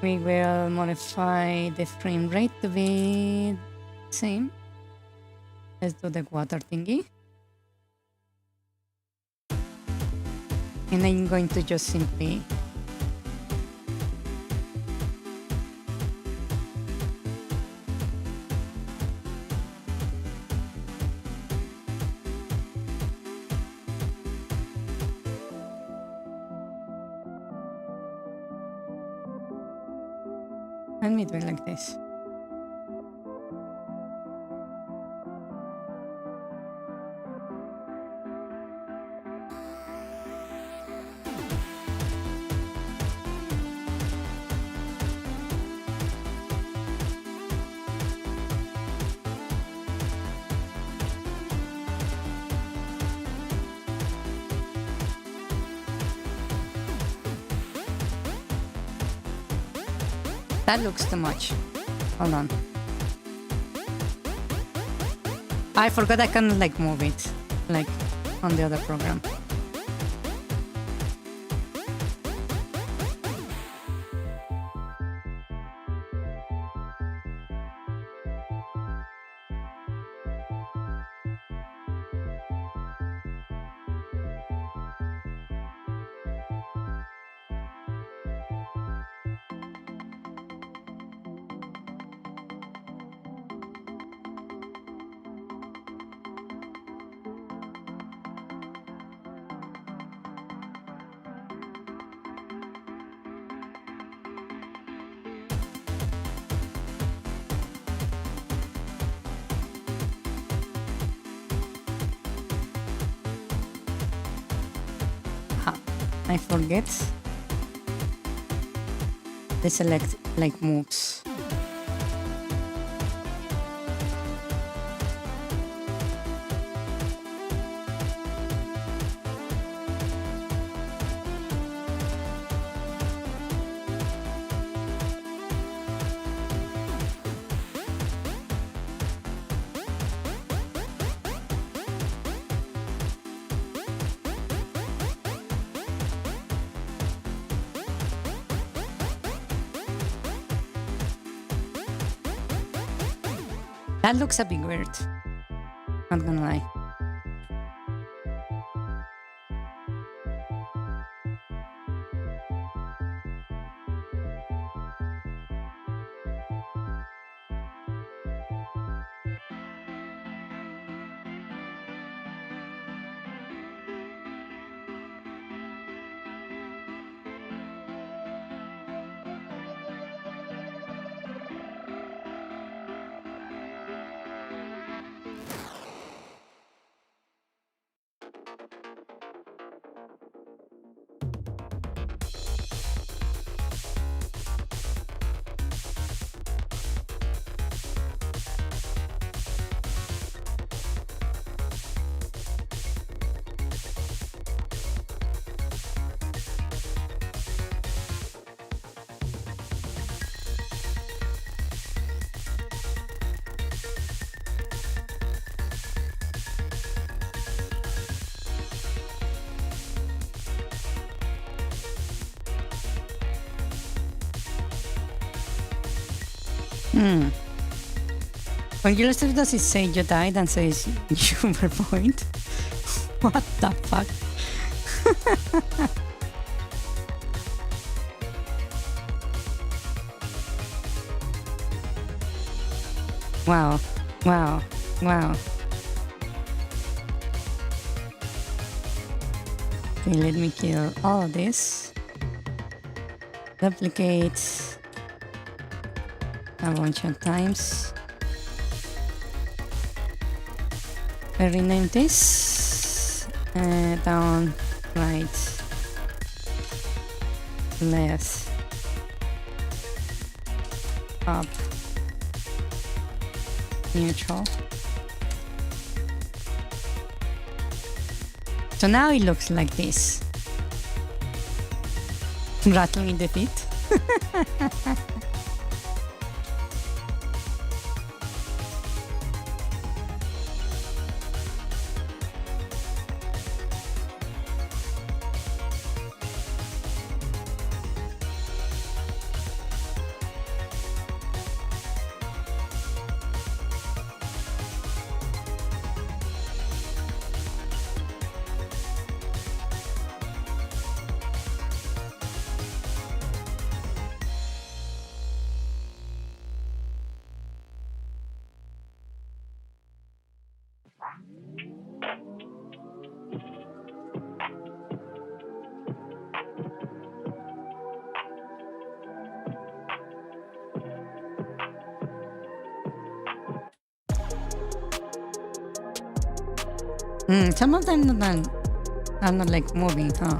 We will modify the frame rate to be the same. Let's do the water thingy. And I'm going to just simply let me do it like this. That looks too much. Hold on. I forgot I can like move it, like on the other program. I forget the select like moves. That looks a bit weird. Not gonna lie. When you listen, does it say you died and says you were point? What the fuck? Wow, wow, wow. Okay, let me kill all of this. Duplicate a bunch of times. I rename this down, right, left, up, neutral. So now it looks like this. Rattling the feet. Some of them are not like moving, huh?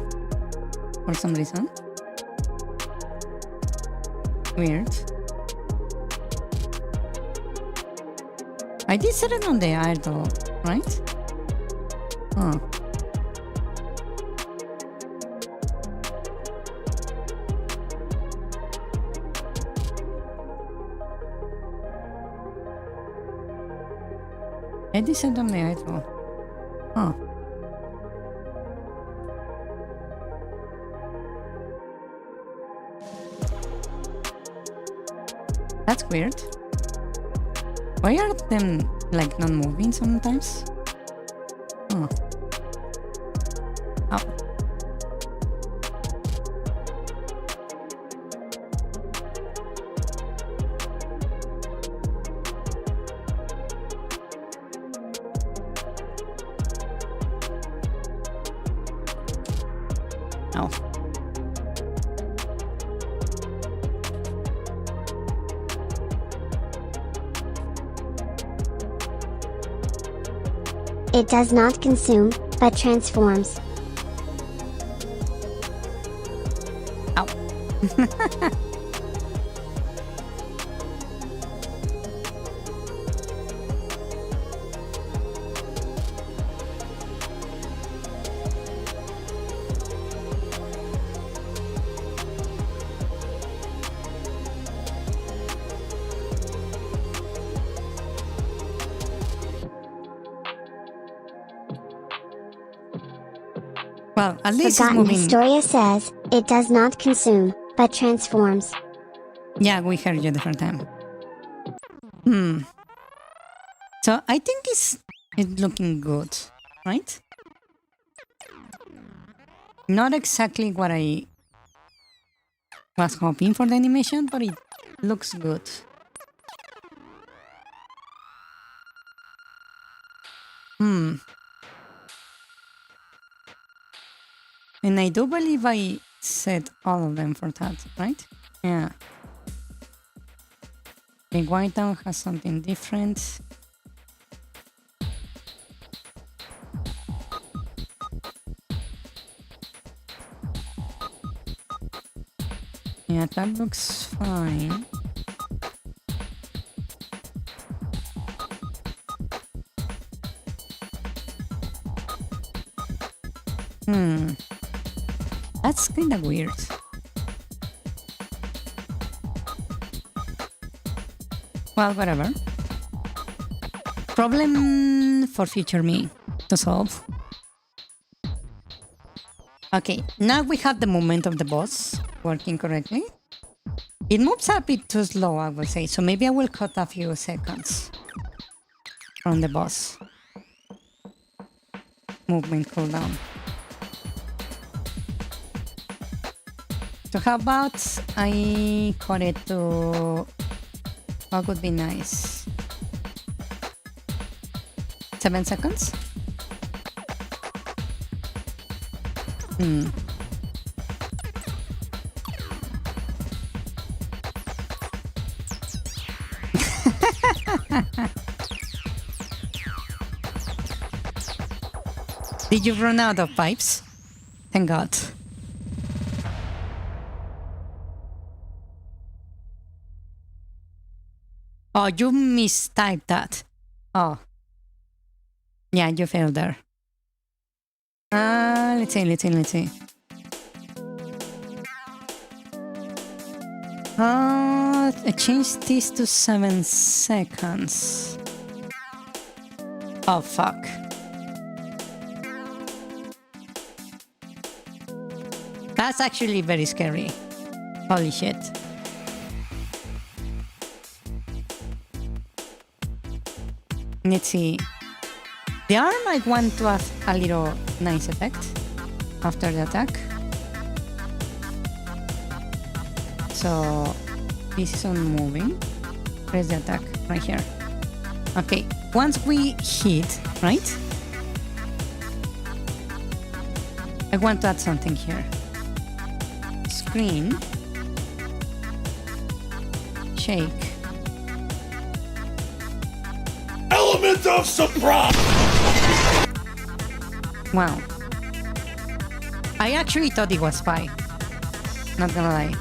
For some reason. Weird. I did set it on the air though, right? Huh. I did set it on the air though. Huh. That's weird. Why are them like not moving sometimes? Huh. Oh. Oh. It does not consume, but transforms. Ow. Well, at least it's Forgotten moving. Historia says, it does not consume, but transforms. Yeah, we heard you the first time. So I think it's looking good, right? Not exactly what I was hoping for the animation, but it looks good. And I do believe I set all of them for that, right? Yeah. The white town has something different. Yeah, that looks fine. That's kind of weird. Well, whatever. Problem for future me to solve. Okay, now we have the movement of the boss working correctly. It moves a bit too slow, I would say. So maybe I will cut a few seconds from the boss. Movement cooldown. So how about I cut it to... What would be nice? 7 seconds? Did you run out of pipes? Thank God. Oh, you mistyped that. Oh. Yeah, you failed there. Let's see. I changed this to 7 seconds. Oh, fuck. That's actually very scary. Holy shit. Let's see. The arm I want to have a little nice effect after the attack. So this is on moving. Press the attack right here. Okay, once we hit, right? I want to add something here. Screen. Shake. Element of surprise! Wow. I actually thought it was 5. Not gonna lie.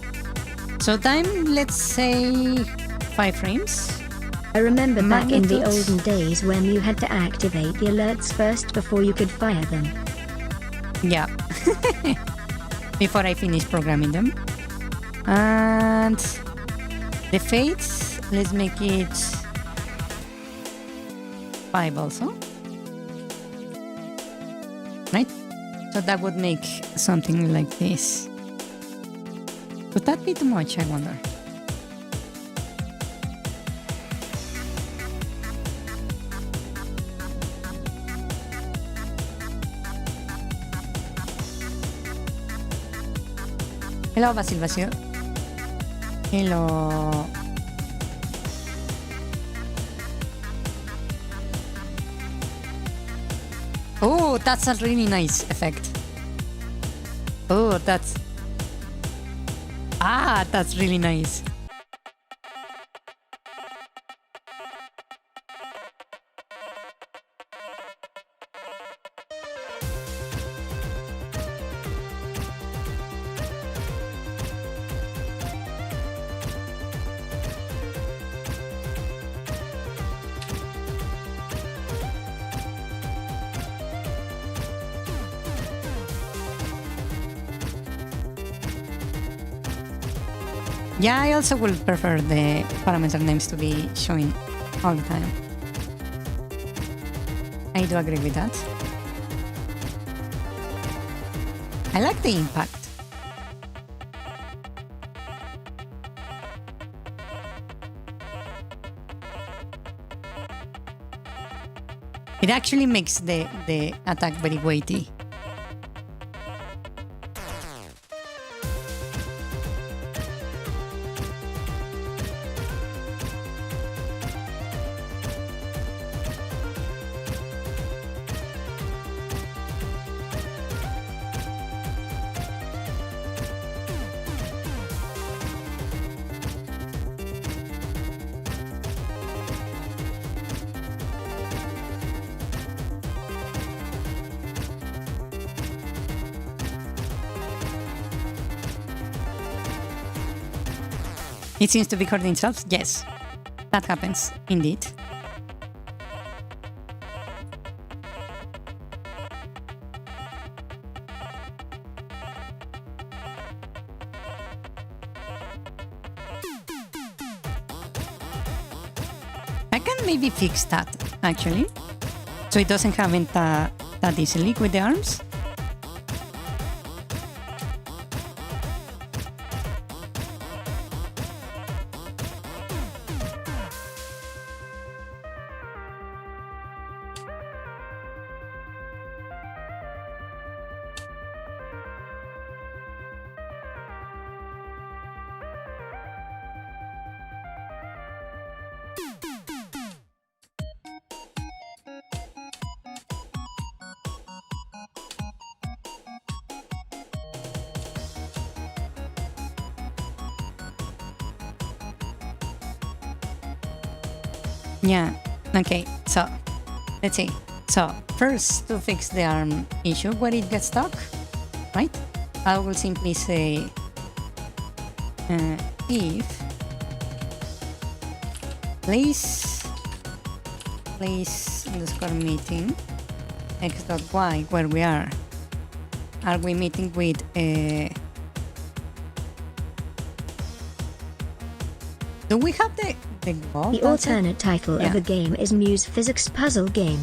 So time, let's say 5 frames. I remember back in the Magnitudes. olden days when you had to activate the alerts first before you could fire them. Yeah. Before I finish programming them. And the fates, let's make it 5 also. Right? So that would make something like this. Would that be too much, I wonder? Hello, Basil. Hello. Oh, that's a really nice effect. Oh, that's really nice. Yeah, I also would prefer the parameter names to be showing all the time. I do agree with that. I like the impact. It actually makes the attack very weighty. It seems to be hurting itself. Yes, that happens indeed. I can maybe fix that actually, so it doesn't happen that easily with the arms. Yeah, okay, so let's see. So first, to fix the arm issue where it gets stuck, right? I will simply say if place underscore meeting x.y where we are we meeting with do we have the goal? The alternate title Yeah. of the game is Muse Physics Puzzle Game.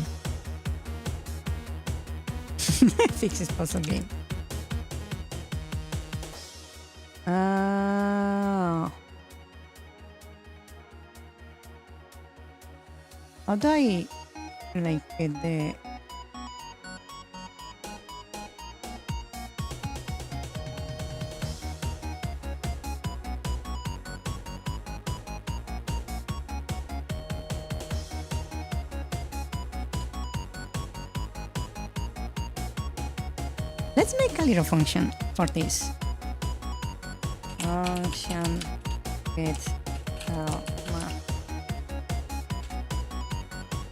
Fixes puzzle game. How do I like get the let's make a little function for this. Function with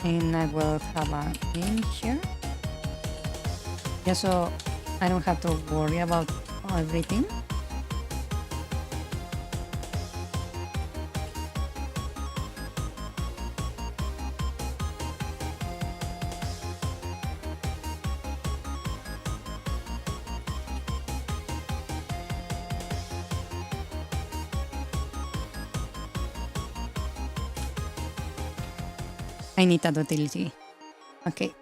and I will have an in here just so I don't have to worry about everything. I need that utility. Okay,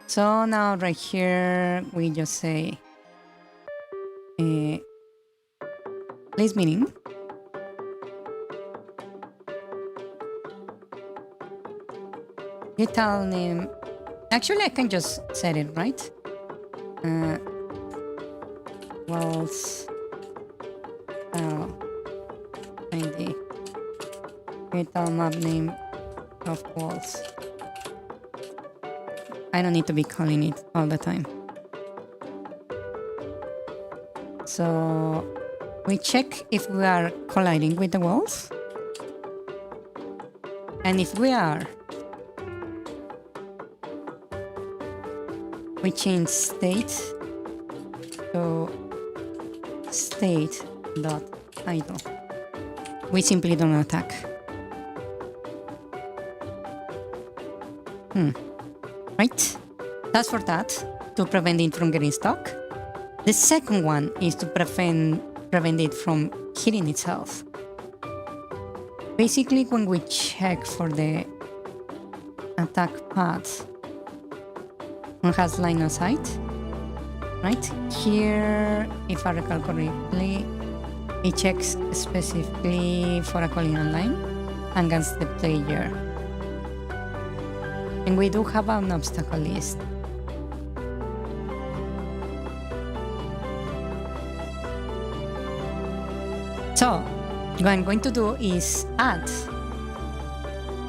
so now right here we just say place meaning. You tell name. Actually, I can just set it right. Walls. ID. Detail map name of walls. I don't need to be calling it all the time. So we check if we are colliding with the walls. And if we are, we change state to state.idle. We simply don't attack. Right? That's for that, to prevent it from getting stuck. The second one is to prevent it from hitting itself. Basically, when we check for the attack path, one has line of sight. Right? Here, if I recall correctly, it checks specifically for a collision line against the player. And we do have an obstacle list. So, what I'm going to do is add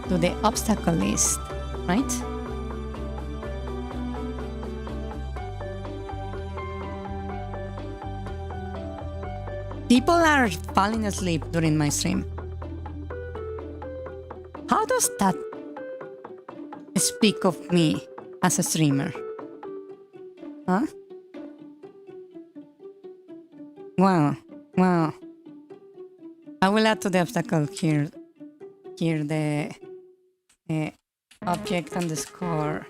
to the obstacle list, right? People are falling asleep during my stream. How does that speak of me as a streamer? Huh? Wow. I will add to the obstacle here the object underscore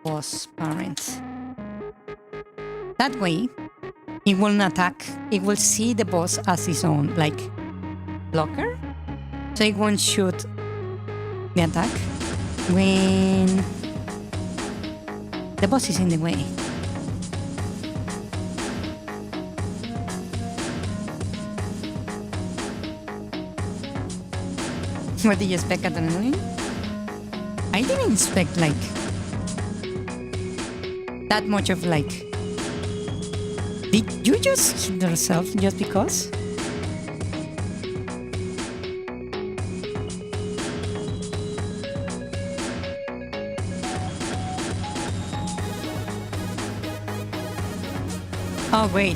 boss parent. That way, it will not attack. It will see the boss as its own, like blocker. So it won't shoot the attack when the boss is in the way. What did you expect, adrenaline? I didn't expect like that much of like. Did you just hit yourself just because? Oh, wait.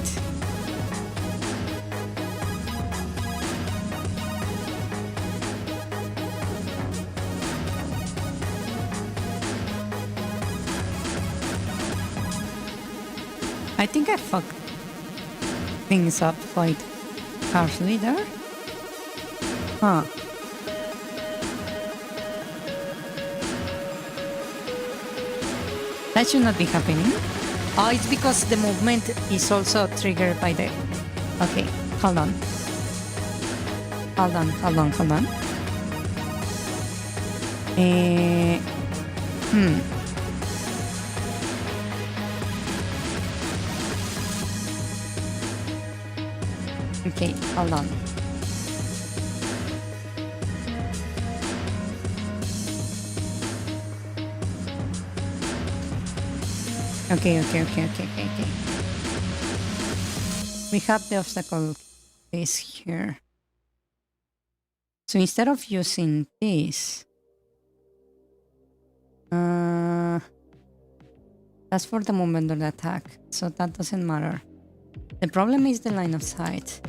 I think I fucked things up quite harshly there. Huh. That should not be happening. Oh, it's because the movement is also triggered by the... Okay, hold on. Hold on, hold on, hold on. Okay, hold on. Okay. We have the obstacle piece here. So instead of using this, that's for the movement of the attack, so that doesn't matter. The problem is the line of sight,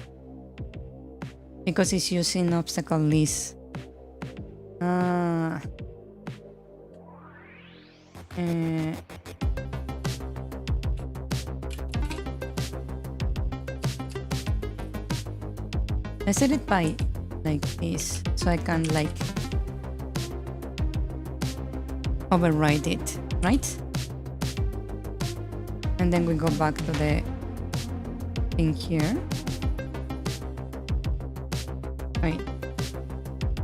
because it's using obstacle list. I set it by like this, so I can like override it, right? And then we go back to the thing here. Right.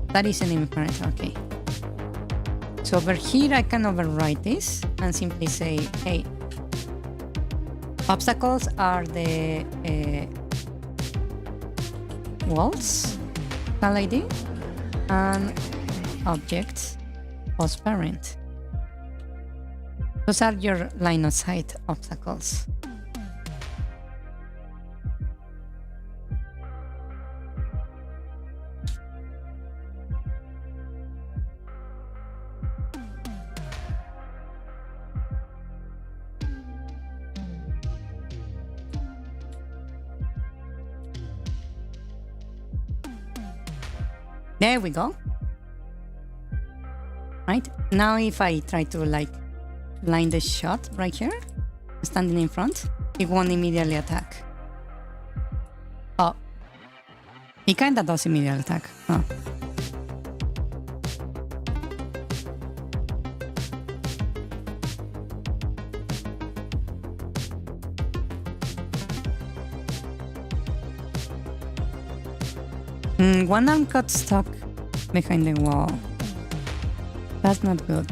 That is an imperator, okay. So over here I can override this and simply say, hey, obstacles are the walls, ID, and objects post parent. Those are your line of sight obstacles. There we go. Right, now if I try to like line the shot right here, standing in front, it won't immediately attack. Oh, it kinda does immediate attack. Oh. One arm got stuck behind the wall. That's not good.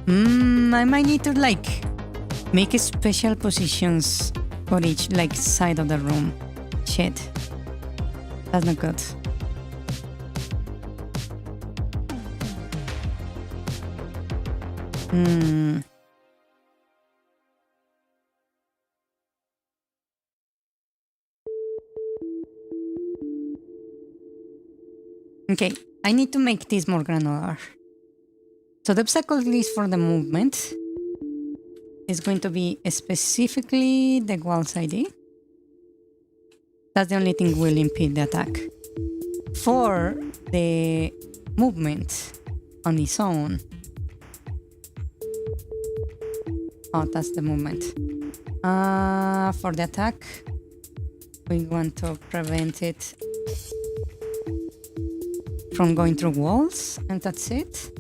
I might need to like make special positions for each like side of the room. Shit. That's not good. Okay, I need to make this more granular. So the obstacle list for the movement is going to be specifically the wall's ID. That's the only thing will impede the attack. For the movement on its own. Oh, that's the movement. For the attack, we want to prevent it from going through walls, and that's it.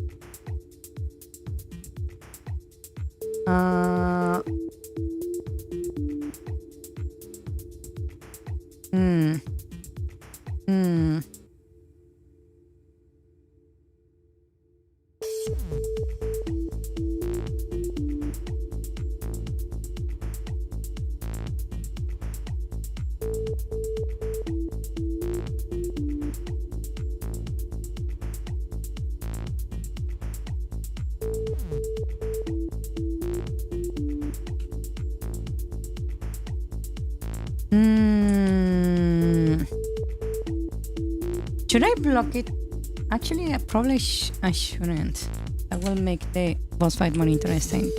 Should I block it? Actually, I probably I shouldn't. That will make the boss fight more interesting.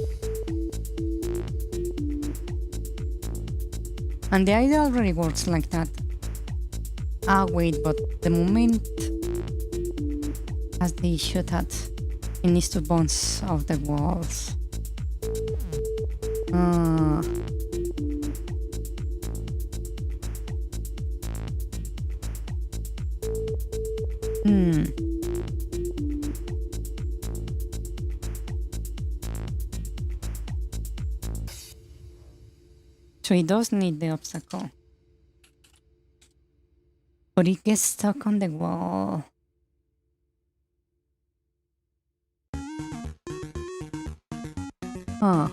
And the idea already works like that. Ah, wait, but the moment as they shoot at, it needs to bounce off the walls. So it does need the obstacle. But it gets stuck on the wall. Huh.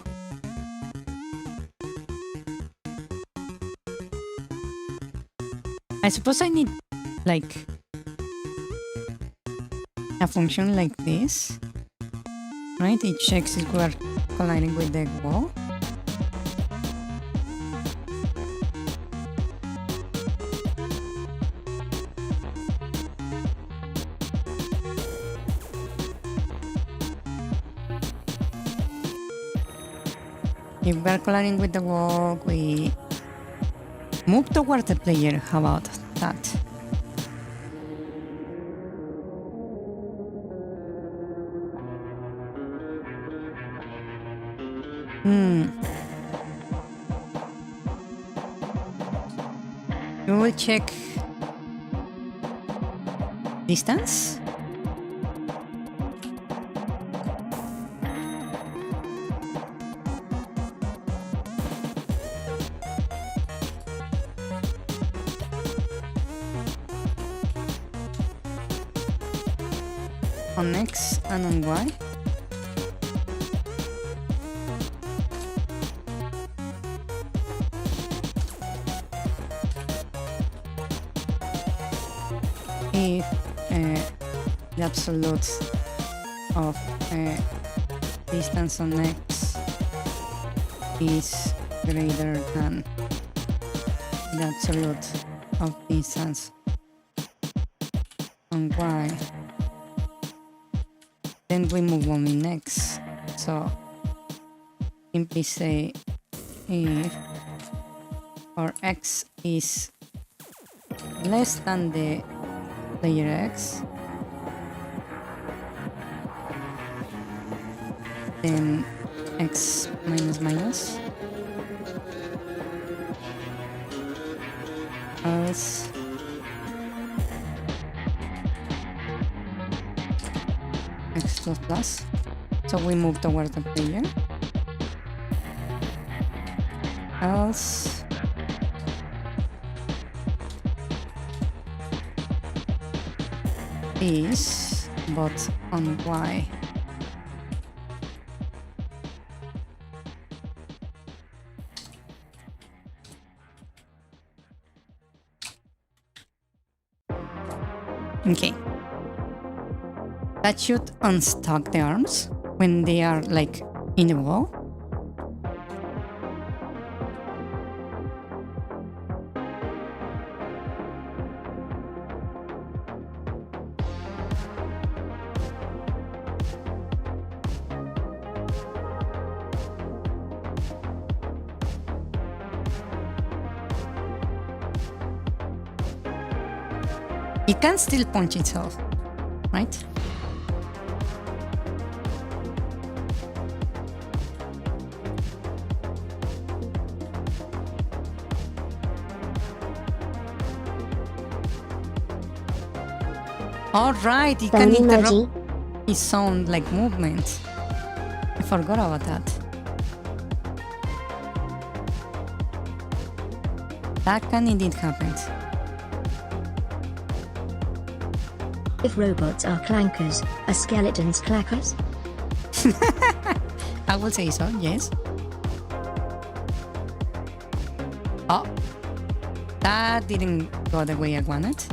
I suppose I need, like, a function like this. Right? It checks if we're colliding with the wall. If we're colliding with the wall, we move towards the player. How about that? We will check distance. On X and on Y. If the absolute of distance on X is greater than the absolute of distance on Y, then we move on in X. So simply say if our X is less than the player X, then X minus minus, else X plus plus. So we move towards the player, else is but on Y. Okay. That should unstuck the arms when they are like in the wall. It can still punch itself, right? All right, it can Phone interrupt emoji. its own like movement. I forgot about that. That can indeed happen. If robots are clankers, are skeletons clackers? I will say so, yes. Oh, that didn't go the way I wanted.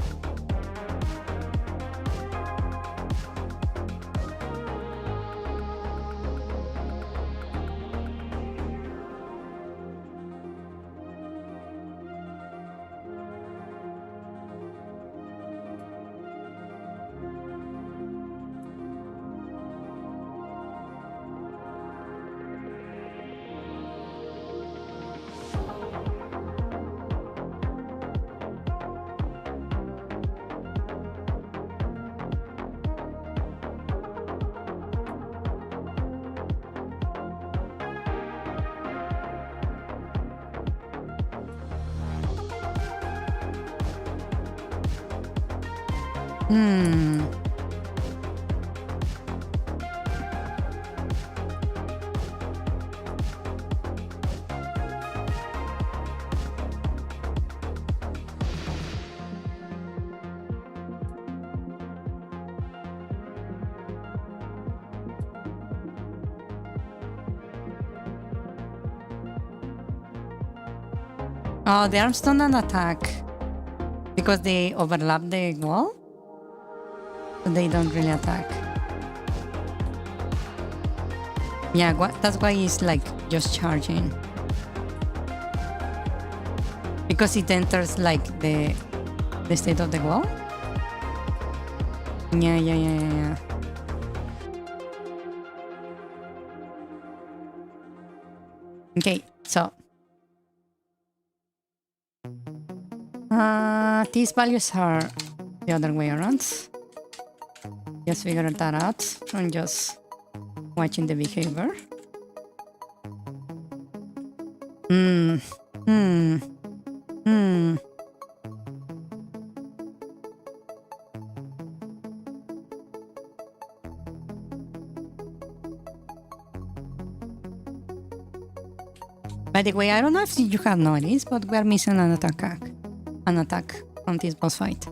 Hmm. Oh, the arms don't attack because they overlap the wall, so they don't really attack. Yeah, that's why it's like just charging, because it enters like the state of the wall. Yeah. Okay, so these values are the other way around. Just figured that out from just watching the behavior. By the way, I don't know if you have noticed, but we're missing an attack from this boss fight.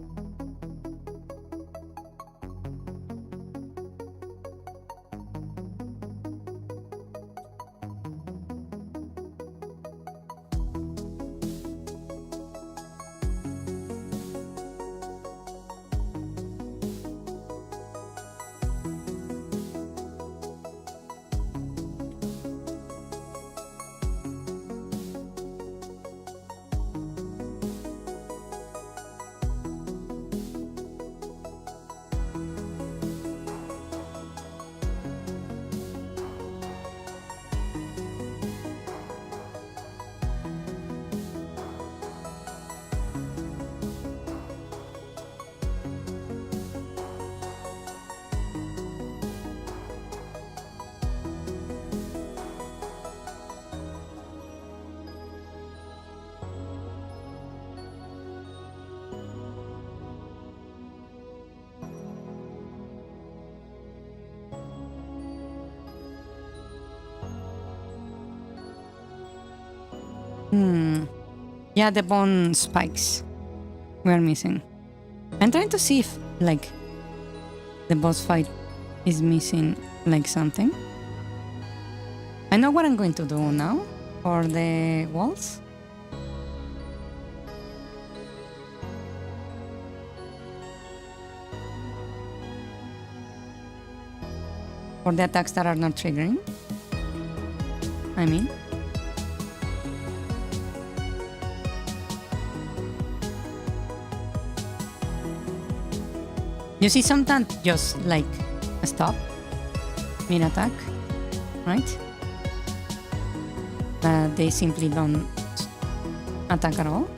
Yeah, the bone spikes we're missing. I'm trying to see if, like, the boss fight is missing, like, something. I know what I'm going to do now for the walls. For the attacks that are not triggering. I mean. You see, sometimes just like stop mid attack, right? They simply don't attack at all.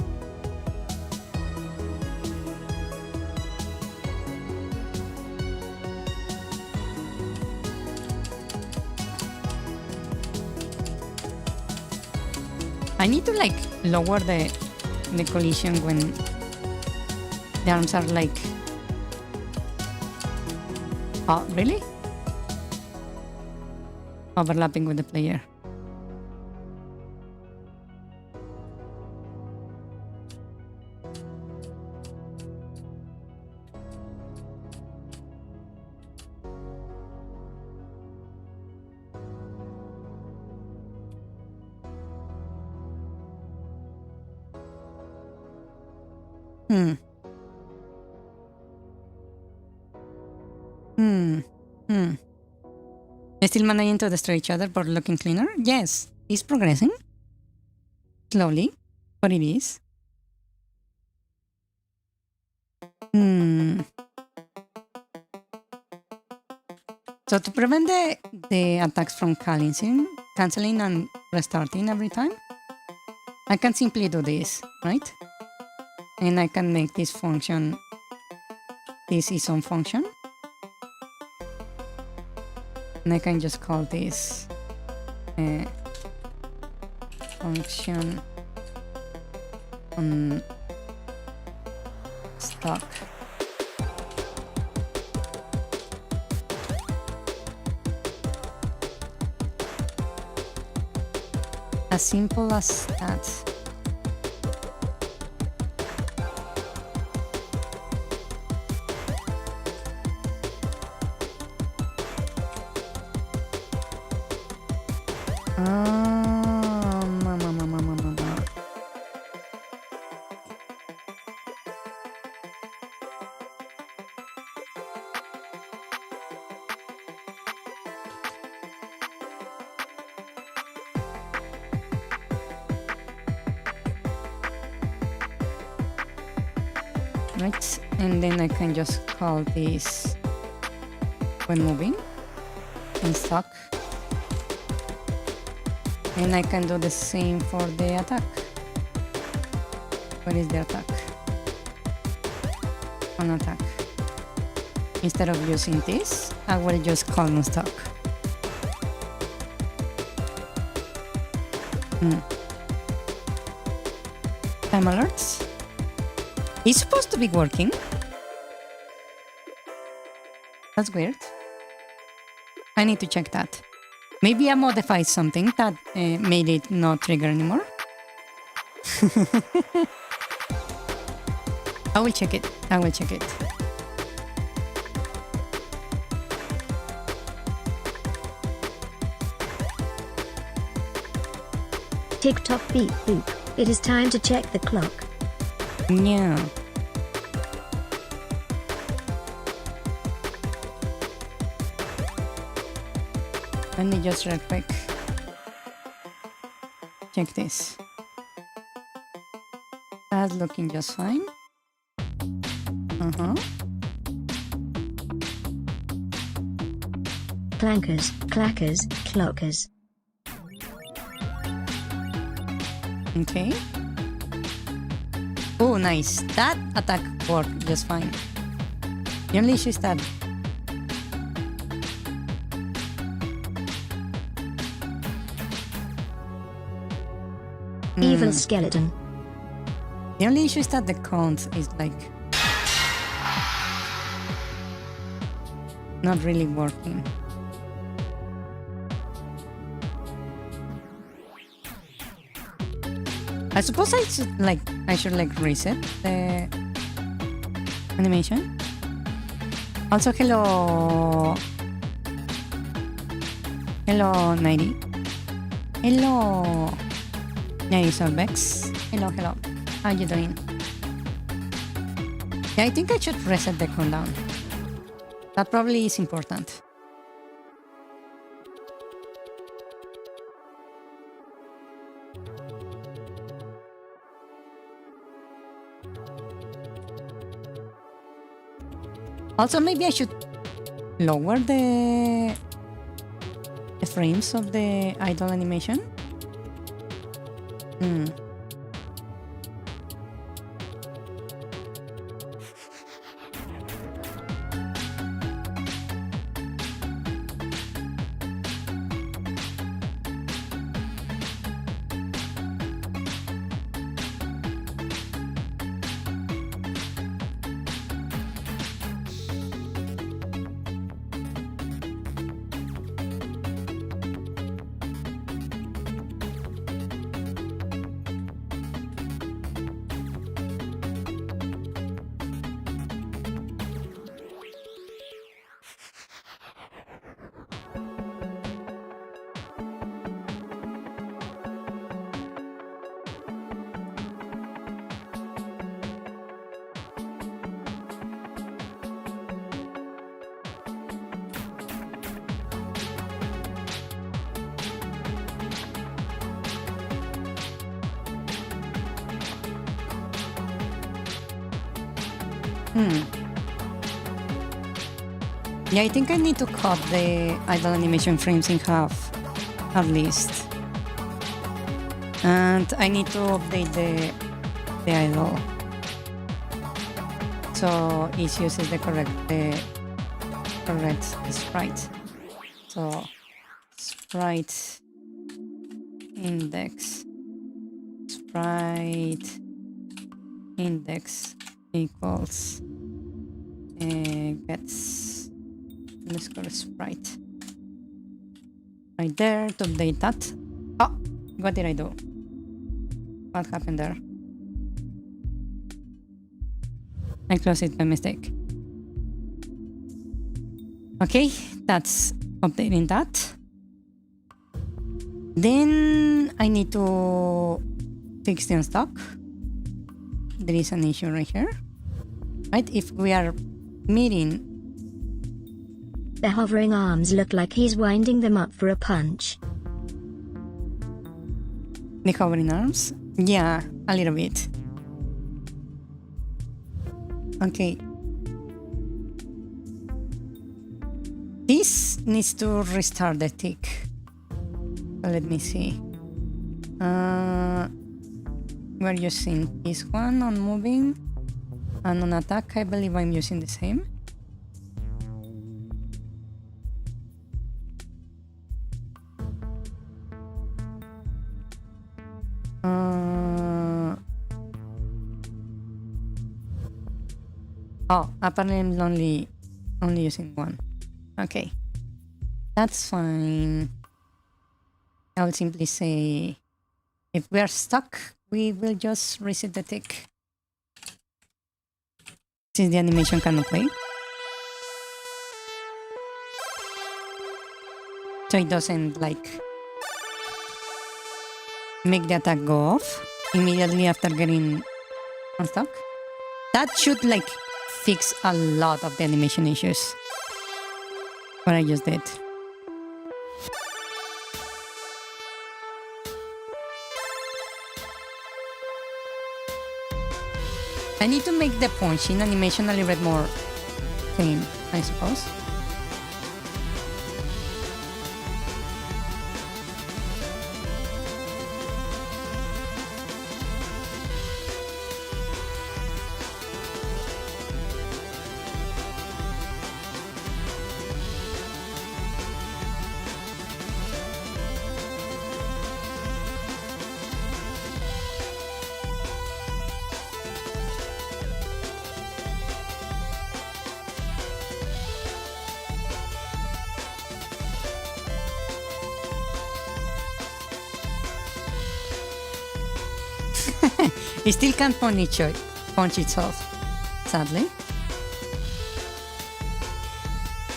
I need to like lower the collision when the arms are like. Oh, really? Overlapping with the player. Still managing to destroy each other but looking cleaner? Yes, it's progressing. Slowly, but it is. So to prevent the attacks from cancelling and restarting every time, I can simply do this, right? And I can make this function, this is on function. And I can just call this function on stock. As simple as that. Right, and then I can just call this when moving and stock. And I can do the same for the attack. What is the attack? On attack. Instead of using this, I will just call on stock. Time alerts. It's supposed to be working. That's weird. I need to check that. Maybe I modified something that made it not trigger anymore. I will check it. I will check it. Tick tock beep boop. It is time to check the clock. Yeah. Let me just real quick check this. That's looking just fine. Clankers, clackers, clockers. Okay. Oh, nice. That attack worked just fine. The only issue is that Evil skeleton. the only issue is that the count is like not really working. I suppose I should reset the animation. Also, hello 90. Hello 90 Solvex. Hello. How you doing? Yeah, I think I should reset the countdown. That probably is important. Also, maybe I should lower the frames of the idle animation. Yeah, I think I need to cut the idle animation frames in half, at least. And I need to update the idle, so it uses the correct sprite. So sprite index equals gets underscore sprite right there to update that. Oh, What did I do? What happened there? I closed it by mistake. Okay, that's updating that. Then I need to fix the unstock. There is an issue right here. Right? If we are meeting... The hovering arms look like he's winding them up for a punch. The hovering arms? Yeah, a little bit. Okay. This needs to restart the tick. Let me see. We're using this one on moving, and on attack I believe I'm using the same. Oh, apparently I'm only using one. Okay, that's fine. I will simply say, if we are stuck, we will just reset the tick. Since the animation cannot play. So it doesn't like make the attack go off immediately after getting unstuck. That should like fix a lot of the animation issues. What I just did. I need to make the punching animation a little bit more clean, I suppose. It still can't punch itself, sadly.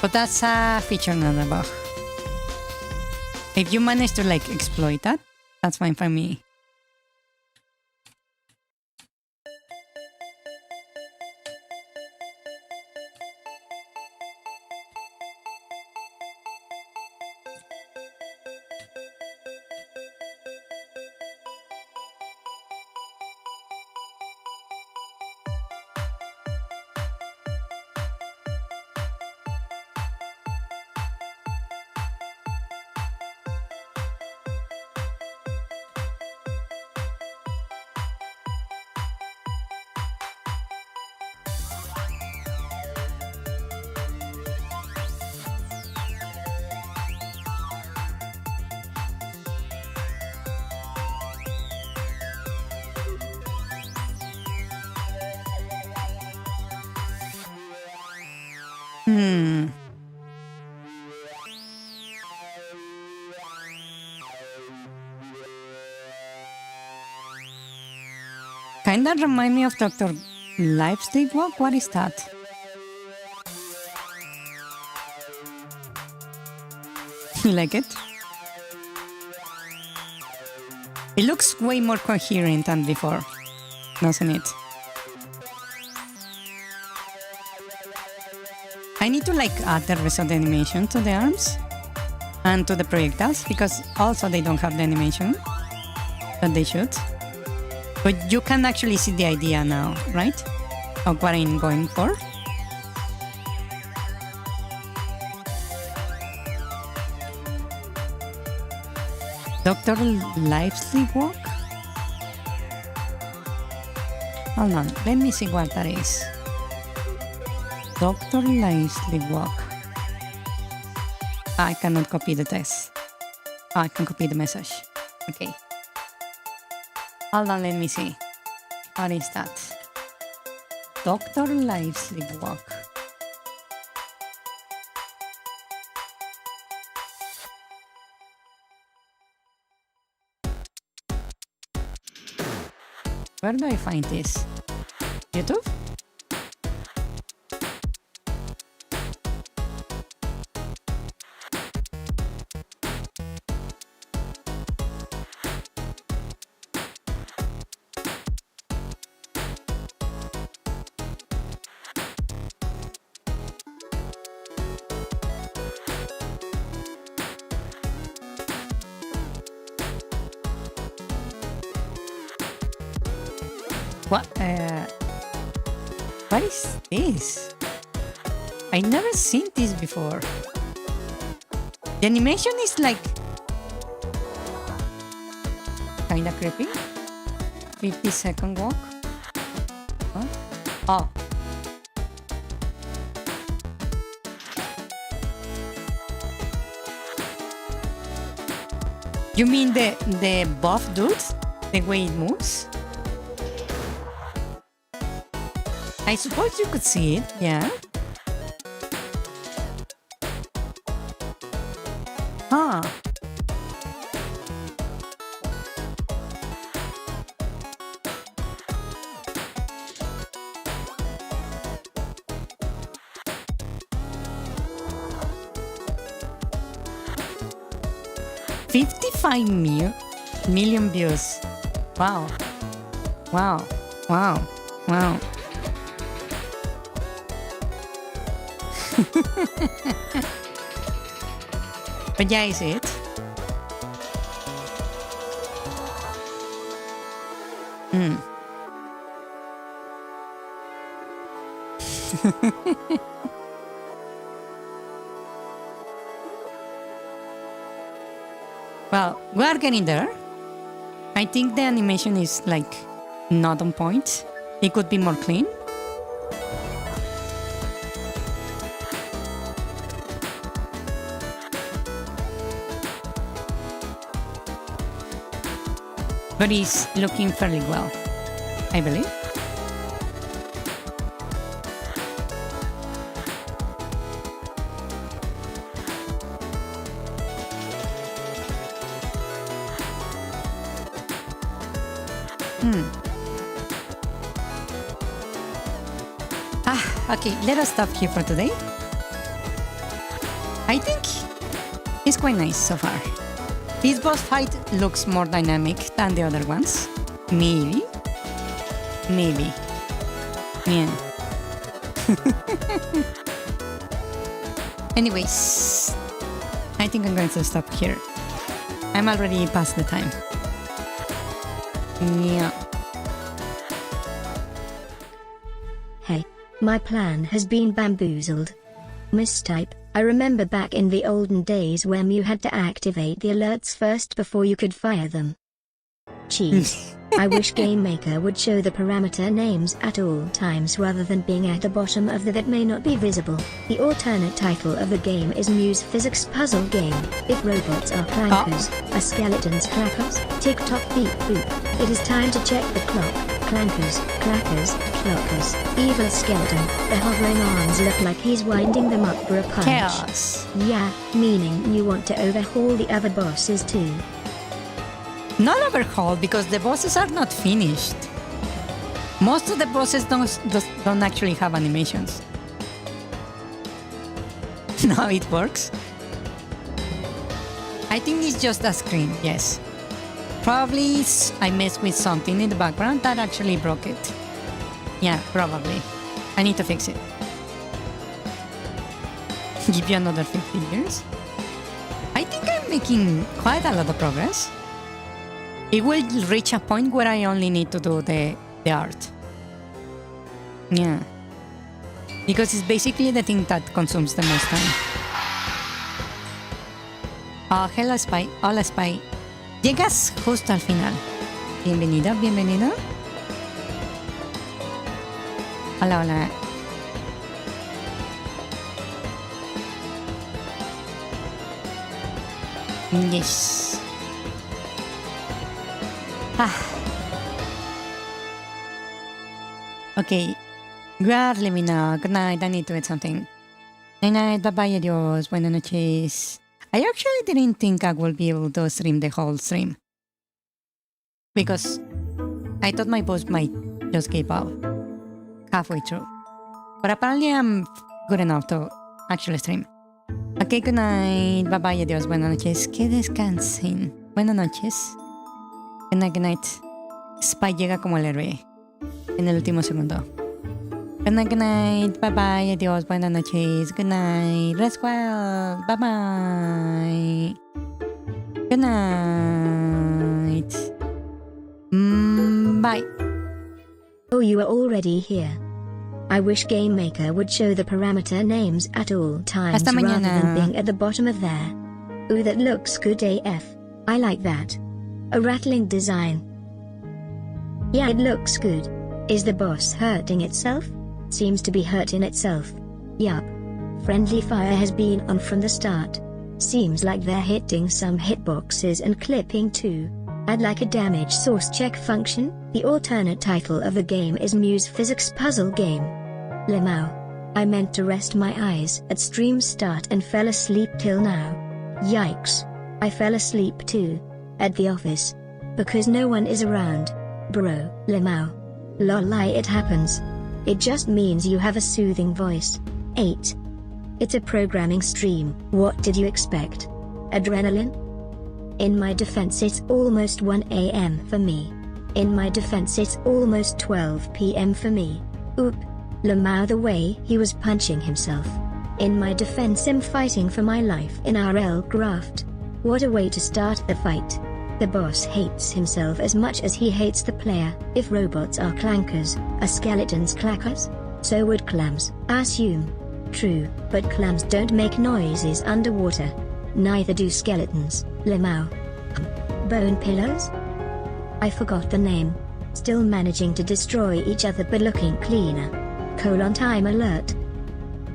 But that's a feature, not a bug. If you manage to like exploit that, that's fine for me. Kinda remind me of Dr. Lifesteak Walk? What is that? You like it? It looks way more coherent than before, doesn't it? I need to like add the rest of the animation to the arms and to the projectiles because also they don't have the animation that they should. But you can actually see the idea now, right? Of what I'm going for. Dr. Lifesteak Walk? Hold on, let me see what that is. Dr. Lifesteak Walk. I cannot copy the text. I can copy the message. Okay. Hold on, let me see. What is that? Dr. Lifesteak Walk. Where do I find this? YouTube? What is this? I never seen this before. The animation is like kinda creepy. 50-second walk. What? Oh. You mean the buff dudes? The way it moves? I suppose you could see it, yeah. Ah. $55 million views. Wow. Wow. Wow. Wow. But yeah, is it? Well, we are getting there. I think the animation is like not on point. It could be more clean. But he's looking fairly well, I believe. Okay, let us stop here for today. I think it's quite nice so far. This boss fight looks more dynamic than the other ones. Maybe. Maybe. Yeah. Anyways, I think I'm going to stop here. I'm already past the time. Yeah. Hey, my plan has been bamboozled. Mistype. I remember back in the olden days when you had to activate the alerts first before you could fire them. Cheese. I wish GameMaker would show the parameter names at all times rather than being at the bottom of the that may not be visible. The alternate title of the game is Muse Physics Puzzle Game. If robots are clankers, are skeletons clackers? Tick-tock beep boop. It is time to check the clock. Clankers, clackers, clockers. Evil skeleton. The hovering arms look like he's winding them up for a punch. Chaos. Yeah, meaning you want to overhaul the other bosses too. Not overhauled because the bosses are not finished. Most of the bosses don't actually have animations. Now it works. I think it's just a screen, yes. Probably I messed with something in the background that actually broke it. Yeah, probably. I need to fix it. Give you another 50 years. I think I'm making quite a lot of progress. It will reach a point where I only need to do the art. Yeah. Because it's basically the thing that consumes the most time. Oh, hello Spy. Hola Spy. Llegas justo al final. Bienvenida, bienvenida. Hola, hola. Yes. Okay. We are leaving now. Good night. I need to eat something. Night night. Bye bye. Adios. Buenas noches. I actually didn't think I would be able to stream the whole stream. Because I thought my boss might just give up halfway through. But apparently I'm good enough to actually stream. Okay, good night. Bye bye, adiós, buenas noches. Que descansen. Buenas noches. Good night, good night. Spy llega como el héroe en el último segundo. Good night, good night. Bye bye, adiós, buenas noches. Good night. Rest well. Bye bye. Good night. Bye. Oh, you are already here. I wish Game Maker would show the parameter names at all times Hasta rather mañana. than being at the bottom of there. Ooh, that looks good AF. I like that. A rattling design. Yeah, it looks good. Is the boss hurting itself? Seems to be hurting itself. Yup. Friendly fire has been on from the start. Seems like they're hitting some hitboxes and clipping too. I'd like a damage source check function. The alternate title of the game is Muse Physics Puzzle Game. Lemao. I meant to rest my eyes at stream start and fell asleep till now. Yikes. I fell asleep too. At the office. Because no one is around. Bro, Lemao. Lol, it happens. It just means you have a soothing voice. 8. It's a programming stream. What did you expect? Adrenaline? In my defense, it's almost 1 AM for me. In my defense, it's almost 12 PM for me. Oop. Lemao, the way he was punching himself. In my defense, I'm fighting for my life in RL Graft. What a way to start the fight. The boss hates himself as much as he hates the player. If robots are clankers, are skeletons clackers? So would clams, assume. True, but clams don't make noises underwater. Neither do skeletons, Lemao. Bone pillows? I forgot the name. Still managing to destroy each other but looking cleaner. Time alert.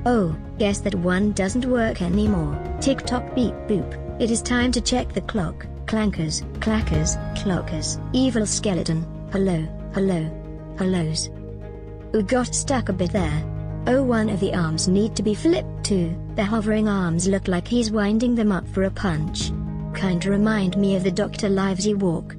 Oh, guess that one doesn't work anymore. Tick-tock beep boop. It is time to check the clock. Clankers, clackers, clockers. Evil skeleton. Hello, hello, hellos. Ooh, got stuck a bit there. Oh, one of the arms need to be flipped too. The hovering arms look like he's winding them up for a punch. Kinda remind me of the Dr. Livesey walk.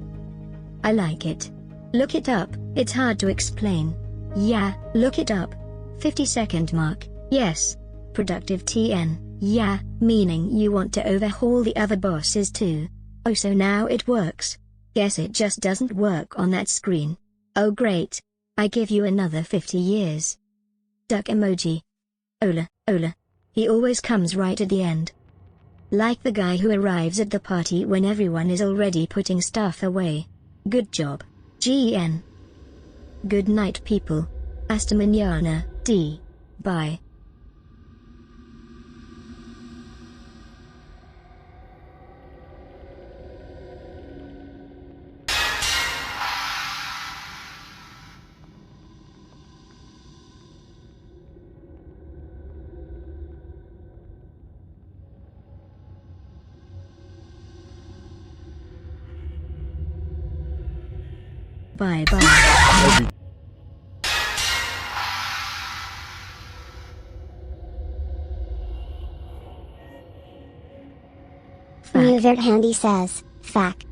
I like it. Look it up, it's hard to explain. Yeah, look it up. 50-second mark, yes. Productive TN, yeah, meaning you want to overhaul the other bosses too. Oh, so now it works. Guess it just doesn't work on that screen. Oh great. I give you another 50 years. Duck emoji. Ola, Ola. He always comes right at the end. Like the guy who arrives at the party when everyone is already putting stuff away. Good job. GN. Good night people. Hasta mañana, D. Bye. Bye bye. Verthandy says, "Fact."